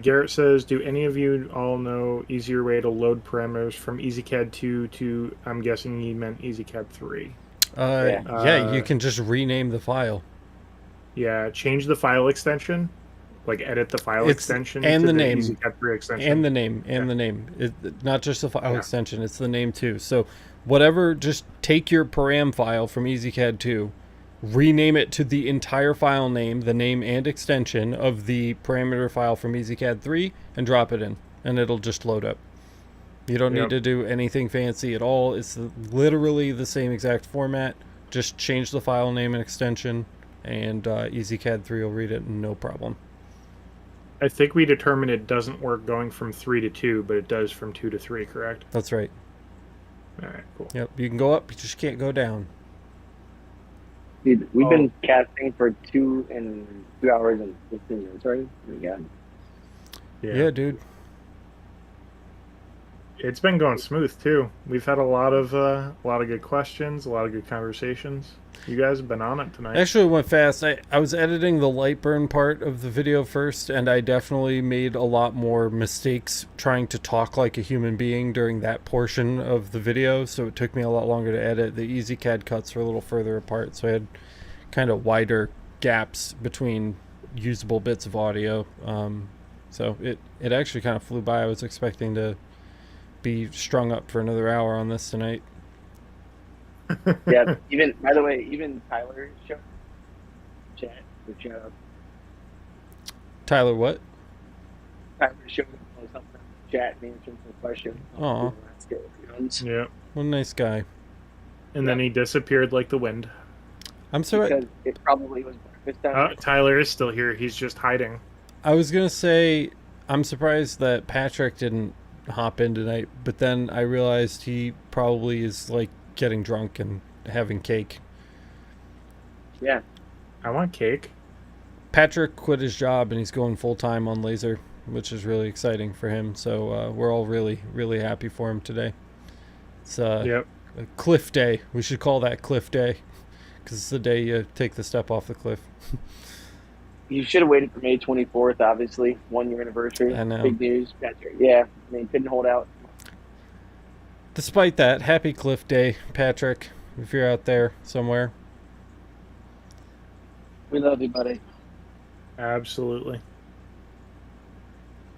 Garrett says, do any of you all know easier way to load parameters from EasyCAD 2 to, I'm guessing he meant EasyCAD 3. Yeah, you can just rename the file. Yeah, change the file extension. Like edit the file extension and to the name. EasyCAD 3 extension. And the name. And the name. Not just the file extension, it's the name too. So whatever, just take your param file from EasyCAD 2, rename it to the entire file name, the name and extension of the parameter file from EasyCAD 3, and drop it in, and it'll just load up. You don't need to do anything fancy at all. It's literally the same exact format. Just change the file name and extension, and EasyCAD 3 will read it, no problem. I think we determined it doesn't work going from 3 to 2, but it does from 2 to 3, correct? That's right. All right, cool. Yep, you can go up, you just can't go down. Dude, we've been casting for 2 hours and 15 minutes, right? Oh my god. Yeah, dude. It's been going smooth too. We've had a lot of good questions, a lot of good conversations. You guys have been on it tonight. Actually, it went fast. I was editing the light burn part of the video first, and I definitely made a lot more mistakes trying to talk like a human being during that portion of the video, so it took me a lot longer to edit. The EasyCAD cuts were a little further apart, so I had kind of wider gaps between usable bits of audio. So it actually kind of flew by. I was expecting to be strung up for another hour on this tonight. Yeah, by the way, even Tyler showed chat. Shout out. Tyler, what? Tyler showed up on something chat and answering some questions. Aw. Yeah. What a nice guy. And then he disappeared like the wind. I'm sorry. Because it probably was breakfast time. Tyler is still here. He's just hiding. I was going to say, I'm surprised that Patrick didn't hop in tonight, but then I realized he probably is like getting drunk and having cake. Yeah. I want cake. Patrick quit his job and he's going full-time on Laser, which is really exciting for him. So we're all really, really happy for him today. It's a cliff day. We should call that cliff day because it's the day you take the step off the cliff. You should have waited for May 24th, obviously. 1 year anniversary. I know. Big news. Patrick. Yeah. I mean, couldn't hold out. Despite that, happy cliff day, Patrick, if you're out there somewhere. We love you, buddy. Absolutely.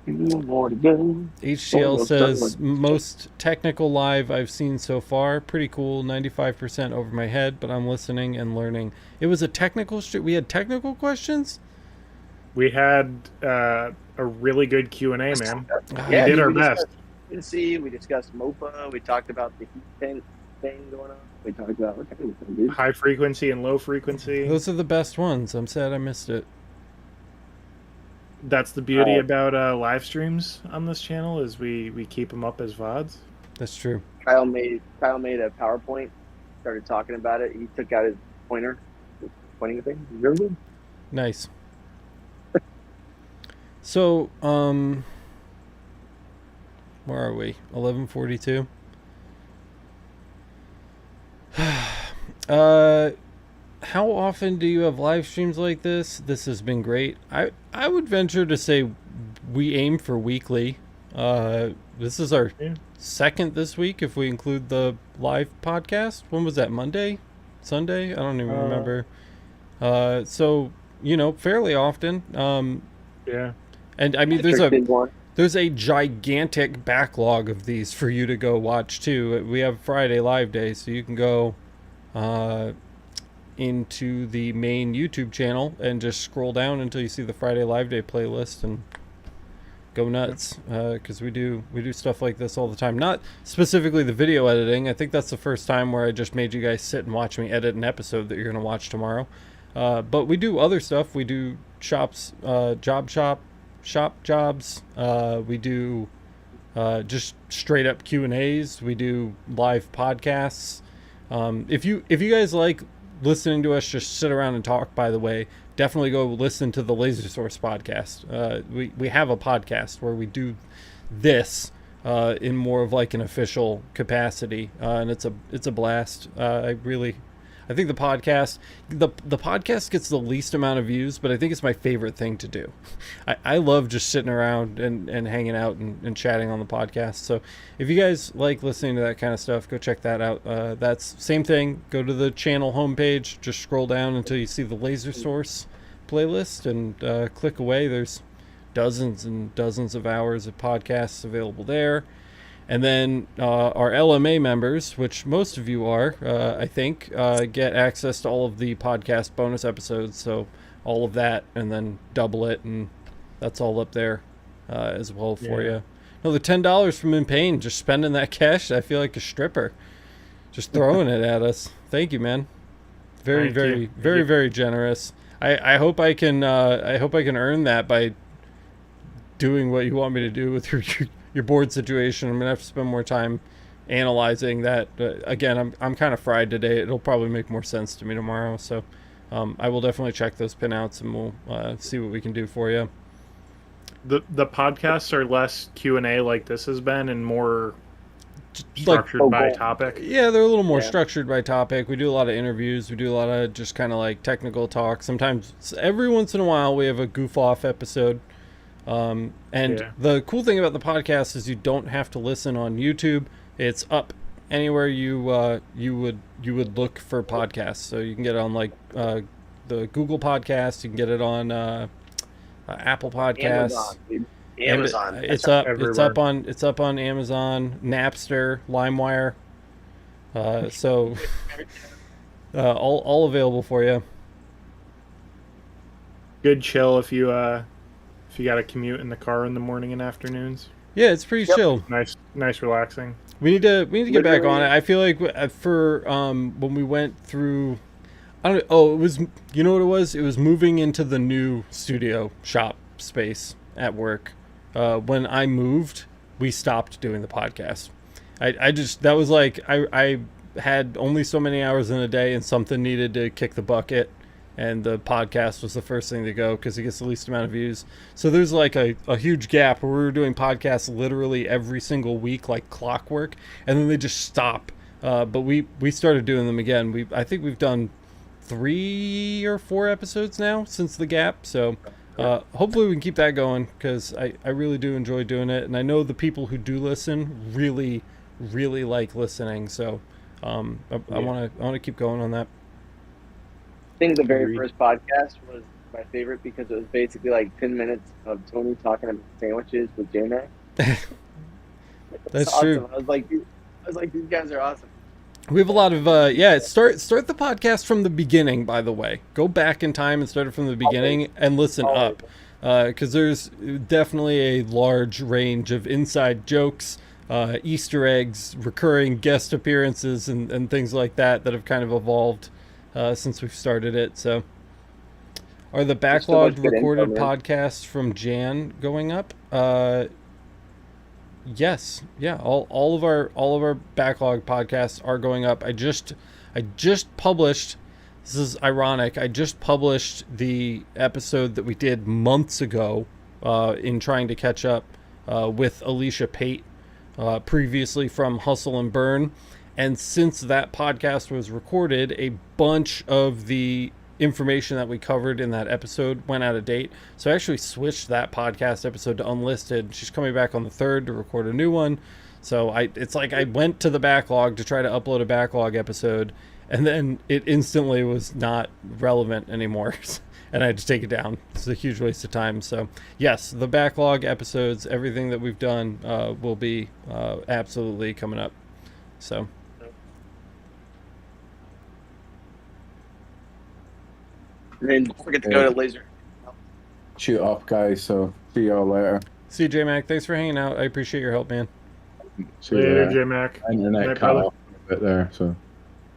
More to go. HCL says, most technical live I've seen so far. Pretty cool. 95% over my head, but I'm listening and learning. It was a technical we had technical questions? We had a really good Q&A, man. Yeah, we did our best. We discussed MOPA. We talked about the heat pin thing going on. We talked about everything, dude. High frequency and low frequency. Those are the best ones. I'm sad I missed it. That's the beauty about live streams on this channel is we keep them up as VODs. That's true. Kyle made a PowerPoint, started talking about it. He took out his pointer, pointing thing. Really good. Nice. So, where are we? 11:42. How often do you have live streams like this? This has been great. I would venture to say we aim for weekly. This is our second this week, if we include the live podcast. When was that? Monday? Sunday? I don't even remember. So, fairly often. Yeah. And I mean, there's a gigantic backlog of these for you to go watch too. We have Friday Live Day, so you can go into the main YouTube channel and just scroll down until you see the Friday Live Day playlist and go nuts, because we do stuff like this all the time. Not specifically the video editing. I think that's the first time where I just made you guys sit and watch me edit an episode that you're going to watch tomorrow. But we do other stuff. We do shop jobs. We do just straight up Q&As. We do live podcasts. If you guys like listening to us just sit around and talk, by the way, definitely go listen to the Laser Source podcast. We have a podcast where we do this in more of like an official capacity, and it's a blast. I think the podcast gets the least amount of views, but I think it's my favorite thing to do. I love just sitting around and hanging out and chatting on the podcast. So if you guys like listening to that kind of stuff, go check that out. That's same thing. Go to the channel homepage, just scroll down until you see the Laser Source playlist, and click away. There's dozens and dozens of hours of podcasts available there. And then our LMA members, which most of you are, I think, get access to all of the podcast bonus episodes. So all of that, and then double it, and that's all up there as well for you. No, the $10 from In Pain, just spending that cash. I feel like a stripper, just throwing it at us. Thank you, man. Very generous. I hope I can earn that by doing what you want me to do with your board situation. I'm gonna have to spend more time analyzing that. Again, I'm kind of fried today. It'll probably make more sense to me tomorrow. So I will definitely check those pinouts, and we'll see what we can do for you. The podcasts are less Q&A like this has been, and more structured by topic. Yeah, they're a little more structured by topic. We do a lot of interviews. We do a lot of just kind of like technical talk. Sometimes, every once in a while, we have a goof off episode. The cool thing about the podcast is you don't have to listen on YouTube. It's up anywhere you would look for podcasts. So you can get it on like the Google Podcast. You can get it on Apple Podcasts. Amazon. It's up on Amazon, Napster, LimeWire. So all available for you. Good chill if you got to commute in the car in the morning and afternoons. Yeah, it's pretty chill. Nice, relaxing. We need to get back on it. I feel like for when we went through, I don't know. Oh, it was, you know what it was? It was moving into the new studio shop space at work. When I moved, we stopped doing the podcast. That was like, I had only so many hours in a day, and something needed to kick the bucket. And the podcast was the first thing to go because it gets the least amount of views. So there's like a huge gap where we were doing podcasts literally every single week, like clockwork, and then they just stop. But we started doing them again. I think we've done 3 or 4 episodes now since the gap. So hopefully we can keep that going, because I really do enjoy doing it, and I know the people who do listen really like listening. So I want to keep going on that. I think the very first podcast was my favorite because it was basically like 10 minutes of Tony talking about sandwiches with J-Mac. That's awesome. true. I was like, these guys are awesome. We have a lot of start the podcast from the beginning, by the way. Go back in time and start it from the beginning and listen up. Because there's definitely a large range of inside jokes, Easter eggs, recurring guest appearances, and things like that have kind of evolved since we've started it. So, are the backlogged recorded podcasts from Jan going up? Yes, yeah. All of our backlog podcasts are going up. I just published. This is ironic. I just published the episode that we did months ago in trying to catch up with Alicia Pate, previously from Hustle and Burn. And since that podcast was recorded, a bunch of the information that we covered in that episode went out of date. So I actually switched that podcast episode to unlisted. She's coming back on the 3rd to record a new one. So it's like I went to the backlog to try to upload a backlog episode, and then it instantly was not relevant anymore. And I had to take it down. It's a huge waste of time. So yes, the backlog episodes, everything that we've done will be absolutely coming up. So. And then don't forget to go to Laser. Shoot up, guys. So see y'all later. See you, J-Mac. Thanks for hanging out. I appreciate your help, man. See you Later, later. J-Mac. Internet Night, cut brother. off a bit there, so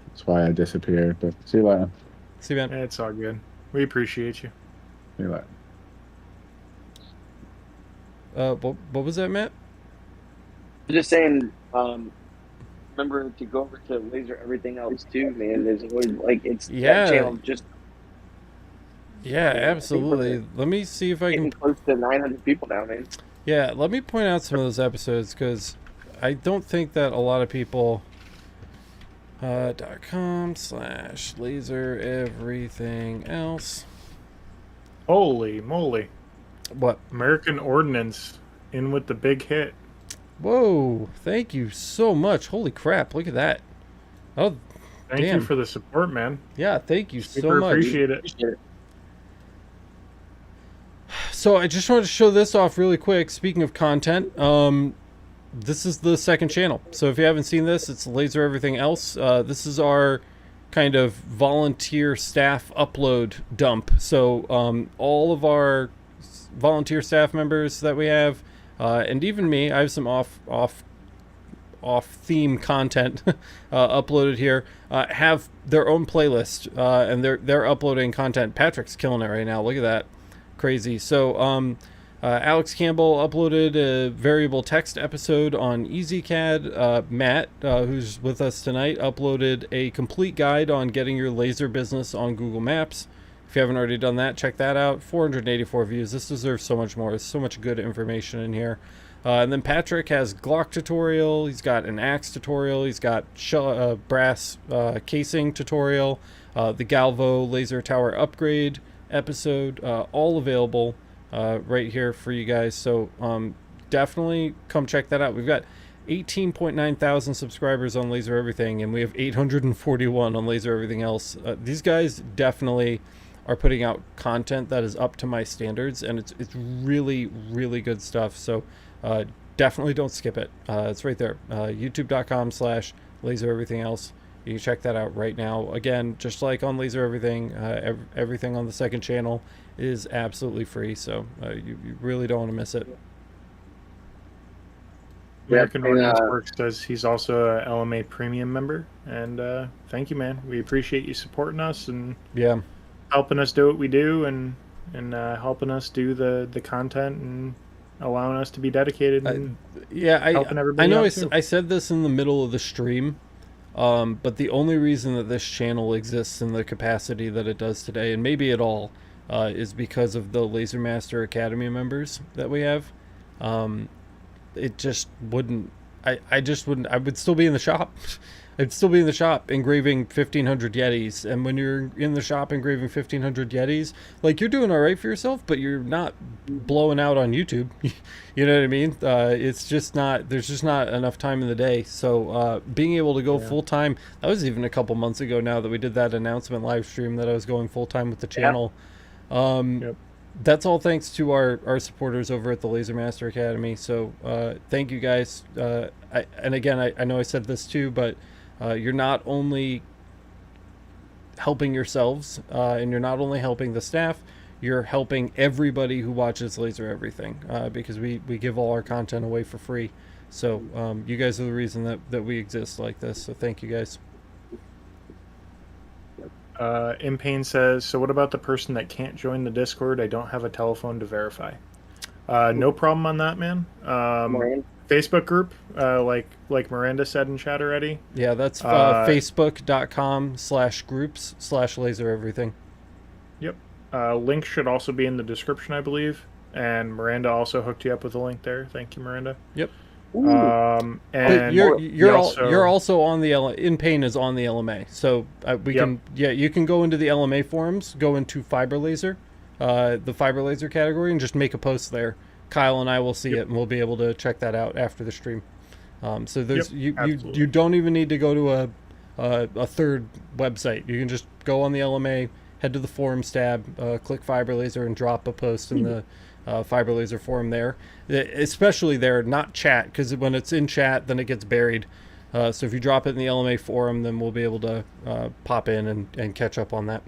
that's why I disappeared. But see you later. See you, man. It's all good. We appreciate you. See you later. What was that, Matt? I'm just saying, remember to go over to Laser Everything Else too, man. There's always like that channel just Yeah, absolutely. Let me see if I getting can. close to 900 people now, man. Yeah, let me point out some of those episodes because I don't think that a lot of people. .com/laser everything else. Holy moly. What? American Ordnance in with the big hit. Whoa! Thank you so much. Holy crap! Look at that. Oh, Thank damn. you for the support, man. Yeah, thank you so Super much. appreciate it. So I just wanted to show this off really quick. Speaking of content, this is the second channel. So if you haven't seen this, it's Laser Everything Else. This is our kind of volunteer staff upload dump. So all of our volunteer staff members that we have, and even me, I have some off theme content uploaded here, have their own playlist, and they're uploading content. Patrick's killing it right now. Look at that. Crazy. So Alex Campbell uploaded a variable text episode on EasyCAD. Matt, who's with us tonight, uploaded a complete guide on getting your laser business on Google Maps. If you haven't already done that, check that out. 484 views. This deserves so much more. There's so much good information in here. And then Patrick has Glock tutorial. He's got an axe tutorial. He's got brass casing tutorial. The Galvo laser tower upgrade episode, all available right here for you guys. So definitely come check that out. We've got 18.9 thousand subscribers on Laser Everything, and we have 841 on Laser Everything Else. These guys definitely are putting out content that is up to my standards, and it's really, really good stuff. So definitely don't skip it. It's right there. youtube.com/Laser Everything Else. You can check that out right now. Again, just like on Laser Everything, everything on the second channel is absolutely free, so you really don't want to miss it. American Ordnance Works says he's also a LMA Premium member, and thank you, man. We appreciate you supporting us and helping us do what we do, and helping us do the content and allowing us to be dedicated. And helping everybody. I know out I said this in the middle of the stream. But the only reason that this channel exists in the capacity that it does today, and maybe at all, is because of the Laser Master Academy members that we have. It just wouldn't. I just wouldn't. I would still be in the shop. I'd still be in the shop engraving 1,500 Yetis. And when you're in the shop engraving 1,500 Yetis, like, you're doing all right for yourself, but you're not blowing out on YouTube. You know what I mean? It's just not. There's just not enough time in the day. So being able to go full time. That was even a couple months ago now that we did that announcement live stream that I was going full time with the channel. That's all thanks to our supporters over at the Laser Master Academy. So thank you guys. And again, I know I said this too, but you're not only helping yourselves, and you're not only helping the staff, you're helping everybody who watches Laser Everything, because we give all our content away for free. So you guys are the reason that we exist like this. So thank you guys. Impain says, so what about the person that can't join the Discord? I don't have a telephone to verify. No problem on that, man. Facebook group, like Miranda said in chat already. Yeah, that's facebook.com/groups/laser everything. Yep. Link should also be in the description, I believe. And Miranda also hooked you up with a link there. Thank you, Miranda. Yep. And But you're also on the InPaint is on the LMA, so you can go into the LMA forums, go into Fiber Laser, the Fiber Laser category, and just make a post there. Kyle and I will see it, and we'll be able to check that out after the stream. So there's you don't even need to go to a third website. You can just go on the LMA, head to the forums tab, click Fiber Laser, and drop a post in the Fiber Laser forum there. Especially there, not chat, because when it's in chat, then it gets buried. So if you drop it in the LMA forum, then we'll be able to pop in and catch up on that.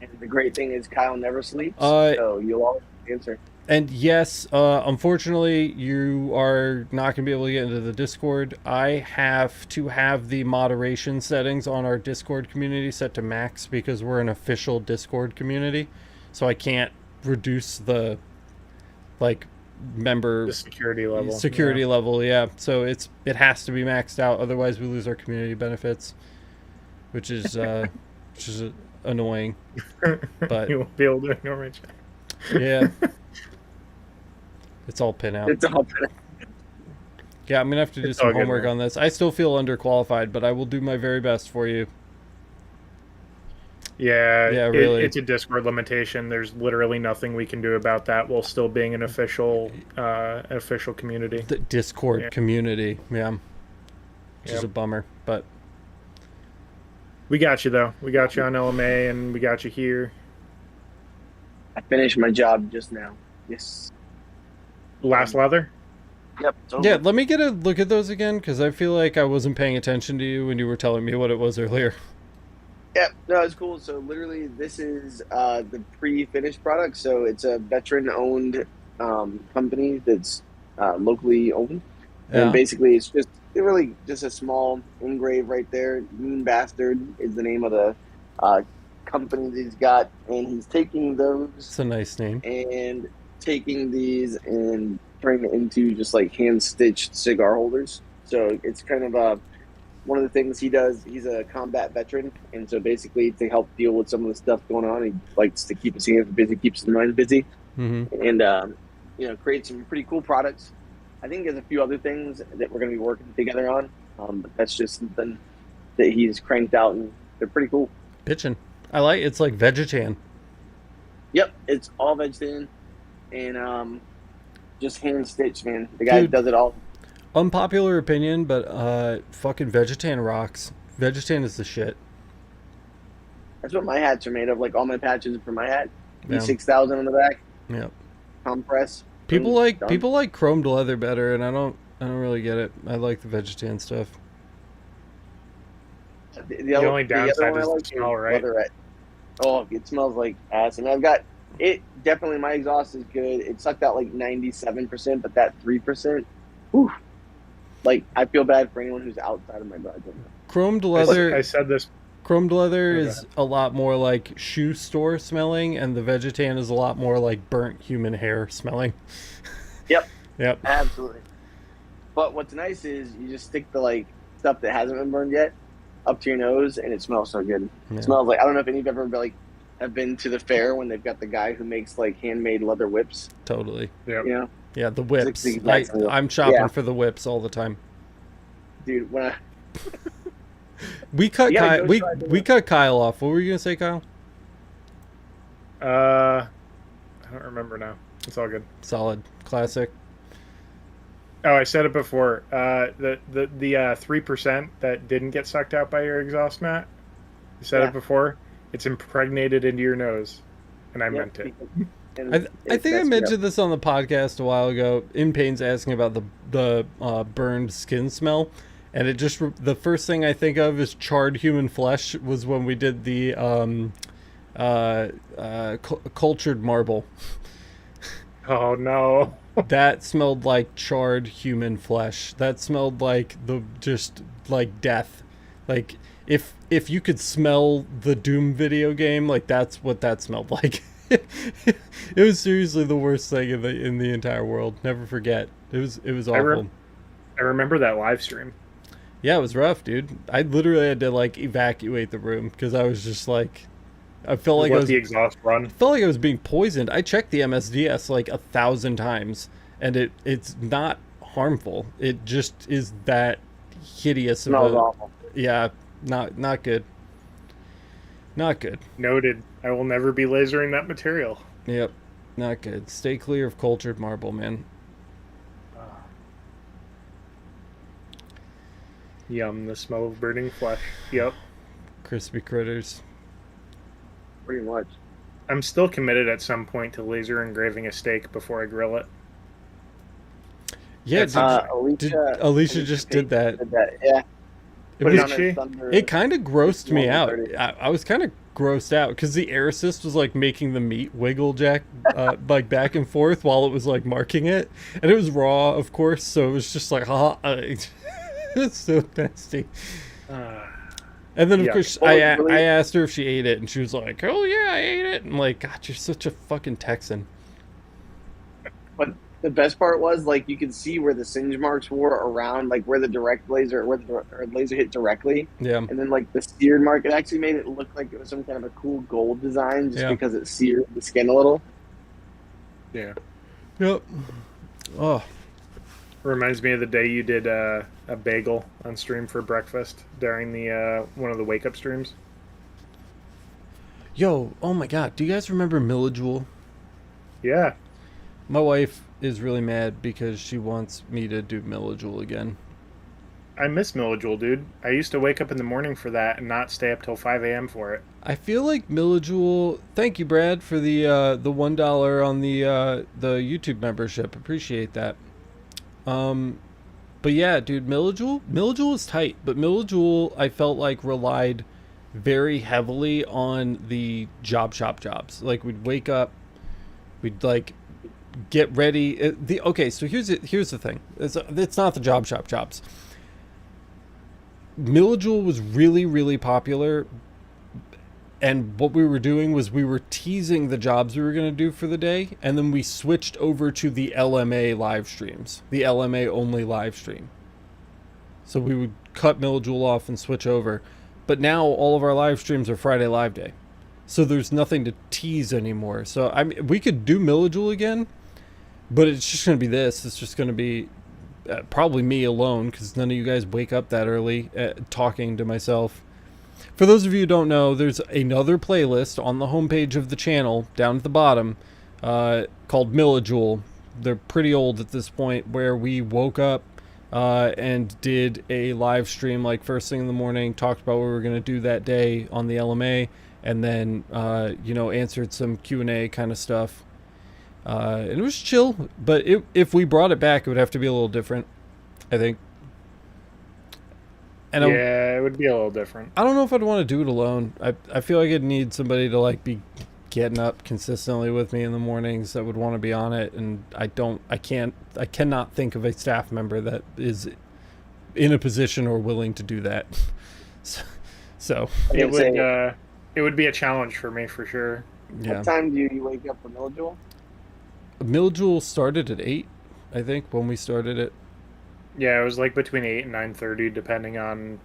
And the great thing is Kyle never sleeps, so you'll always answer. And yes, unfortunately, you are not going to be able to get into the Discord. I have to have the moderation settings on our Discord community set to max because we're an official Discord community. So I can't reduce the member the security level. Yeah. So it has to be maxed out, otherwise we lose our community benefits, which is annoying. But you won't be able to ignore my chat. Yeah. It's all pin out. Yeah, I'm gonna have to do some homework on this. I still feel underqualified, but I will do my very best for you. Yeah, really. It's a Discord limitation. There's literally nothing we can do about that while still being an official community. The Discord community, which is a bummer, but we got you though. We got you on LMA, and we got you here. I finished my job just now. Yes. Last leather? Yep. Yeah, let me get a look at those again, because I feel like I wasn't paying attention to you when you were telling me what it was earlier. Yeah, no, it's cool. So literally, this is the pre-finished product. So it's a veteran-owned company that's locally owned. Yeah. And basically, it's just a small engrave right there. Mean Bastard is the name of the company that he's got. And he's taking those. It's a nice name. And taking these and turning it into just like hand-stitched cigar holders. So it's kind of one of the things he does. He's a combat veteran, and so basically to help deal with some of the stuff going on, he likes to keep his hands busy, keeps his mind busy, and create some pretty cool products. I think there's a few other things that we're going to be working together on, but that's just something that he's cranked out, and they're pretty cool. Pitching. I like it's like Vegetan. Yep, it's all Vegetan. And just hand stitched, man. The guy does it all. Unpopular opinion, but fucking Vegetan rocks. Vegetan is the shit. That's what my hats are made of. Like all my patches for my hat. E6000 on the back. Yep. Compress. People like chromed leather better, and I don't really get it. I like the Vegetan stuff. The only downside is the smell, right? Oh, it smells like ass. And I've got it. Definitely, my exhaust is good. It sucked out like 97%, but that 3%, whew, like I feel bad for anyone who's outside of my garage. Chromed leather. I said this. Chromed leather is a lot more like shoe store smelling, and the Vegetan is a lot more like burnt human hair smelling. Yep. Yep. Absolutely. But what's nice is you just stick the like stuff that hasn't been burned yet up to your nose, and it smells so good. Yeah. It smells like, I don't know if any of you have ever have been to the fair when they've got the guy who makes like handmade leather whips. Totally. Yeah. You know? Yeah, the whips. I'm shopping for the whips all the time. Dude, when we cut Kyle off. What were you gonna say, Kyle? I don't remember now. It's all good. Solid. Classic. Oh, I said it before. The 3% that didn't get sucked out by your exhaust mat. You said it before. It's impregnated into your nose, and I meant it. I think I mentioned this on the podcast a while ago. InPaint's asking about the burned skin smell, and it just the first thing I think of is charred human flesh. Was when we did the cultured marble. Oh no. That smelled like charred human flesh. That smelled like death. Like if you could smell the Doom video game, like that's what that smelled like. It was seriously the worst thing in the entire world. Never forget. It was awful. I remember that live stream. Yeah, it was rough, dude. I literally had to like evacuate the room because I was just like, I felt like the exhaust run. I felt like I was being poisoned. I checked the MSDS like 1,000 times, and it's not harmful. It just is that hideous. Smells awful. Yeah, not good. Not good. Noted. I will never be lasering that material. Yep, not good. Stay clear of cultured marble, man. Yum, the smell of burning flesh. Yep. Crispy critters. Pretty much. I'm still committed at some point to laser engraving a steak before I grill it. Yeah, Alicia just did that. Yeah. It kind of grossed me out. I was kind of grossed out because the air assist was like making the meat wiggle like back and forth while it was like marking it, and it was raw, of course, so it was just like it's so nasty. And then of course I asked her if she ate it, and she was like, "Oh yeah, I ate it." And I'm like, "God, you're such a fucking Texan." But the best part was, like, you could see where the singe marks were around, like, where the direct laser, where the laser hit directly. Yeah. And then, like, the seared mark, it actually made it look like it was some kind of a cool gold design just because it seared the skin a little. Yeah. Yep. Oh. Reminds me of the day you did a bagel on stream for breakfast during the one of the wake up streams. Yo, oh my God, do you guys remember Millijewel? Yeah. My wife is really mad because she wants me to do Millijewel again. I miss Millijewel, dude. I used to wake up in the morning for that and not stay up till 5 a.m. for it. I feel like Millijewel. Thank you, Brad, for the $1 on the YouTube membership. Appreciate that. But yeah, dude, Millijewel is tight, but Millijewel I felt like relied very heavily on the job shop jobs. Like we'd wake up, we'd like get ready. Okay, so here's the thing. It's not the job shop jobs. Millijewel was really, really popular, and what we were doing was we were teasing the jobs we were going to do for the day, and then we switched over to the LMA live streams, the LMA only live stream. So we would cut Millijewel off and switch over. But now all of our live streams are Friday Live Day. So there's nothing to tease anymore. So I mean, we could do Millijewel again, but it's just going to be this. It's just going to be probably me alone because none of you guys wake up that early talking to myself. For those of you who don't know, there's another playlist on the homepage of the channel down at the bottom called Millijewel. They're pretty old at this point, where we woke up and did a live stream like first thing in the morning, talked about what we were going to do that day on the LMA, and then answered some Q&A kind of stuff. And it was chill, but if we brought it back, it would have to be a little different, I think. And yeah, it would be a little different. I don't know if I'd want to do it alone. I feel like I'd need somebody to like be getting up consistently with me in the mornings that would want to be on it, and I cannot think of a staff member that is in a position or willing to do that. So it would be a challenge for me for sure. Yeah. What time do you wake up for Millijewel? Millijewel started at 8, I think, when we started it. Yeah, it was like between 8 and 9:30, depending on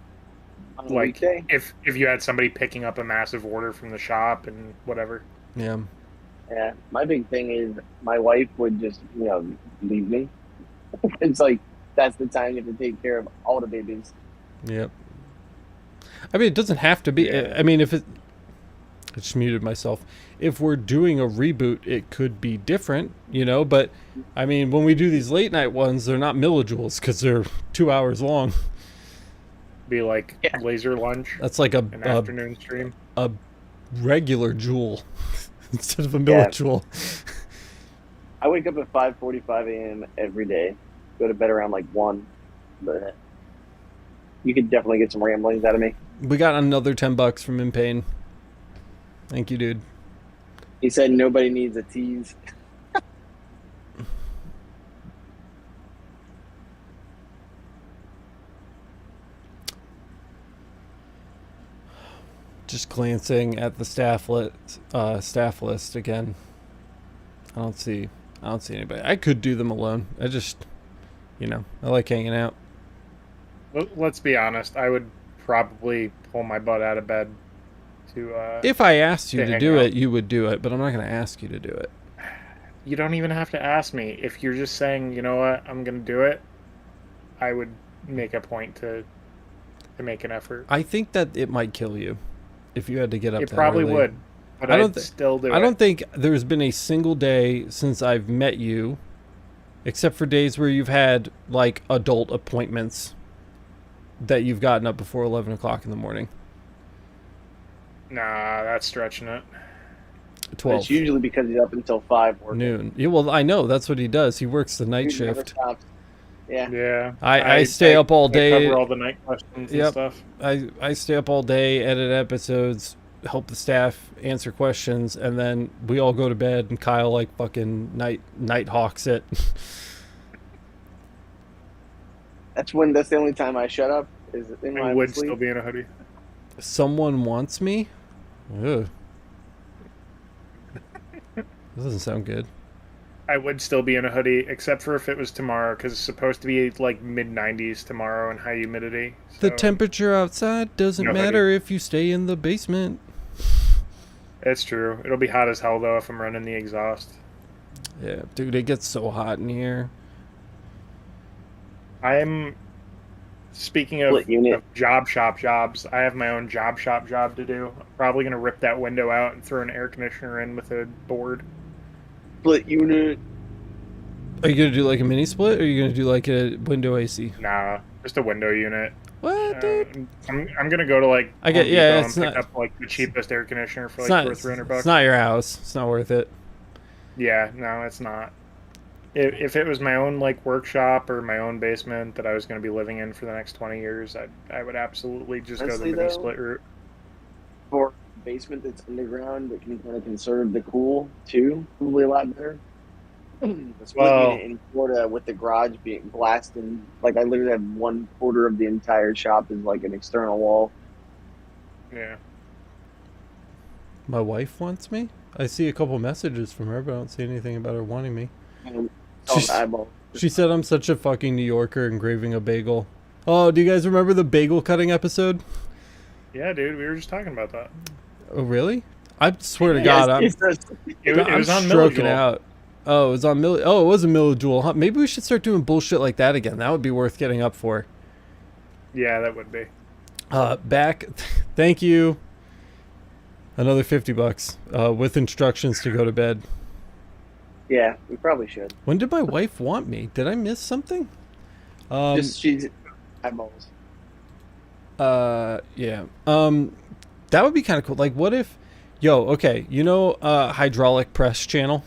like weekday? if you had somebody picking up a massive order from the shop and whatever. Yeah. Yeah, my big thing is my wife would just leave me. It's like that's the time you have to take care of all the babies. Yep. I mean, it doesn't have to be. Yeah. I mean, I just muted myself. If we're doing a reboot, it could be different, but I mean, when we do these late night ones, they're not Millijewels because they're 2 hours long. Be like laser lunch. That's like an afternoon stream. A regular jewel instead of a Millijewel. I wake up at 5:45 a.m. every day. Go to bed around like 1. But you could definitely get some ramblings out of me. We got another $10 from In Pain. Thank you, dude. He said nobody needs a tease. Just glancing at the staff list again. I don't see anybody. I could do them alone. I just, I like hanging out. Let's be honest. I would probably pull my butt out of bed to. If I asked you to do it, you would do it, but I'm not going to ask you to do it. You don't even have to ask me. If you're just saying, you know what, I'm going to do it, I would make a point to make an effort. I think that it might kill you if you had to get up. It that probably early. would, but I'd still do it. I don't think there's been a single day since I've met you, except for days where you've had like adult appointments, that you've gotten up before 11 o'clock in the morning. Nah, that's stretching it. 12. It's usually because he's up until 5 working. Noon. Yeah, well, I know that's what he does. He works the night He never shift. stops. Yeah. Yeah. I stay up all day. I cover all the night questions and stuff. I stay up all day, edit episodes, help the staff answer questions, and then we all go to bed, and Kyle like fucking night hawks it. That's the only time I shut up is in my I would sleep. still be in a hoodie. Someone wants me? Ugh. That doesn't sound good. I would still be in a hoodie, except for if it was tomorrow, because it's supposed to be like mid-90s tomorrow and high humidity. So The temperature outside doesn't No matter if you stay in the basement. it's true. It'll be hot as hell though if I'm running the exhaust. Yeah, dude, it gets so hot in here. I'm speaking of, Split unit. of job shop jobs. I have my own job shop job to do. I'm probably gonna rip that window out and throw an air conditioner in with a board. Split unit. Are you gonna do like a mini split, or are you gonna do like a window AC? Nah, just a window unit. What, dude? I'm gonna go to like I get- Home yeah, Depot it's and pick not- up like the cheapest air conditioner for It's like not, $300 it's bucks. not your house. It's not worth it. Yeah, no, it's not. If it was my own like workshop or my own basement that I was going to be living in for the next 20 years, I would absolutely just go Honestly, the mini though, split route. For a basement that's underground that can kind of conserve the cool too, probably a lot better. The split Well- unit in Florida with the garage being blasted, like I literally have 1/4 of the entire shop is like an external wall. Yeah. My wife wants me? I see a couple messages from her, but I don't see anything about her wanting me. And She's- eyeball. She said I'm such a fucking New Yorker engraving a bagel. Oh, do you guys remember the bagel cutting episode? Yeah, dude, we were just talking about that. Oh, really? I swear to Yes, God, I'm, it's just- It I'm was on stroking Millijoule. out. Oh, it was on Oh, it was a millijoule. Huh? Maybe we should start doing bullshit like that again. That would be worth getting up for. Yeah, that would be. Back. Thank you. Another $50 with instructions to go to bed. Yeah, we probably should. When did my wife want me? Did I miss something? Just she's eyeballs. Yeah. That would be kind of cool. Like, what if, okay, hydraulic press channel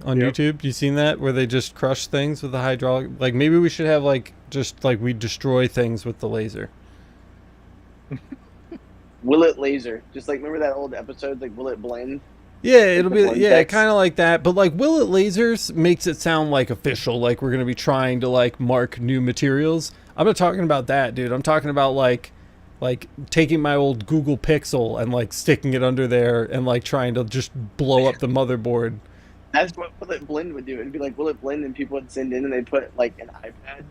on Yep. YouTube? You seen that where they just crush things with the hydraulic? Like, maybe we should have we destroy things with the laser. Will it laser? Just like remember that old episode, like Will it blend? Yeah, it'll be the vortex? kind of like that. But like, Will It Lasers makes it sound like official, like we're gonna be trying to like mark new materials. I'm not talking about that, dude. I'm talking about like taking my old Google Pixel and like sticking it under there and like trying to just blow up the motherboard. That's what Will it blend would do. It'd be like Will it blend, and people would send in and they'd put like an iPad.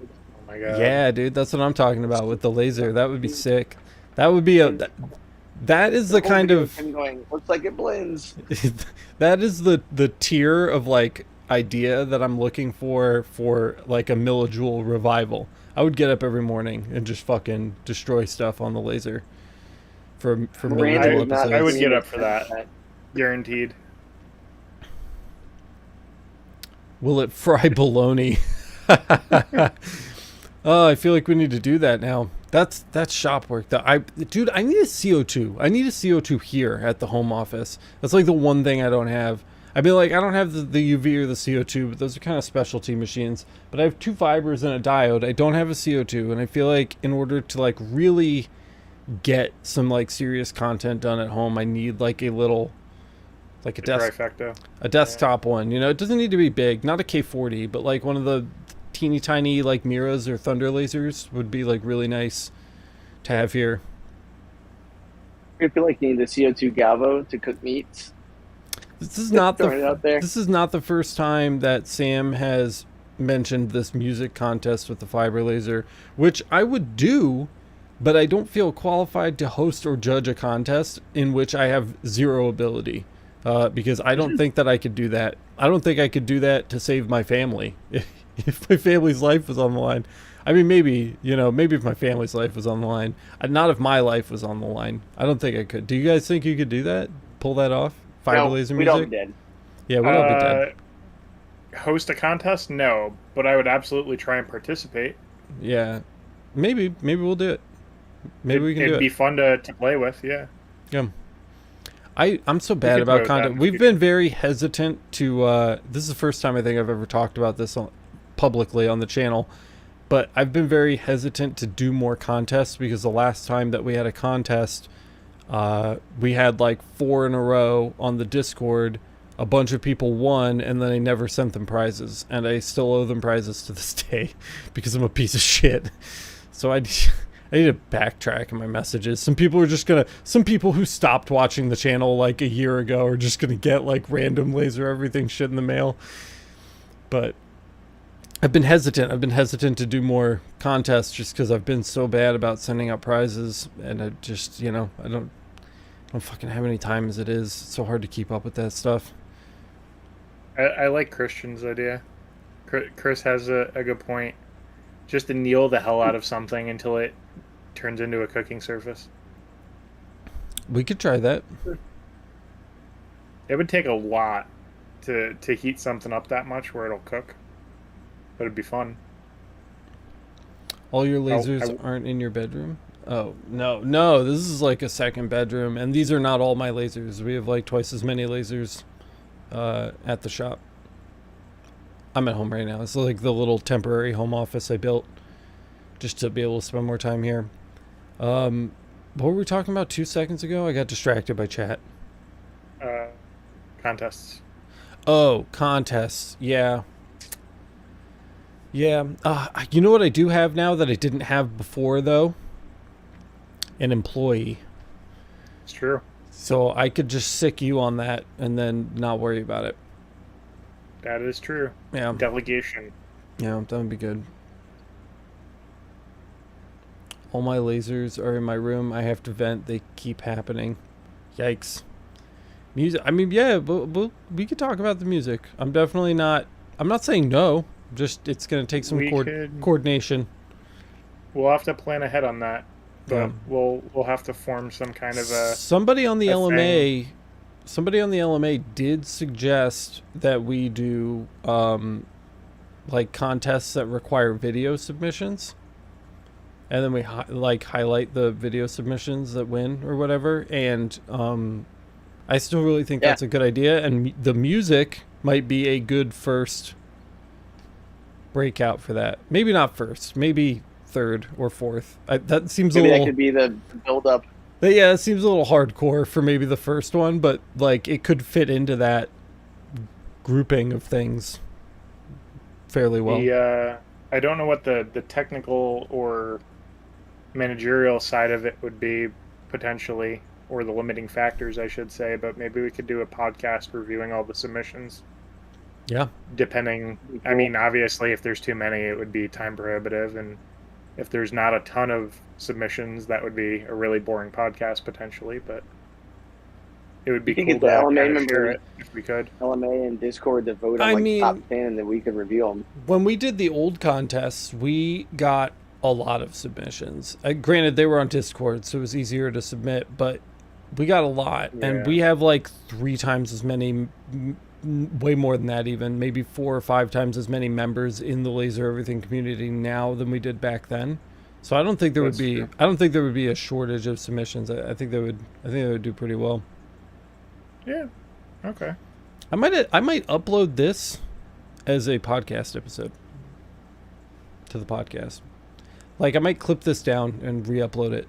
Oh my god. Yeah, dude, that's what I'm talking about with the laser. That would be sick. That would be that is the whole kind video of him going, looks like it blends. that is the tier of like idea that I'm looking for like a millijoule revival. I would get up every morning and just fucking destroy stuff on the laser for millijoule is not- episodes. I would get up for that. Guaranteed. Will it fry bologna? Oh, I feel like we need to do that now. That's shop work. Dude, I need a CO2. I need a CO2 here at the home office. That's like the one thing I don't have. I mean, like, I don't have the UV or the CO2, but those are kind of specialty machines. But I have 2 fibers and a diode. I don't have a CO2, and I feel like in order to like really get some like serious content done at home, I need like a little, like a Trifecta. a desktop one. It doesn't need to be big, not a K40, but like one of the teeny tiny like Miras or Thunder lasers would be like really nice to have here. I feel like you need the CO2 galvo to cook meats. This is not Throwing it out there. this is not the first time that Sam has mentioned this music contest with the fiber laser, which I would do, but I don't feel qualified to host or judge a contest in which I have zero ability, because I don't think that I could do that. I don't think I could do that to save my family. if my family's life was on the line. I mean, maybe, maybe if my family's life was on the line. Not if my life was on the line. I don't think I could. Do you guys think you could do that? Pull that off? Fiber laser music? We'd all be dead. Yeah, we'd all be dead. Host a contest? No, but I would absolutely try and participate. Yeah. Maybe we'll do it. Maybe we can do it. It'd be fun to play with, yeah. Yeah. I'm so bad about content. We've been very hesitant to, this is the first time I think I've ever talked about this publicly on the channel, but I've been very hesitant to do more contests because the last time that we had a contest, we had like 4 in a row on the Discord. A bunch of people won, and then I never sent them prizes, and I still owe them prizes to this day because I'm a piece of shit. So I need to backtrack in my messages. Some people who stopped watching the channel like a year ago are just gonna get like random laser everything shit in the mail. But I've been hesitant to do more contests just because I've been so bad about sending out prizes, and I just, I don't fucking have any time as it is. It's so hard to keep up with that stuff. I like Christian's idea. Chris has a good point. Just anneal the hell out of something until it turns into a cooking surface. We could try that. It would take a lot to heat something up that much where it'll cook. But it'd be fun. All your lasers aren't in your bedroom? Oh, no, this is like a second bedroom, and these are not all my lasers. We have like twice as many lasers at the shop. I'm at home right now. It's like the little temporary home office I built just to be able to spend more time here. What were we talking about 2 seconds ago? I got distracted by chat. Contests. Oh, contests. Yeah. Yeah. You know what I do have now that I didn't have before, though? An employee. It's true. So I could just sick you on that and then not worry about it. That is true. Yeah. Delegation. Yeah, that would be good. All my lasers are in my room. I have to vent. They keep happening. Yikes. Music. I mean, yeah, we could talk about the music. I'm not saying no. Just it's going to take some coordination. We'll have to plan ahead on that. But Yeah. we'll have to form some kind of a Somebody on the LMA thing. Somebody on the LMA did suggest that we do like contests that require video submissions, and then we highlight the video submissions that win or whatever. And I still really think that's a good idea, and the music might be a good first breakout for that. Maybe not first, maybe third or fourth. That seems Maybe a little. That could be the build up. But yeah, it seems a little hardcore for maybe the first one, but like it could fit into that grouping of things fairly well. I don't know what the technical or managerial side of it would be potentially, or the limiting factors, I should say, but maybe we could do a podcast reviewing all the submissions. Yeah. Depending, I mean, obviously, if there's too many, it would be time prohibitive, and if there's not a ton of submissions, that would be a really boring podcast potentially, but it would be cool to kind of share it if we could. LMA and Discord to vote on top 10, and then we could review them. When we did the old contests, we got a lot of submissions. Granted, they were on Discord, so it was easier to submit, but we got a lot, and we have like 3 times as many, way more than that even, maybe 4 or 5 times as many members in the Laser Everything community now than we did back then. So I don't think there would be a shortage of submissions. I think they would do pretty well. Yeah. Okay. I might upload this as a podcast episode to the podcast. Like I might clip this down and re-upload it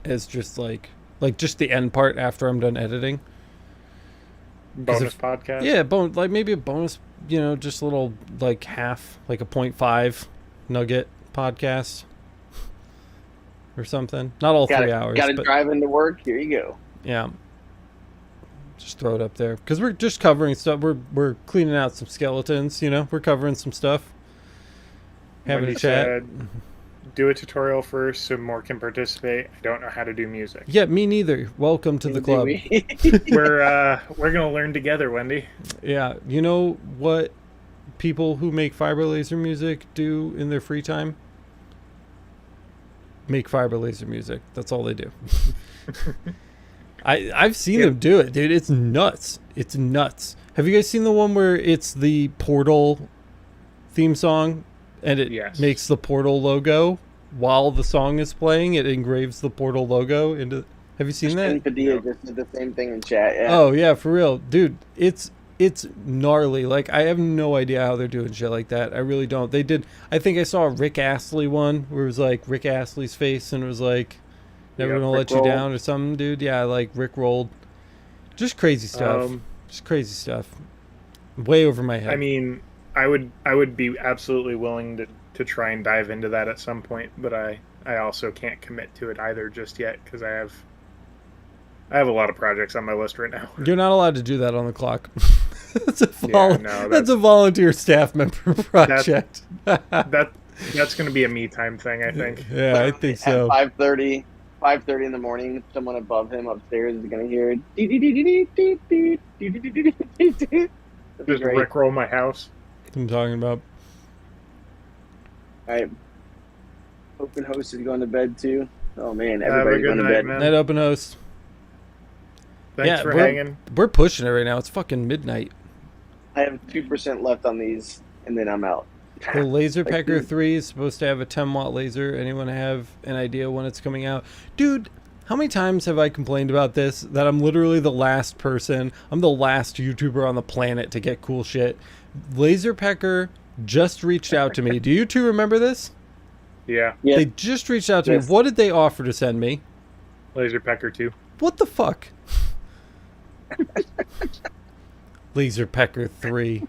as just like just the end part after I'm done editing. Bonus podcast. Yeah, like maybe a bonus, just a little like half, like a 0.5 nugget podcast or something. Not all 3 hours. Got to drive into work. Here you go. Yeah. Just throw it up there because we're just covering stuff. We're cleaning out some skeletons. We're covering some stuff. Having a chat. Do a tutorial first so more can participate. I don't know how to do music. Yeah, me neither. Welcome to the club. We're gonna learn together, Wendy. Yeah, you know what people who make fiber laser music do in their free time? Make fiber laser music. That's all they do. I've seen them do it, dude. It's nuts. It's nuts. Have you guys seen the one where it's the Portal theme song and it makes the Portal logo while the song is playing? It engraves the Portal logo into. Have you seen that? Padilla just did the same thing in chat. Yeah. Oh yeah, for real, dude. It's gnarly. Like, I have no idea how they're doing shit like that. I really don't. They did. I think I saw a Rick Astley one where it was like Rick Astley's face and it was like, "Never gonna let you down" or something, dude. Yeah, like Rick rolled. Just crazy stuff. Just crazy stuff. Way over my head. I mean, I would be absolutely willing to try and dive into that at some point, but I also can't commit to it either just yet because I have a lot of projects on my list right now. You're not allowed to do that on the clock. That's a volunteer staff member project. That's going to be a me time thing, I think. Yeah, I think so. At 5:30 in the morning, someone above him upstairs is going to hear just rickroll my house. That's what I'm talking about. All right. Open host is going to bed too. Oh man, everybody's going to bed. Man. Night open host. Thanks for hanging. We're pushing it right now. It's fucking midnight. I have 2% left on these, and then I'm out. The Laser Pecker 3 is supposed to have a 10-watt laser. Anyone have an idea when it's coming out? Dude, how many times have I complained about this? That I'm literally the last person. I'm the last YouTuber on the planet to get cool shit. Laser Pecker just reached out to me. Do you two remember this? Yeah. They just reached out to me. What did they offer to send me? Laser Pecker 2. What the fuck? Laser Pecker 3.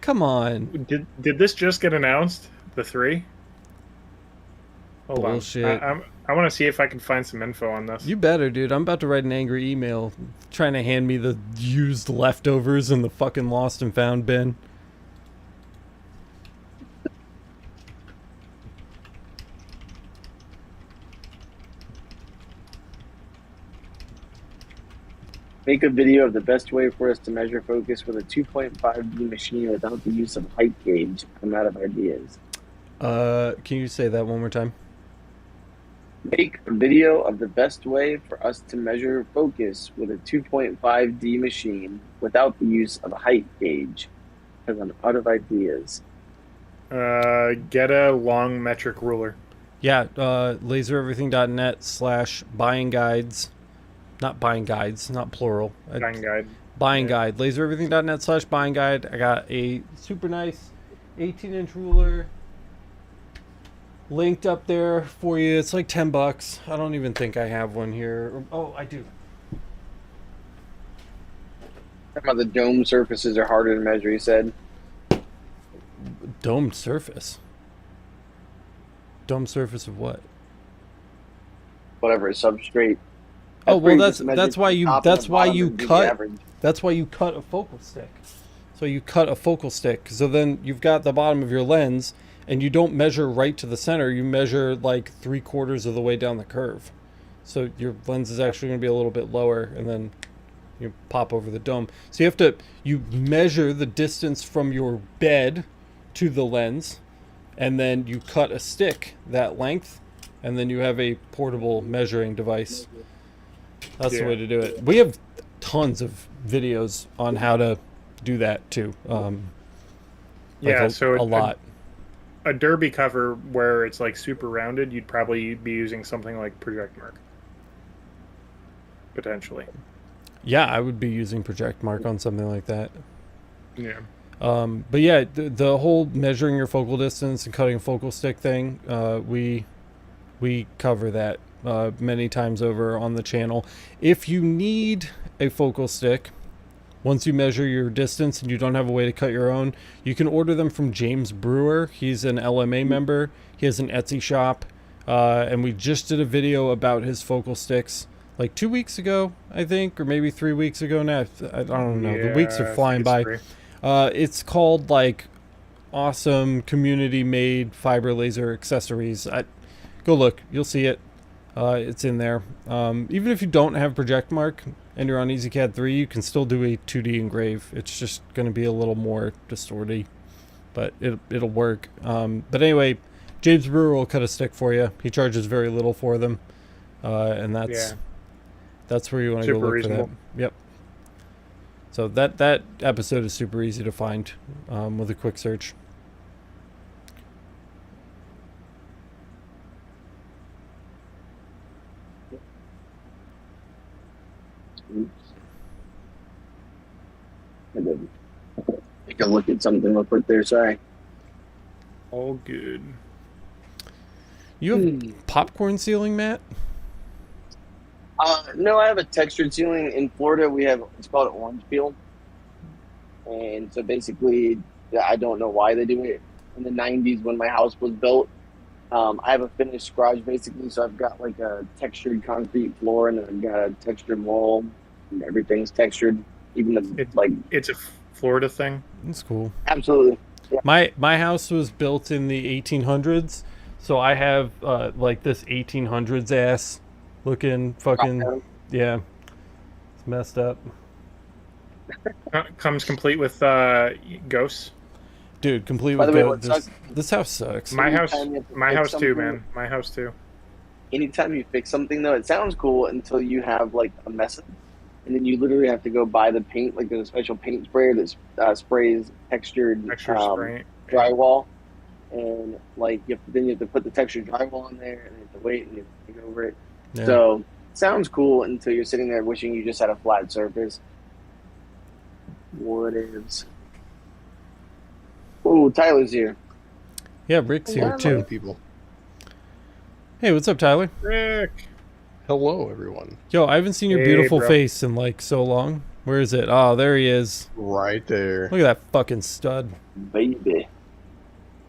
Come on. Did this just get announced? The 3? Hold Bullshit. on. I want to see if I can find some info on this. You better, dude. I'm about to write an angry email trying to hand me the used leftovers in the fucking lost and found bin. Make a video of the best way for us to measure focus with a 2.5D machine without the use of height gauge. I'm out of ideas. Can you say that one more time? Make a video of the best way for us to measure focus with a 2.5D machine without the use of a height gauge. Because I'm out of ideas. Get a long metric ruler. Yeah, lasereverything.net/buying guides. Not buying guides, not plural. Buying guide. Buying guide. Lasereverything.net/buying guide. I got a super nice 18-inch ruler linked up there for you. It's like $10. I don't even think I have one here. Oh, I do. About the dome surfaces are harder to measure, you said. Dome surface? Dome surface of what? Whatever, substrate. Oh well, that's why you cut a focal stick. So you cut a focal stick. So then you've got the bottom of your lens, and you don't measure right to the center. You measure like 3/4 of the way down the curve. So your lens is actually going to be a little bit lower, and then you pop over the dome. So you measure the distance from your bed to the lens, and then you cut a stick that length, and then you have a portable measuring device. That's the way to do it. We have tons of videos on how to do that too. So a lot. A derby cover where it's like super rounded, you'd probably be using something like Project Mark. Potentially. Yeah, I would be using Project Mark on something like that. Yeah. But yeah, the whole measuring your focal distance and cutting a focal stick thing, we cover that many times over on the channel. If you need a focal stick, once you measure your distance and you don't have a way to cut your own, you can order them from James Brewer. He's an LMA member. He has an Etsy shop, and we just did a video about his focal sticks like 2 weeks ago, I think, or maybe 3 weeks ago now. I don't know. The weeks are flying by. It's called like Awesome Community Made Fiber Laser Accessories. Go look, you'll see it. It's in there. Even if you don't have Project Mark and you're on EasyCAD 3, you can still do a 2D engrave. It's just going to be a little more distorted. but it'll work. But anyway, James Brewer will cut a stick for you. He charges very little for them, and that's where you want to go look reasonable. for that. Yep. So that episode is super easy to find with a quick search. Oops. I did take a look at something real quick there. Sorry. All good. You have popcorn ceiling, Matt? No, I have a textured ceiling. In Florida, we have, it's called orange peel. And so basically, I don't know why they do it. In the 90s when my house was built, I have a finished garage basically. So I've got like a textured concrete floor, and then I've got a textured wall, and everything's textured. Even the, it's a Florida thing. That's cool. Absolutely. Yeah. My house was built in the 1800s, so I have like this 1800s ass looking fucking yeah. It's messed up. Comes complete with ghosts. Dude, complete By with the way, ghosts. This house sucks. My house something, too, man. My house too. Anytime you fix something though, it sounds cool until you have like a mess, and then you literally have to go buy the paint. Like there's a special paint sprayer that sprays textured drywall, and like then you have to put the textured drywall on there, and you have to wait and you have to go over it. Yeah. So sounds cool until you're sitting there wishing you just had a flat surface. What is? Oh, Tyler's here. Yeah, Rick's here too. People. Hey, what's up, Tyler? Rick. Hello, everyone. Yo, I haven't seen your Hey, beautiful bro. face in like so long. Where is it? Oh, there he is. Right there. Look at that fucking stud. Baby.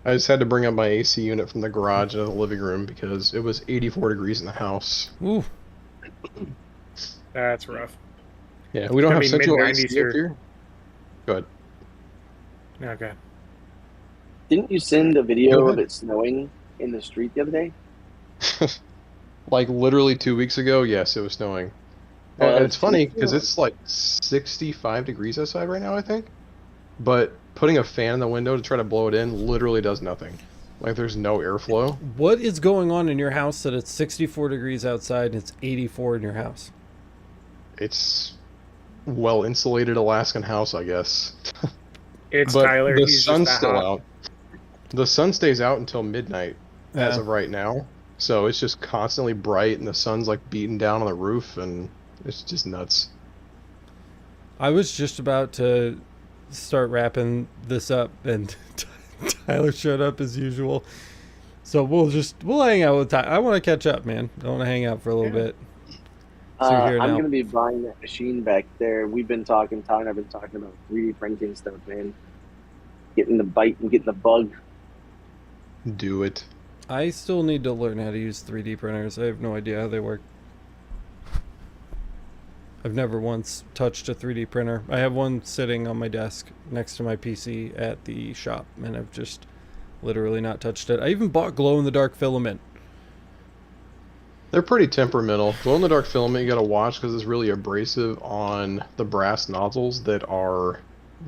I just had to bring up my AC unit from the garage into the living room because it was 84 degrees in the house. Ooh. That's rough. Yeah, we don't have It's gonna be central mid-90s AC up here. Good. Okay. Didn't you send a Go video ahead. of it snowing in the street the other day? Like literally 2 weeks ago, yes, it was snowing. Oh, And that's it's funny cool. because it's like 65 degrees outside right now, I think. But putting a fan in the window to try to blow it in literally does nothing. Like there's no airflow. What is going on in your house that it's 64 degrees outside and it's 84 in your house? It's well insulated Alaskan house, I guess. It's But Tyler. the He's sun's just that still hot. out. The sun stays out until midnight as Yeah. of right now. So it's just constantly bright and the sun's like beating down on the roof and it's just nuts. I was just about to start wrapping this up and Tyler showed up as usual. So we'll hang out with Tyler. I want to catch up, man. I want to hang out for a little bit. So you're here I'm now. going to be buying that machine back there. We've been talking, Tyler and I've been talking about 3D printing stuff, man. Getting the bite and getting the bug. Do it. I still need to learn how to use 3D printers. I have no idea how they work. I've never once touched a 3D printer. I have one sitting on my desk next to my PC at the shop, and I've just literally not touched it. I even bought glow-in-the-dark filament. They're pretty temperamental. Glow-in-the-dark filament you gotta watch because it's really abrasive on the brass nozzles that are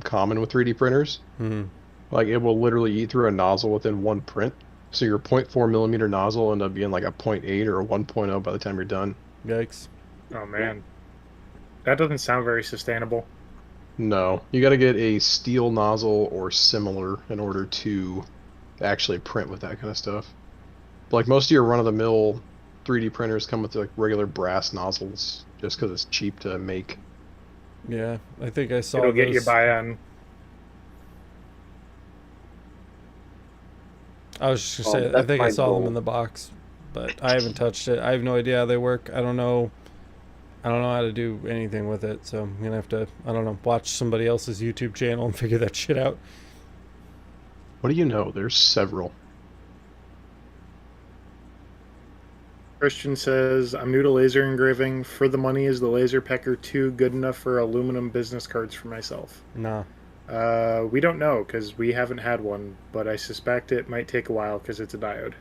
common with 3D printers. Hmm. Like it will literally eat through a nozzle within one print. So your 0.4 millimeter nozzle will end up being like a 0.8 or a 1.0 by the time you're done. Yikes. Oh man, that doesn't sound very sustainable. No, you got to get a steel nozzle or similar in order to actually print with that kind of stuff. Like most of your run-of-the-mill 3D printers come with like regular brass nozzles just because it's cheap to make. Yeah, I think I saw It'll get you those. by on. I was just Oh, gonna say, I that's think I my saw them goal. in the box, but I haven't touched it. I have no idea how they work. I don't know how to do anything with it, so I'm gonna have to, I don't know, watch somebody else's YouTube channel and figure that shit out. What do you know? There's several. Christian says, I'm new to laser engraving. For the money, is the Laser Pecker 2 good enough for aluminum business cards for myself? Nah. We don't know because we haven't had one, but I suspect it might take a while because it's a diode.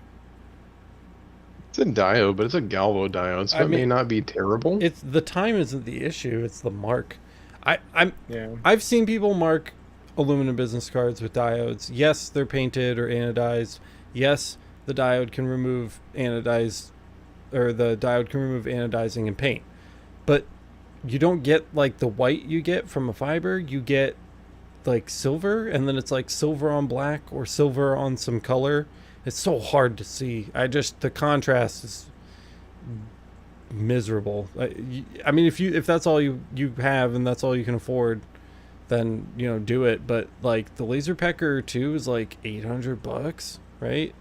It's a diode, but it's a galvo diode, so I it may mean, not be terrible. It's the time isn't the issue, it's the mark. Yeah. I've seen people mark aluminum business cards with diodes. Yes, they're painted or anodized. Yes, the diode can remove anodized, or the diode can remove anodizing and paint. But you don't get like the white you get from a fiber. You get like silver, and then it's like silver on black or silver on some color. It's so hard to see. The contrast is miserable. I mean, if that's all you have and that's all you can afford, then do it. But like the Laser Pecker 2 is like $800, right?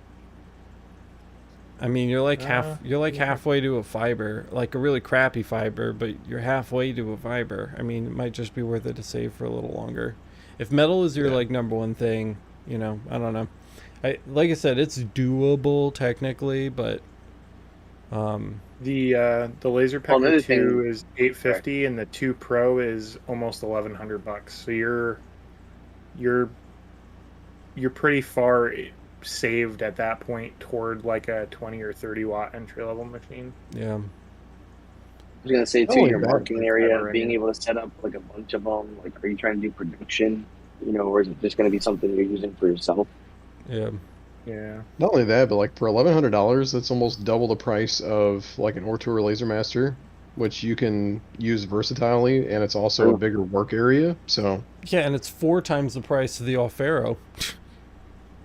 I mean, you're like halfway to a fiber, like a really crappy fiber, but you're halfway to a fiber. I mean, it might just be worth it to save for a little longer. If metal is your like number one thing, I don't know. Like I said, it's doable technically, but the Laser Pecker 2 is $850, and the 2 Pro is almost $1,100. So you're pretty far saved at that point toward like a 20 or 30 watt entry level machine. Yeah. I was gonna say too, your marking area, being able to set up like a bunch of them. Like, are you trying to do production? Or is it just gonna be something you're using for yourself? Yeah. Yeah. Not only that, but like for $1,100, that's almost double the price of like an Ortur Laser Master, which you can use versatilely, and it's also a bigger work area. So yeah, and it's 4 times the price of the Alfaro.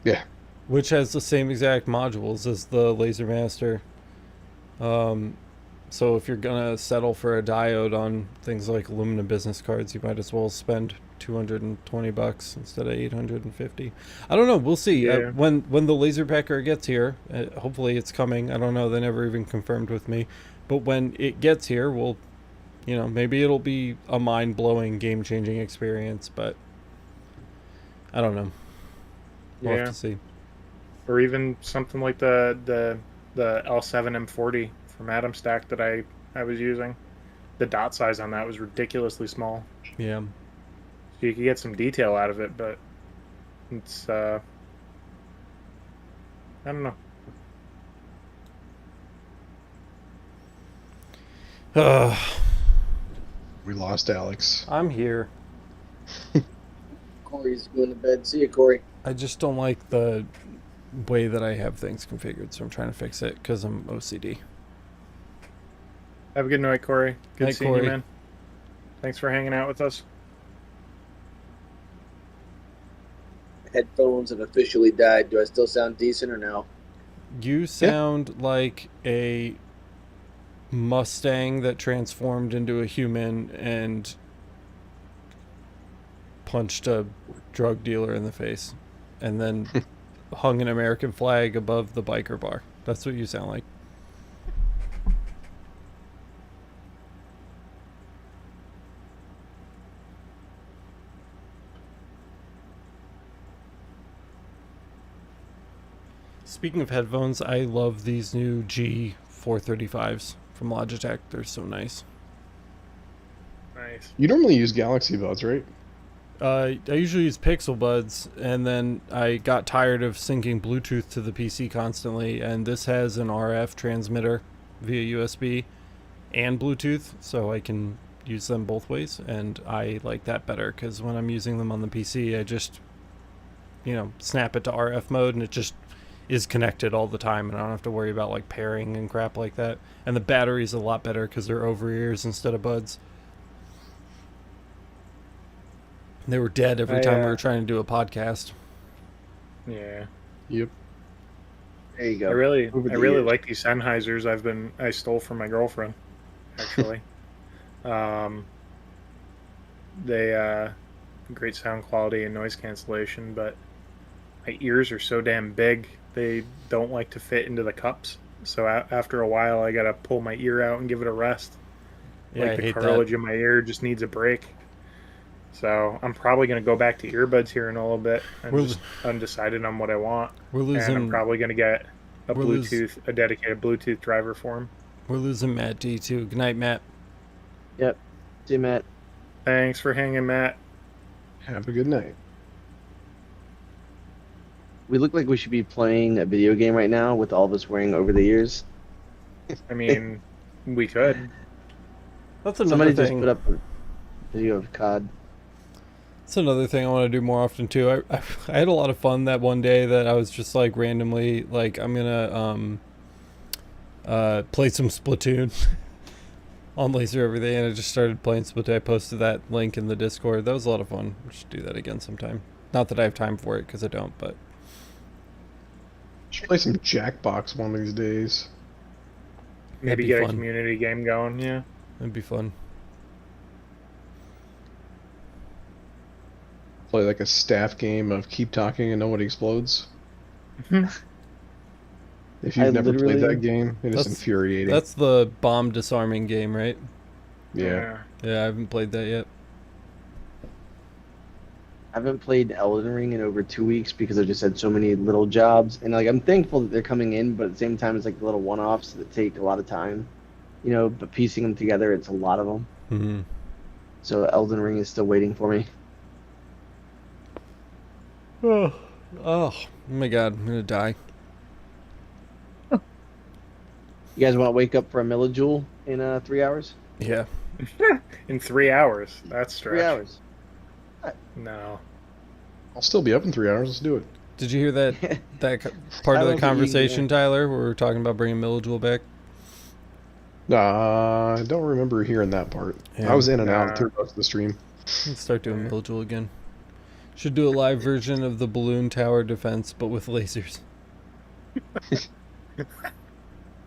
Yeah. Which has the same exact modules as the Laser Master. So if you're gonna settle for a diode on things like aluminum business cards, you might as well spend $220 instead of $850. I don't know. We'll see. Yeah. When the Laser Pecker gets here, hopefully it's coming. I don't know. They never even confirmed with me. But when it gets here, we'll, maybe it'll be a mind-blowing, game-changing experience. But I don't know. We'll have to see. Or even something like the L7 M40 from Atom Stack that I was using. The dot size on that was ridiculously small. Yeah. So you could get some detail out of it, but it's I don't know. We lost Alex. I'm here. Corey's going to bed. See you, Corey. I just don't like the way that I have things configured, so I'm trying to fix it because I'm OCD. Have a good night, Corey. Good Night, seeing Corey. you, man. Thanks for hanging out with us. Headphones have officially died. Do I still sound decent or no? You sound like a Mustang that transformed into a human and punched a drug dealer in the face and then hung an American flag above the biker bar. That's what you sound like. Speaking of headphones, I love these new G435s from Logitech. They're so nice. Nice. You normally use Galaxy Buds, right? I usually use Pixel Buds, and then I got tired of syncing Bluetooth to the PC constantly, and this has an RF transmitter via USB and Bluetooth, so I can use them both ways, and I like that better, because when I'm using them on the PC, I just, snap it to RF mode, and it just is connected all the time, and I don't have to worry about, like, pairing and crap like that. And the battery's a lot better, because they're over-ears instead of buds. They were dead every time we were trying to do a podcast. Yeah. Yep. There you go. I really like these Sennheisers I stole from my girlfriend, actually. They great sound quality and noise cancellation, but my ears are so damn big they don't like to fit into the cups. So after a while, I gotta pull my ear out and give it a rest. Yeah, like the cartilage in my ear just needs a break. So I'm probably gonna go back to earbuds here in a little bit. I'm just undecided on what I want. And I'm probably gonna get a dedicated Bluetooth driver for him. We're losing Matt D too. Good night, Matt. Yep. See you, Matt. Thanks for hanging, Matt. Have a good night. We look like we should be playing a video game right now with all of us wearing over the ears. I mean, we could. That's another Somebody thing. just put up a video of COD. That's another thing I want to do more often too. I had a lot of fun that one day that I was just like randomly like I'm gonna play some Splatoon on Laser Everything, and I just started playing Splatoon. I posted that link in the Discord. That was a lot of fun. We should do that again sometime. Not that I have time for it because I don't, but Should play some Jackbox one of these days. Maybe get a community game going. Yeah, that'd be fun. Play like a staff game of keep talking and nobody explodes. If you've never played that game, it is infuriating. That's the bomb disarming game, right? Yeah. Yeah, I haven't played that yet. I haven't played Elden Ring in over 2 weeks because I've just had so many little jobs, and like I'm thankful that they're coming in, but at the same time, it's like little one-offs that take a lot of time. You know, but piecing them together, it's a lot of them. Mm-hmm. So Elden Ring is still waiting for me. Oh my god, I'm gonna die. You guys want to wake up for a millijoule in 3 hours? Yeah. In 3 hours. That's stretch. 3 hours. No. I'll still be up in 3 hours. Let's do it. Did you hear that part of the conversation, Tyler, where we were talking about bringing Millijoule back? I don't remember hearing that part. Yeah. I was in and out through most of the stream. Let's start doing Millijoule again. Should do a live version of the balloon tower defense, but with lasers.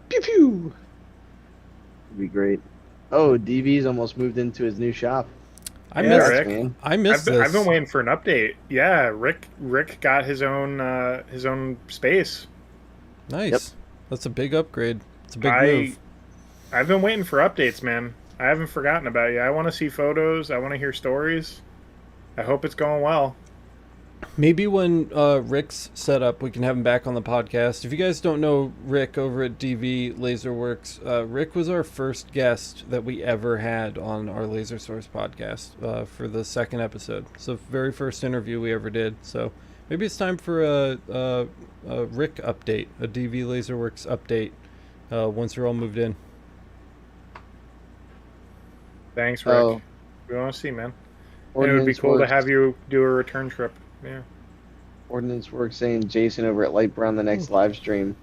Pew pew! It'd be great. Oh, DV's almost moved into his new shop. I Rick. missed this. I've been waiting for an update. Yeah, Rick got his own space. Nice. Yep. That's a big upgrade. It's a big move. I've been waiting for updates, man. I haven't forgotten about you. I want to see photos. I want to hear stories. I hope it's going well. Maybe when Rick's set up, we can have him back on the podcast. If you guys don't know Rick over at DV Laserworks, Rick was our first guest that we ever had on our Laser Source podcast for the second episode. So very first interview we ever did. So maybe it's time for a Rick update, a DV Laserworks update once you're all moved in. Thanks, Rick. We want to see, man. And it would be cool to have you do a return trip. Yeah. Ordnance Works saying Jason over at Lightbrown the next live stream.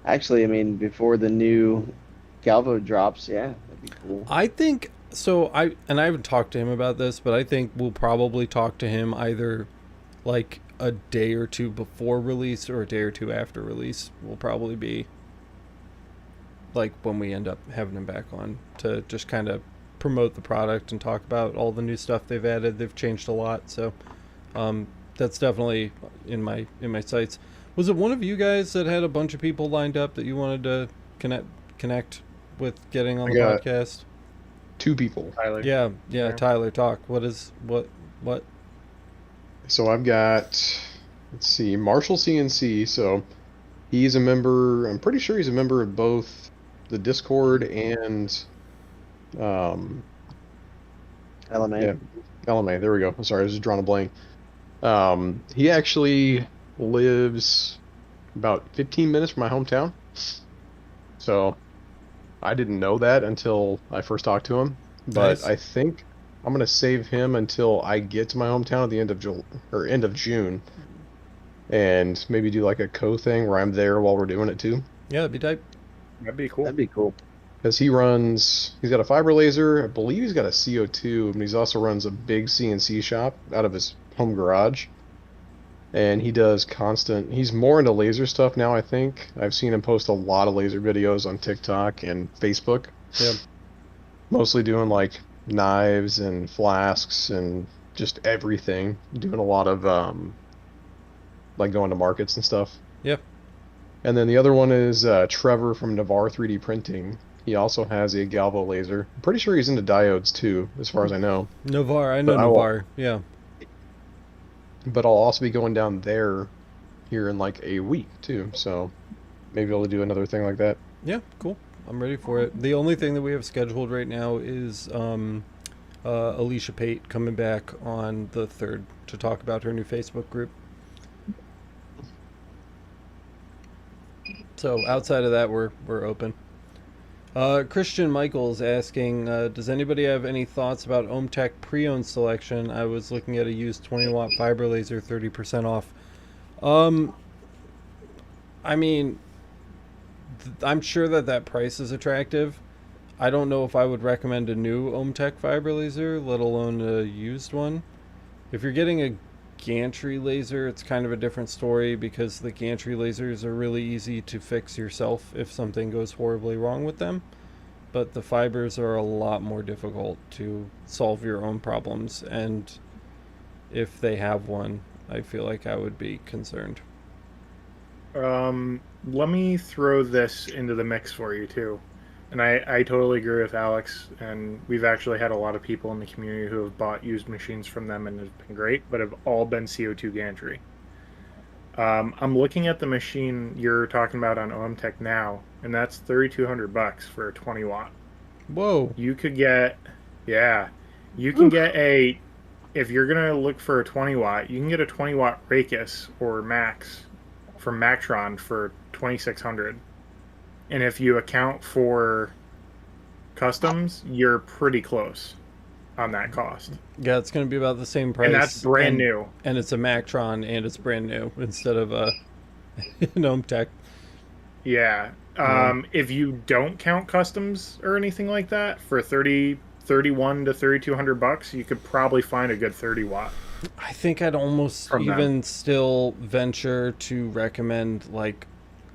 Actually, I mean, before the new Galvo drops, yeah, that'd be cool. I think so. I haven't talked to him about this, but I think we'll probably talk to him either like a day or two before release or a day or two after release. Will probably be like when we end up having him back on to just kind of promote the product and talk about all the new stuff they've added. They've changed a lot, so that's definitely in my sights. Was it one of you guys that had a bunch of people lined up that you wanted to connect with getting on the podcast? 2 people. Tyler. Yeah. Tyler, talk. What? So I've got, let's see, Marshall CNC. So he's a member. I'm pretty sure he's a member of both the Discord and LMA. Yeah, LMA. There we go. I'm sorry, I was just drawing a blank. He actually lives about 15 minutes from my hometown. So I didn't know that until I first talked to him. But Nice. I think I'm gonna save him until I get to my hometown at the end of June, and maybe do like a thing where I'm there while we're doing it too. Yeah, that'd be tight. That'd be cool. That'd be cool. Because he's got a fiber laser, I believe he's got a CO2, and he also runs a big CNC shop out of his home garage. And he does he's more into laser stuff now, I think. I've seen him post a lot of laser videos on TikTok and Facebook. Yeah. Mostly doing like knives and flasks and just everything. Doing a lot of like going to markets and stuff. Yep. And then the other one is Trevor from Navarre 3D Printing. He also has a Galvo laser. I'm pretty sure he's into diodes too, as far as I know. Navarre, I know But Navarre. Yeah. But I'll also be going down there here in like a week too, so maybe I'll do another thing like that. Yeah, cool. I'm ready for it. The only thing that we have scheduled right now is Alicia Pate coming back on the 3rd to talk about her new Facebook group. So outside of that, we're open. Christian Michaels asking, does anybody have any thoughts about OhmTech pre-owned selection? I was looking at a used 20-watt fiber laser, 30% off. I mean, I'm sure that price is attractive. I don't know if I would recommend a new OhmTech fiber laser, let alone a used one. If you're getting a gantry laser, it's kind of a different story because the gantry lasers are really easy to fix yourself if something goes horribly wrong with them. But the fibers are a lot more difficult to solve your own problems, and if they have one, I feel like I would be concerned. Let me throw this into the mix for you too. And I totally agree with Alex, and we've actually had a lot of people in the community who have bought used machines from them and have been great, but have all been CO2 gantry. I'm looking at the machine you're talking about on OhmTech now, and that's $3,200 for a 20 watt. Whoa. You could get, yeah, you can get a, if you're going to look for a 20 watt, you can get a 20 watt Racus or Max from Mactron for $2,600. And if you account for customs, you're pretty close on that cost. Yeah, it's going to be about the same price. And that's brand new. And it's a Mactron, and it's brand new instead of a OhmTech. Yeah. If you don't count customs or anything like that, for $31 to $3,200, you could probably find a good 30 watt. I think I'd almost even still venture to recommend like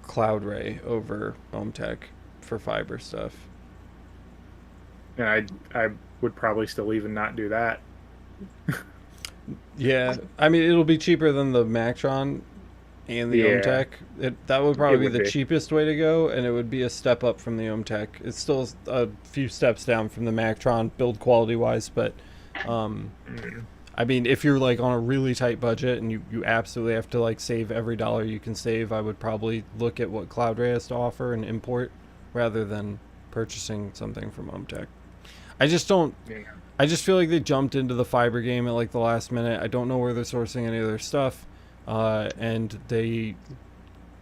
CloudRay over OhmTech for fiber stuff. And I would probably still even not do that. Yeah, I mean it'll be cheaper than the Mactron and the OhmTech. That would probably be the cheapest way to go, and it would be a step up from the OhmTech. It's still a few steps down from the Mactron build quality wise, but I mean, if you're like on a really tight budget and you absolutely have to like save every dollar you can save, I would probably look at what CloudRay has to offer and import rather than purchasing something from OhmTech. I just don't. I just feel like they jumped into the fiber game at like the last minute. I don't know where they're sourcing any of their stuff, and they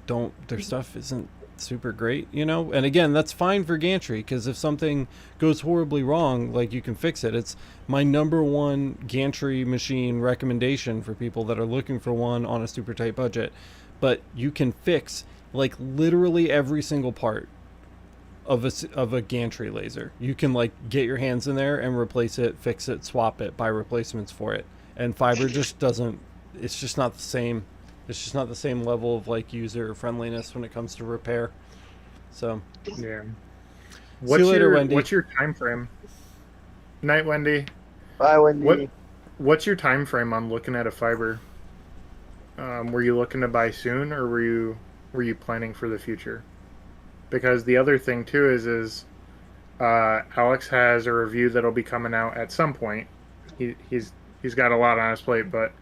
don't. Their stuff isn't super great, you know. And again, that's fine for gantry because if something goes horribly wrong, like you can fix it. It's my #1 gantry machine recommendation for people that are looking for one on a super tight budget. But you can fix like literally every single part of a gantry laser. You can like get your hands in there and replace it, fix it, swap it, buy replacements for it. And fiber just doesn't. It's just not the same. It's just not the same level of like user friendliness when it comes to repair. So yeah. See you later, Wendy. What's your time frame? Night, Wendy. Bye, Wendy. What's your time frame on looking at a fiber? Were you looking to buy soon, or were you planning for the future? Because the other thing too is Alex has a review that'll be coming out at some point. He's got a lot on his plate, but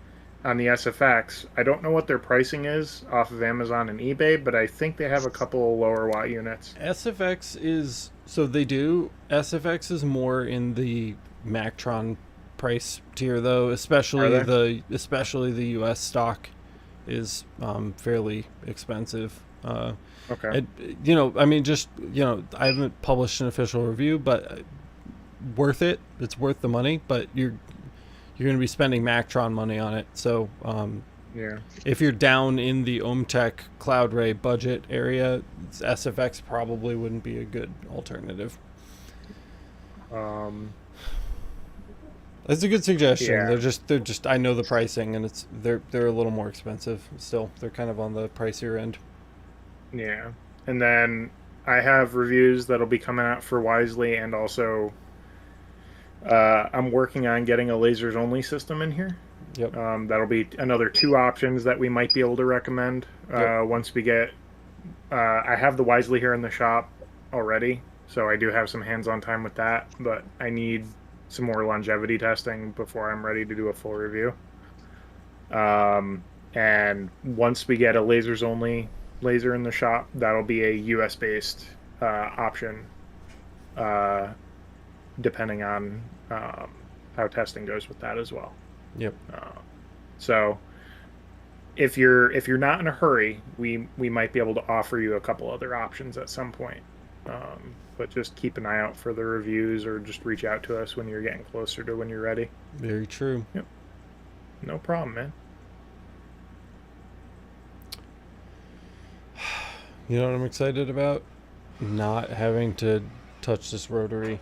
on the SFX, I don't know what their pricing is off of Amazon and eBay, but I think they have a couple of lower watt units. SFX is SFX is more in the Mactron price tier though, especially the US stock is fairly expensive. Okay. I mean, just I haven't published an official review, but worth it. It's worth the money, but you're going to be spending Mactron money on it. So yeah, if you're down in the OhmTech CloudRay budget area, SFX probably wouldn't be a good alternative. That's a good suggestion. Yeah. They're just I know the pricing, and they're a little more expensive still. They're kind of on the pricier end. Yeah. And then I have reviews that'll be coming out for Wisely, and also I'm working on getting a lasers only system in here. Yep. That'll be another 2 options that we might be able to recommend once we get. I have the Wisely here in the shop already, so I do have some hands-on time with that, but I need some more longevity testing before I'm ready to do a full review. And once we get a lasers only laser in the shop, that'll be a US based option, depending on how testing goes with that as well. Yep. So if you're not in a hurry, we might be able to offer you a couple other options at some point. But just keep an eye out for the reviews, or just reach out to us when you're getting closer to when you're ready. Very true. Yep. No problem, man. You know what I'm excited about? Not having to touch this rotary.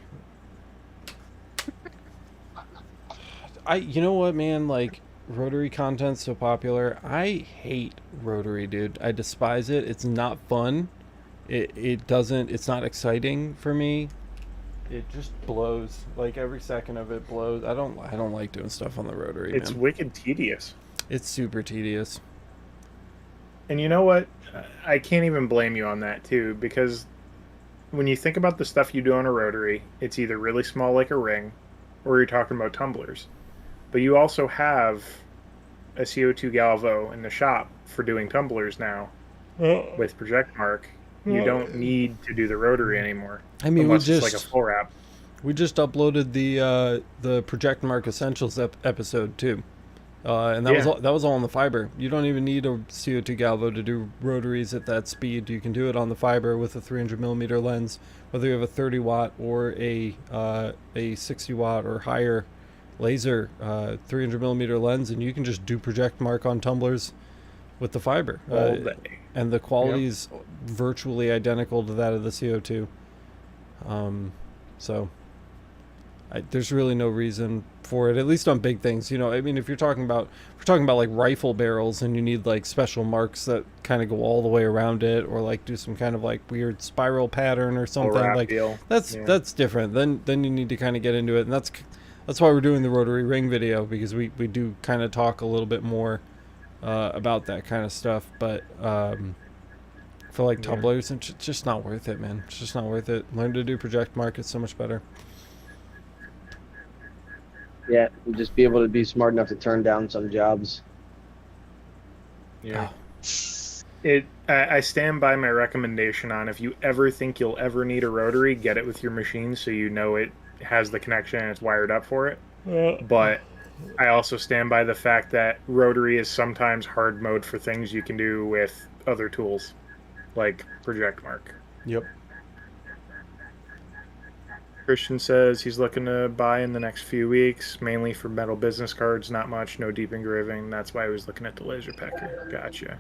You know what, man? Like, rotary content's so popular. I hate rotary, dude. I despise it. It's not fun. It's not exciting for me. It just blows. Like, every second of it blows. I don't like doing stuff on the rotary, It's man. wicked tedious. It's super tedious. And you know what? I can't even blame you on that, too, because when you think about the stuff you do on a rotary, it's either really small like a ring, or you're talking about tumblers. But you also have a CO2 Galvo in the shop for doing tumblers now with Project Mark. You don't need to do the rotary anymore. I mean, unless it's like a full wrap. We just uploaded the Project Mark Essentials episode too, and that was all on the fiber. You don't even need a CO2 Galvo to do rotaries at that speed. You can do it on the fiber with a 300mm lens, whether you have a 30 watt or a 60 watt or higher laser 300mm lens, and you can just do Project Mark on tumblers with the fiber. All day. And the quality is virtually identical to that of the CO2. So there's really no reason for it, at least on big things. You know, I mean, if we're talking about like rifle barrels and you need like special marks that kind of go all the way around it, or like do some kind of like weird spiral pattern or something like deal. That's different. Then you need to kind of get into it, and that's why we're doing the rotary ring video, because we do kind of talk a little bit more about that kind of stuff. But for like tumblers, it's just not worth it, man. It's just not worth it. Learn to do Project Mark. It's so much better. Yeah, and just be able to be smart enough to turn down some jobs. Yeah. I stand by my recommendation on, if you ever think you'll ever need a rotary, get it with your machine so you know it has the connection and it's wired up for it. But I also stand by the fact that rotary is sometimes hard mode for things you can do with other tools, like Project Mark. Yep. Christian says he's looking to buy in the next few weeks, mainly for metal business cards, not much, no deep engraving. That's why I was looking at the laser pecker. Gotcha.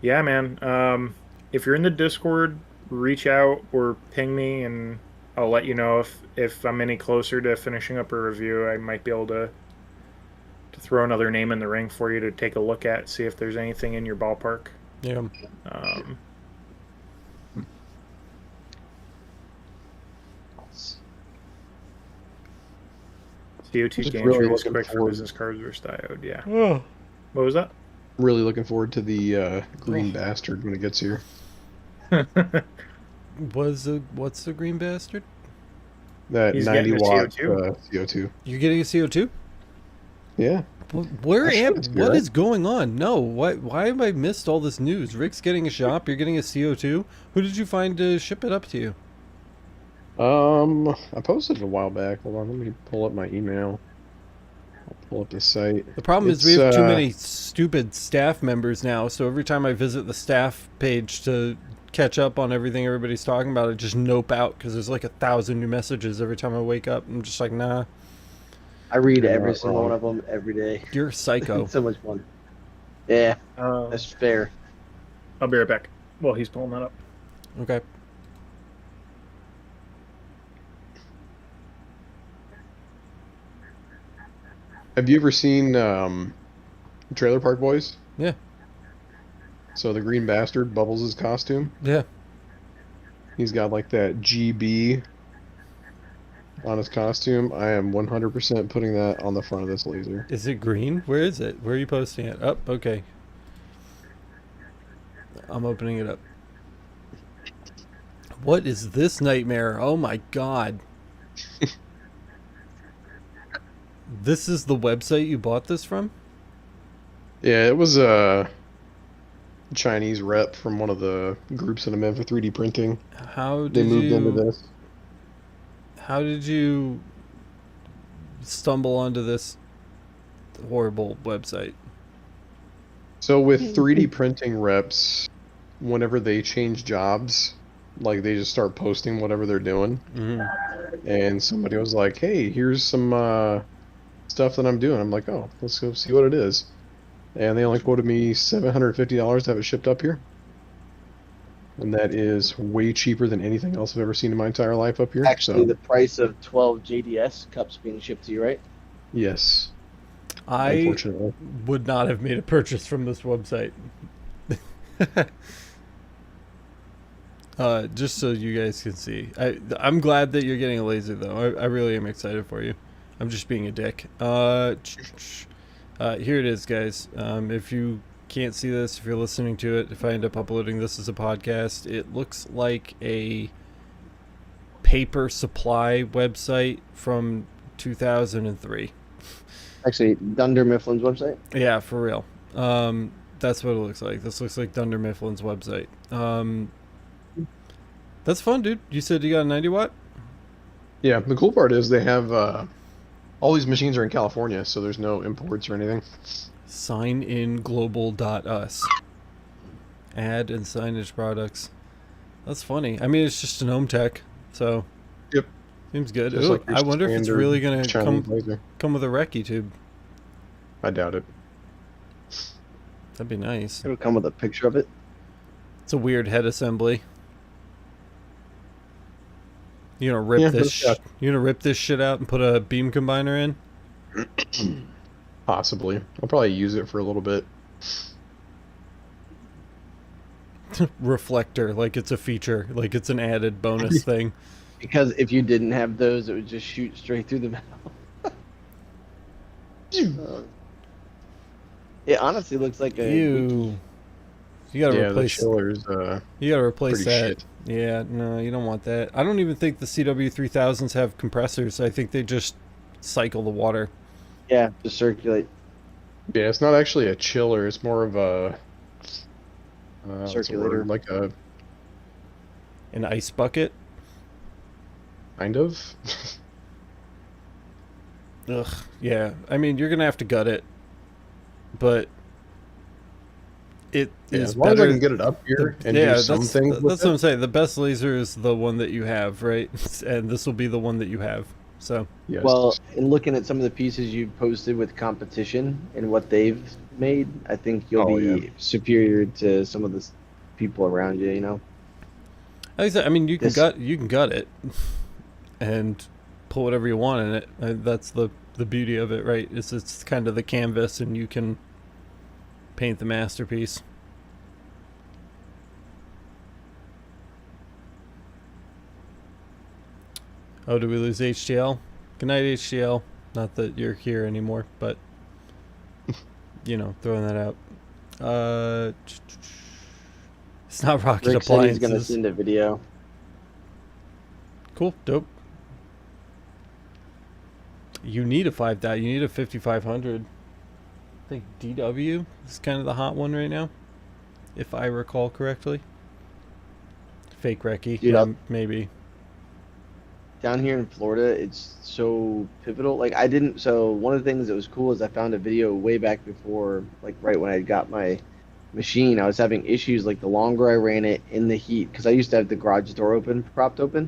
Yeah, man. If you're in the Discord, reach out or ping me, and I'll let you know if I'm any closer to finishing up a review. I might be able to throw another name in the ring for you to take a look at, see if there's anything in your ballpark. Yeah. CO2 games really is quick for forward. business cards versus diode. Yeah. What was that? Really looking forward to the green bastard when it gets here. What's the green bastard? That He's 90 getting a watt CO2? CO2. You're getting a CO2? Yeah. Where That am? shit's good. What is going on? No, why have I missed all this news? Rick's getting a shop. You're getting a CO2. Who did you find to ship it up to you? I posted it a while back. Hold on, let me pull up my email. I'll pull up the site. The problem is we have too many stupid staff members now, so every time I visit the staff page to catch up on everything everybody's talking about, I just nope out because there's like 1,000 new messages every time I wake up. I'm just like, nah. I read every single one of them every day. You're a psycho. It's so much fun. Yeah, that's fair. I'll be right back while he's pulling that up. Okay. Have you ever seen Trailer Park Boys? Yeah. So the green bastard, Bubbles' costume, Yeah. he's got like that GB on his costume. I am 100% putting that on the front of this laser. Is it green? Where is it? Where are you posting it? Oh, okay. I'm opening it up. What is this nightmare? Oh my god. This is the website you bought this from? Yeah, it was a Chinese rep from one of the groups that I'm in for 3D printing. How They did moved you into this. How did you stumble onto this horrible website? So with 3D printing reps, whenever they change jobs, Like they just start posting whatever they're doing. Mm-hmm. And somebody was like, "Hey, here's some stuff that I'm doing." I'm like, "Oh, let's go see what it is." And they only quoted me $750 to have it shipped up here. And that is way cheaper than anything else I've ever seen in my entire life up here. Actually, So the price of 12 JDS cups being shipped to you, right? yes, I unfortunately. would not have made a purchase from this website. Just so you guys can see. I'm glad that you're getting a laser, though. I really am excited for you. I'm just being a dick. Here it is, guys. If you can't see this, if you're listening to it, if I end up uploading this as a podcast, it looks like a paper supply website from 2003. Actually, Dunder Mifflin's website. Yeah, for real. That's what it looks like. This looks like Dunder Mifflin's website. That's fun, dude. You said you got a 90 watt? Yeah, the cool part is they have all these machines are in California, so there's no imports or anything. Signinglobal.us. Ad and signage products. That's funny. I mean, it's just an home tech, so Yep. seems good. Just Ooh, like your I wonder if it's standard really gonna Chinese laser. come with a recce tube. I doubt it. That'd be nice. It'll come with a picture of it. It's a weird head assembly. You gonna rip Yeah, this? but You gonna rip this shit out and put a beam combiner in? Possibly. I'll probably use it for a little bit. Reflector, like it's a feature, like it's an added bonus thing. Because if you didn't have those, it would just shoot straight through the metal. It honestly looks like a. You gotta Yeah, replace. the chiller's You gotta replace pretty that. shit. Yeah, no, you don't want that. I don't even think the CW3000s have compressors. I think they just cycle the water. Yeah, to circulate. Yeah, it's not actually a chiller. It's more of a what's the Circulator. word? Like a An ice bucket. kind of. Ugh. Yeah. I mean, you're gonna have to gut it, but it Yeah, is as long as I better. can get it up here and Yeah, do some things that's with what I'm it. saying. The best laser is the one that you have, right? And this will be the one that you have. So Yes. Well, in looking at some of the pieces you've posted with competition and what they've made, I think you'll Oh, be yeah. superior to some of the people around you. You know. like I said, I mean, you can This- gut it, and put whatever you want in it. That's the beauty of it, right? It's kind of the canvas, and you can paint the masterpiece. Oh, did we lose HDL? Good night, HDL. Not that you're here anymore, but you know, throwing that out. It's not Rocket Rick said he's Appliances. gonna send a video. Cool, dope. You need a 5 you need a 5500. I think DW is kind of the hot one right now, if I recall correctly. Fake recce, Dude, I'll- maybe. Down here in Florida, it's so pivotal. Like so one of the things that was cool is I found a video way back before, like right when I got my machine, I was having issues like the longer I ran it in the heat, because I used to have the garage door propped open,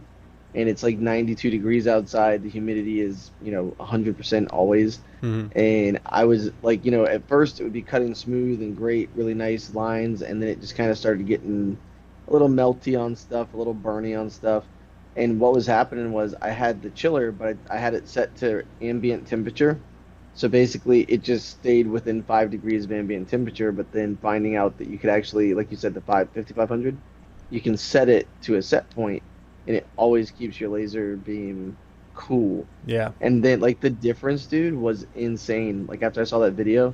and it's like 92 degrees outside. The humidity is, 100% always. Mm-hmm. And I was like, at first it would be cutting smooth and great, really nice lines, and then it just kind of started getting a little melty on stuff, a little burny on stuff. And what was happening was I had the chiller, but I had it set to ambient temperature. So basically it just stayed within 5 degrees of ambient temperature, but then finding out that you could actually, like you said, the 5500, you can set it to a set point, and it always keeps your laser beam cool. Yeah. And then like the difference, dude, was insane. Like after I saw that video,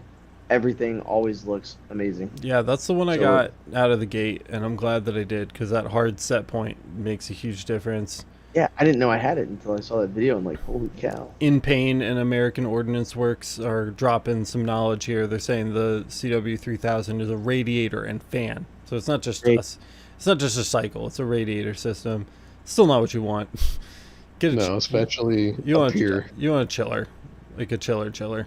everything always looks amazing. Yeah, that's the one I So- got out of the gate, and I'm glad that I did, because that hard set point makes a huge difference. Yeah, I didn't know I had it until I saw that video, and like, holy cow. In Pain and American Ordnance Works are dropping some knowledge here. They're saying the CW3000 is a radiator and fan, so it's not just it's not just a cycle. It's a radiator system. Still not what you want. Get a No, especially you up want here. you want a chiller, like a chiller.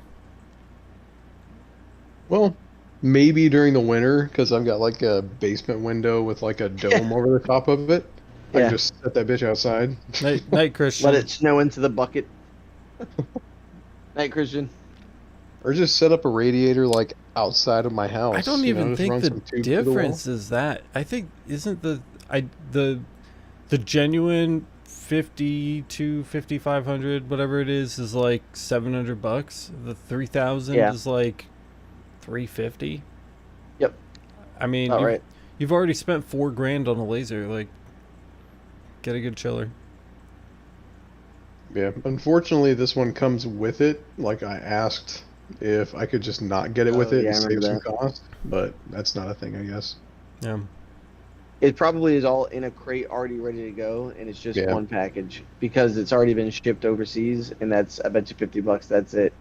Well, maybe during the winter, because I've got like a basement window with like a dome over the top of it. I Yeah. just set that bitch outside. Night, Christian. Let it snow into the bucket. Night, Christian. Or just set up a radiator like outside of my house. I don't you know, even just think run the some tube through the wall. difference is that. I think isn't the genuine 50 to 5500 whatever it is like $700. The 3000 Yeah. is like 350. Yep. I mean, All right. you've already spent $4,000 on a laser. Like, get a good chiller. Yeah, unfortunately, this one comes with it. Like, I asked if I could just not get it with Oh, it yeah, and I save remember some cost, but that's not a thing, I guess. Yeah. It probably is all in a crate already ready to go, and it's just Yeah. one package because it's already been shipped overseas, and that's, I bet you, $50. That's it.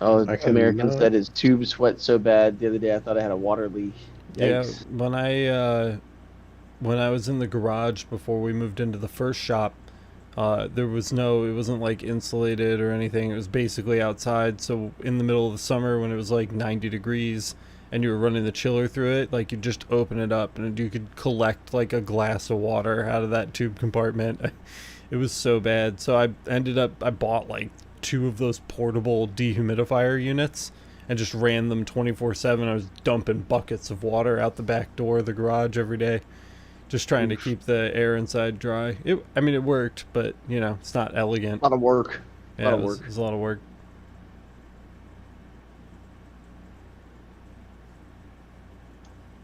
Oh, I American cannot- said his tube sweat so bad the other day I thought I had a water leak. Yeah, Yikes. when I was in the garage before we moved into the first shop, it wasn't like insulated or anything. It was basically outside. So in the middle of the summer when it was like 90 degrees and you were running the chiller through it, like you just open it up and you could collect like a glass of water out of that tube compartment. It was so bad. So I bought like 2 of those portable dehumidifier units and just ran them 24/7. I was dumping buckets of water out the back door of the garage every day, just trying to keep the air inside dry. It worked, but you know, it's not elegant. A lot of work. Yeah, lot of it was, work. it was a lot of work.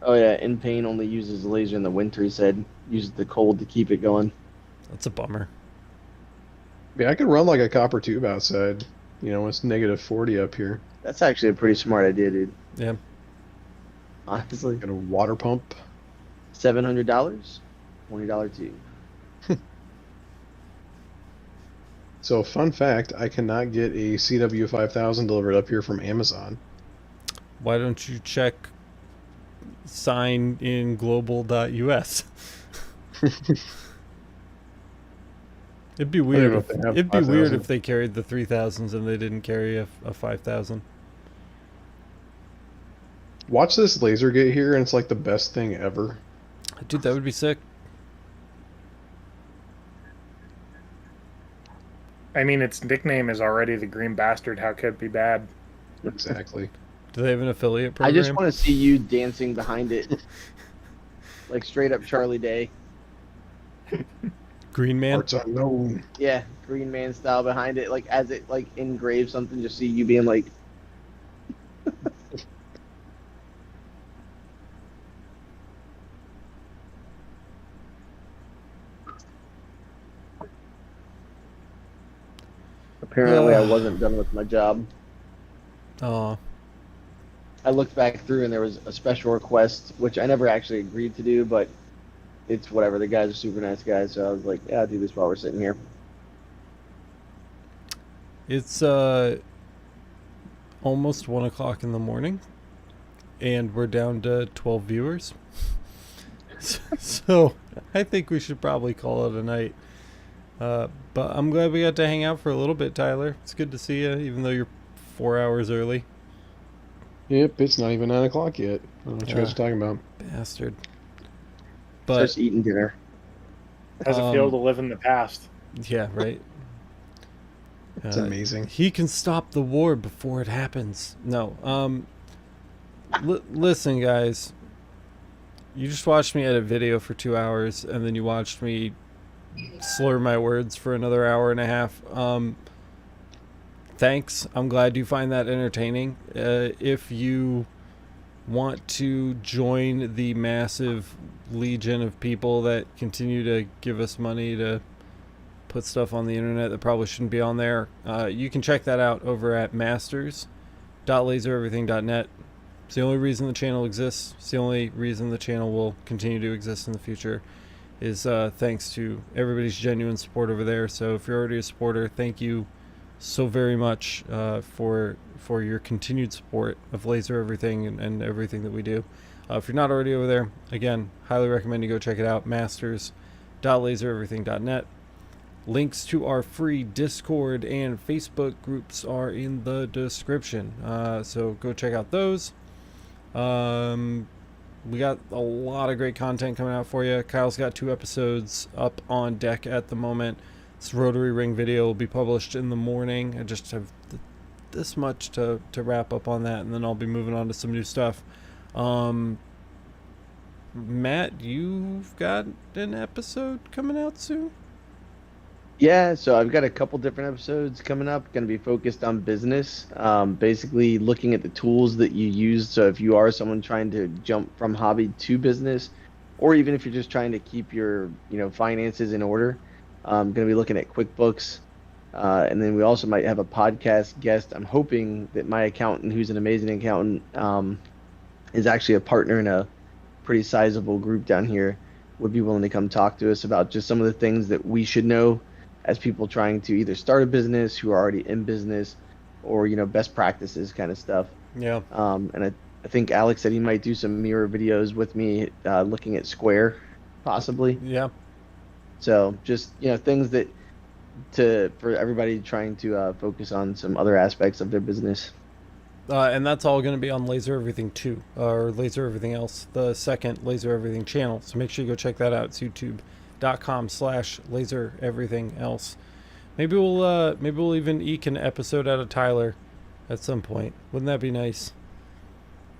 Oh yeah, In Pain only uses the laser in the winter. He said uses the cold to keep it going. That's a bummer. Yeah, I could run like a copper tube outside. You know, it's negative 40 up here. That's actually a pretty smart idea, dude. Yeah. Honestly, Got a water pump. $700, $20 tube. So, fun fact, I cannot get a CW5000 delivered up here from Amazon. Why don't you check sign in global.us? It'd be don't know weird. if they have It'd be weird 5,000. if they carried the 3000s and they didn't carry a 5000. Watch this laser get here, and it's like the best thing ever. Dude, that would be sick. I mean, its nickname is already the Green Bastard. How could it be bad? Exactly. Do they have an affiliate I program? just want to see you dancing behind it, like straight up Charlie Day. Green Man. Parts unknown. Yeah, Green Man style behind it, like as it like engraves something. Just see you being like, apparently I wasn't done with my job. Oh, I looked back through and there was a special request, which I never actually agreed to do, but it's whatever. The guys are super nice guys, so I was like, yeah, I'll do this while we're sitting here. it's almost 1 o'clock in the morning, and we're down to 12 viewers. So I think we should probably call it a night. But I'm glad we got to hang out for a little bit, Tyler. It's good to see you, even though you're 4 hours early. Yep, it's not even 9 o'clock yet. I don't know what you guys are talking about. Bastard. Just But eating dinner. How's it feel to live in the past? yeah, right. It's amazing. He can stop the war before it happens. No. Listen, guys. You just watched me edit video for 2 hours, and then you watched me slur my words for another hour and a half. Thanks. I'm glad you find that entertaining. If you want to join the massive legion of people that continue to give us money to put stuff on the internet that probably shouldn't be on there, you can check that out over at masters.lasereverything.net. It's the only reason the channel exists. It's the only reason the channel will continue to exist in the future, is thanks to everybody's genuine support over there. So if you're already a supporter, thank you so very much for your continued support of Laser Everything and everything that we do. If you're not already over there, again, highly recommend you go check it out, masters.lasereverything.net. Links to our free Discord and Facebook groups are in the description. So go check out those. we got a lot of great content coming out for you. Kyle's got 2 episodes up on deck at the moment. This rotary ring video will be published in the morning. I just have this much to wrap up on that, and then I'll be moving on to some new stuff. Matt, you've got an episode coming out soon? Yeah, so I've got a couple different episodes coming up, going to be focused on business, basically looking at the tools that you use. So if you are someone trying to jump from hobby to business, or even if you're just trying to keep your finances in order, I'm going to be looking at QuickBooks. And then we also might have a podcast guest. I'm hoping that my accountant, who's an amazing accountant, is actually a partner in a pretty sizable group down here, would be willing to come talk to us about just some of the things that we should know as people trying to either start a business, who are already in business, or best practices kind of stuff. Yeah. And I think Alex said he might do some mirror videos with me, looking at Square, possibly. Yeah. So just things that for everybody trying to focus on some other aspects of their business. And that's all going to be on Laser Everything 2, or Laser Everything Else, the second Laser Everything channel. So make sure you go check that out. It's youtube.com/Laser Everything Else. Maybe we'll even eke an episode out of Tyler at some point. Wouldn't that be nice?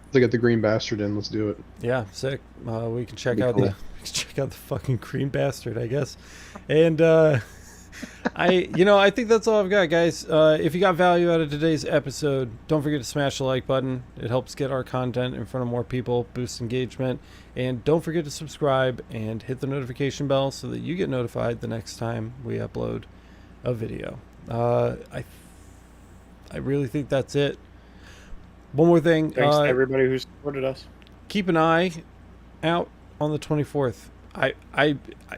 Let's get the Green Bastard in. Let's do it. Yeah, sick. We can check out cool. the fucking Green Bastard, I guess. And I think that's all I've got, guys. If you got value out of today's episode, don't forget to smash the like button. It helps get our content in front of more people, boosts engagement, and don't forget to subscribe and hit the notification bell so that you get notified the next time we upload a video. I really think that's it. One more thing. Thanks to everybody who supported us. Keep an eye out on the 24th. I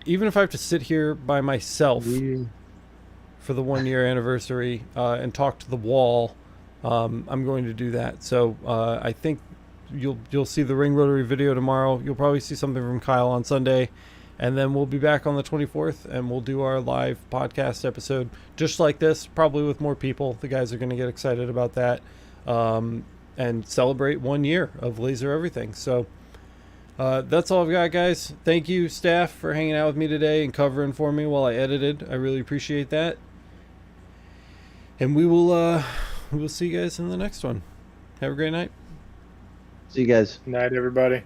even if I have to sit here by myself for the 1-year anniversary and talk to the wall, I'm going to do that. So I think you'll see the ring rotary video tomorrow. You'll probably see something from Kyle on Sunday, and then we'll be back on the 24th and we'll do our live podcast episode just like this, probably with more people. The guys are going to get excited about that and celebrate 1 year of Laser Everything. So that's all I've got, guys. Thank you, staff, for hanging out with me today and covering for me while I edited. I really appreciate that. And we will see you guys in the next one. Have a great night. See you guys. Night, everybody.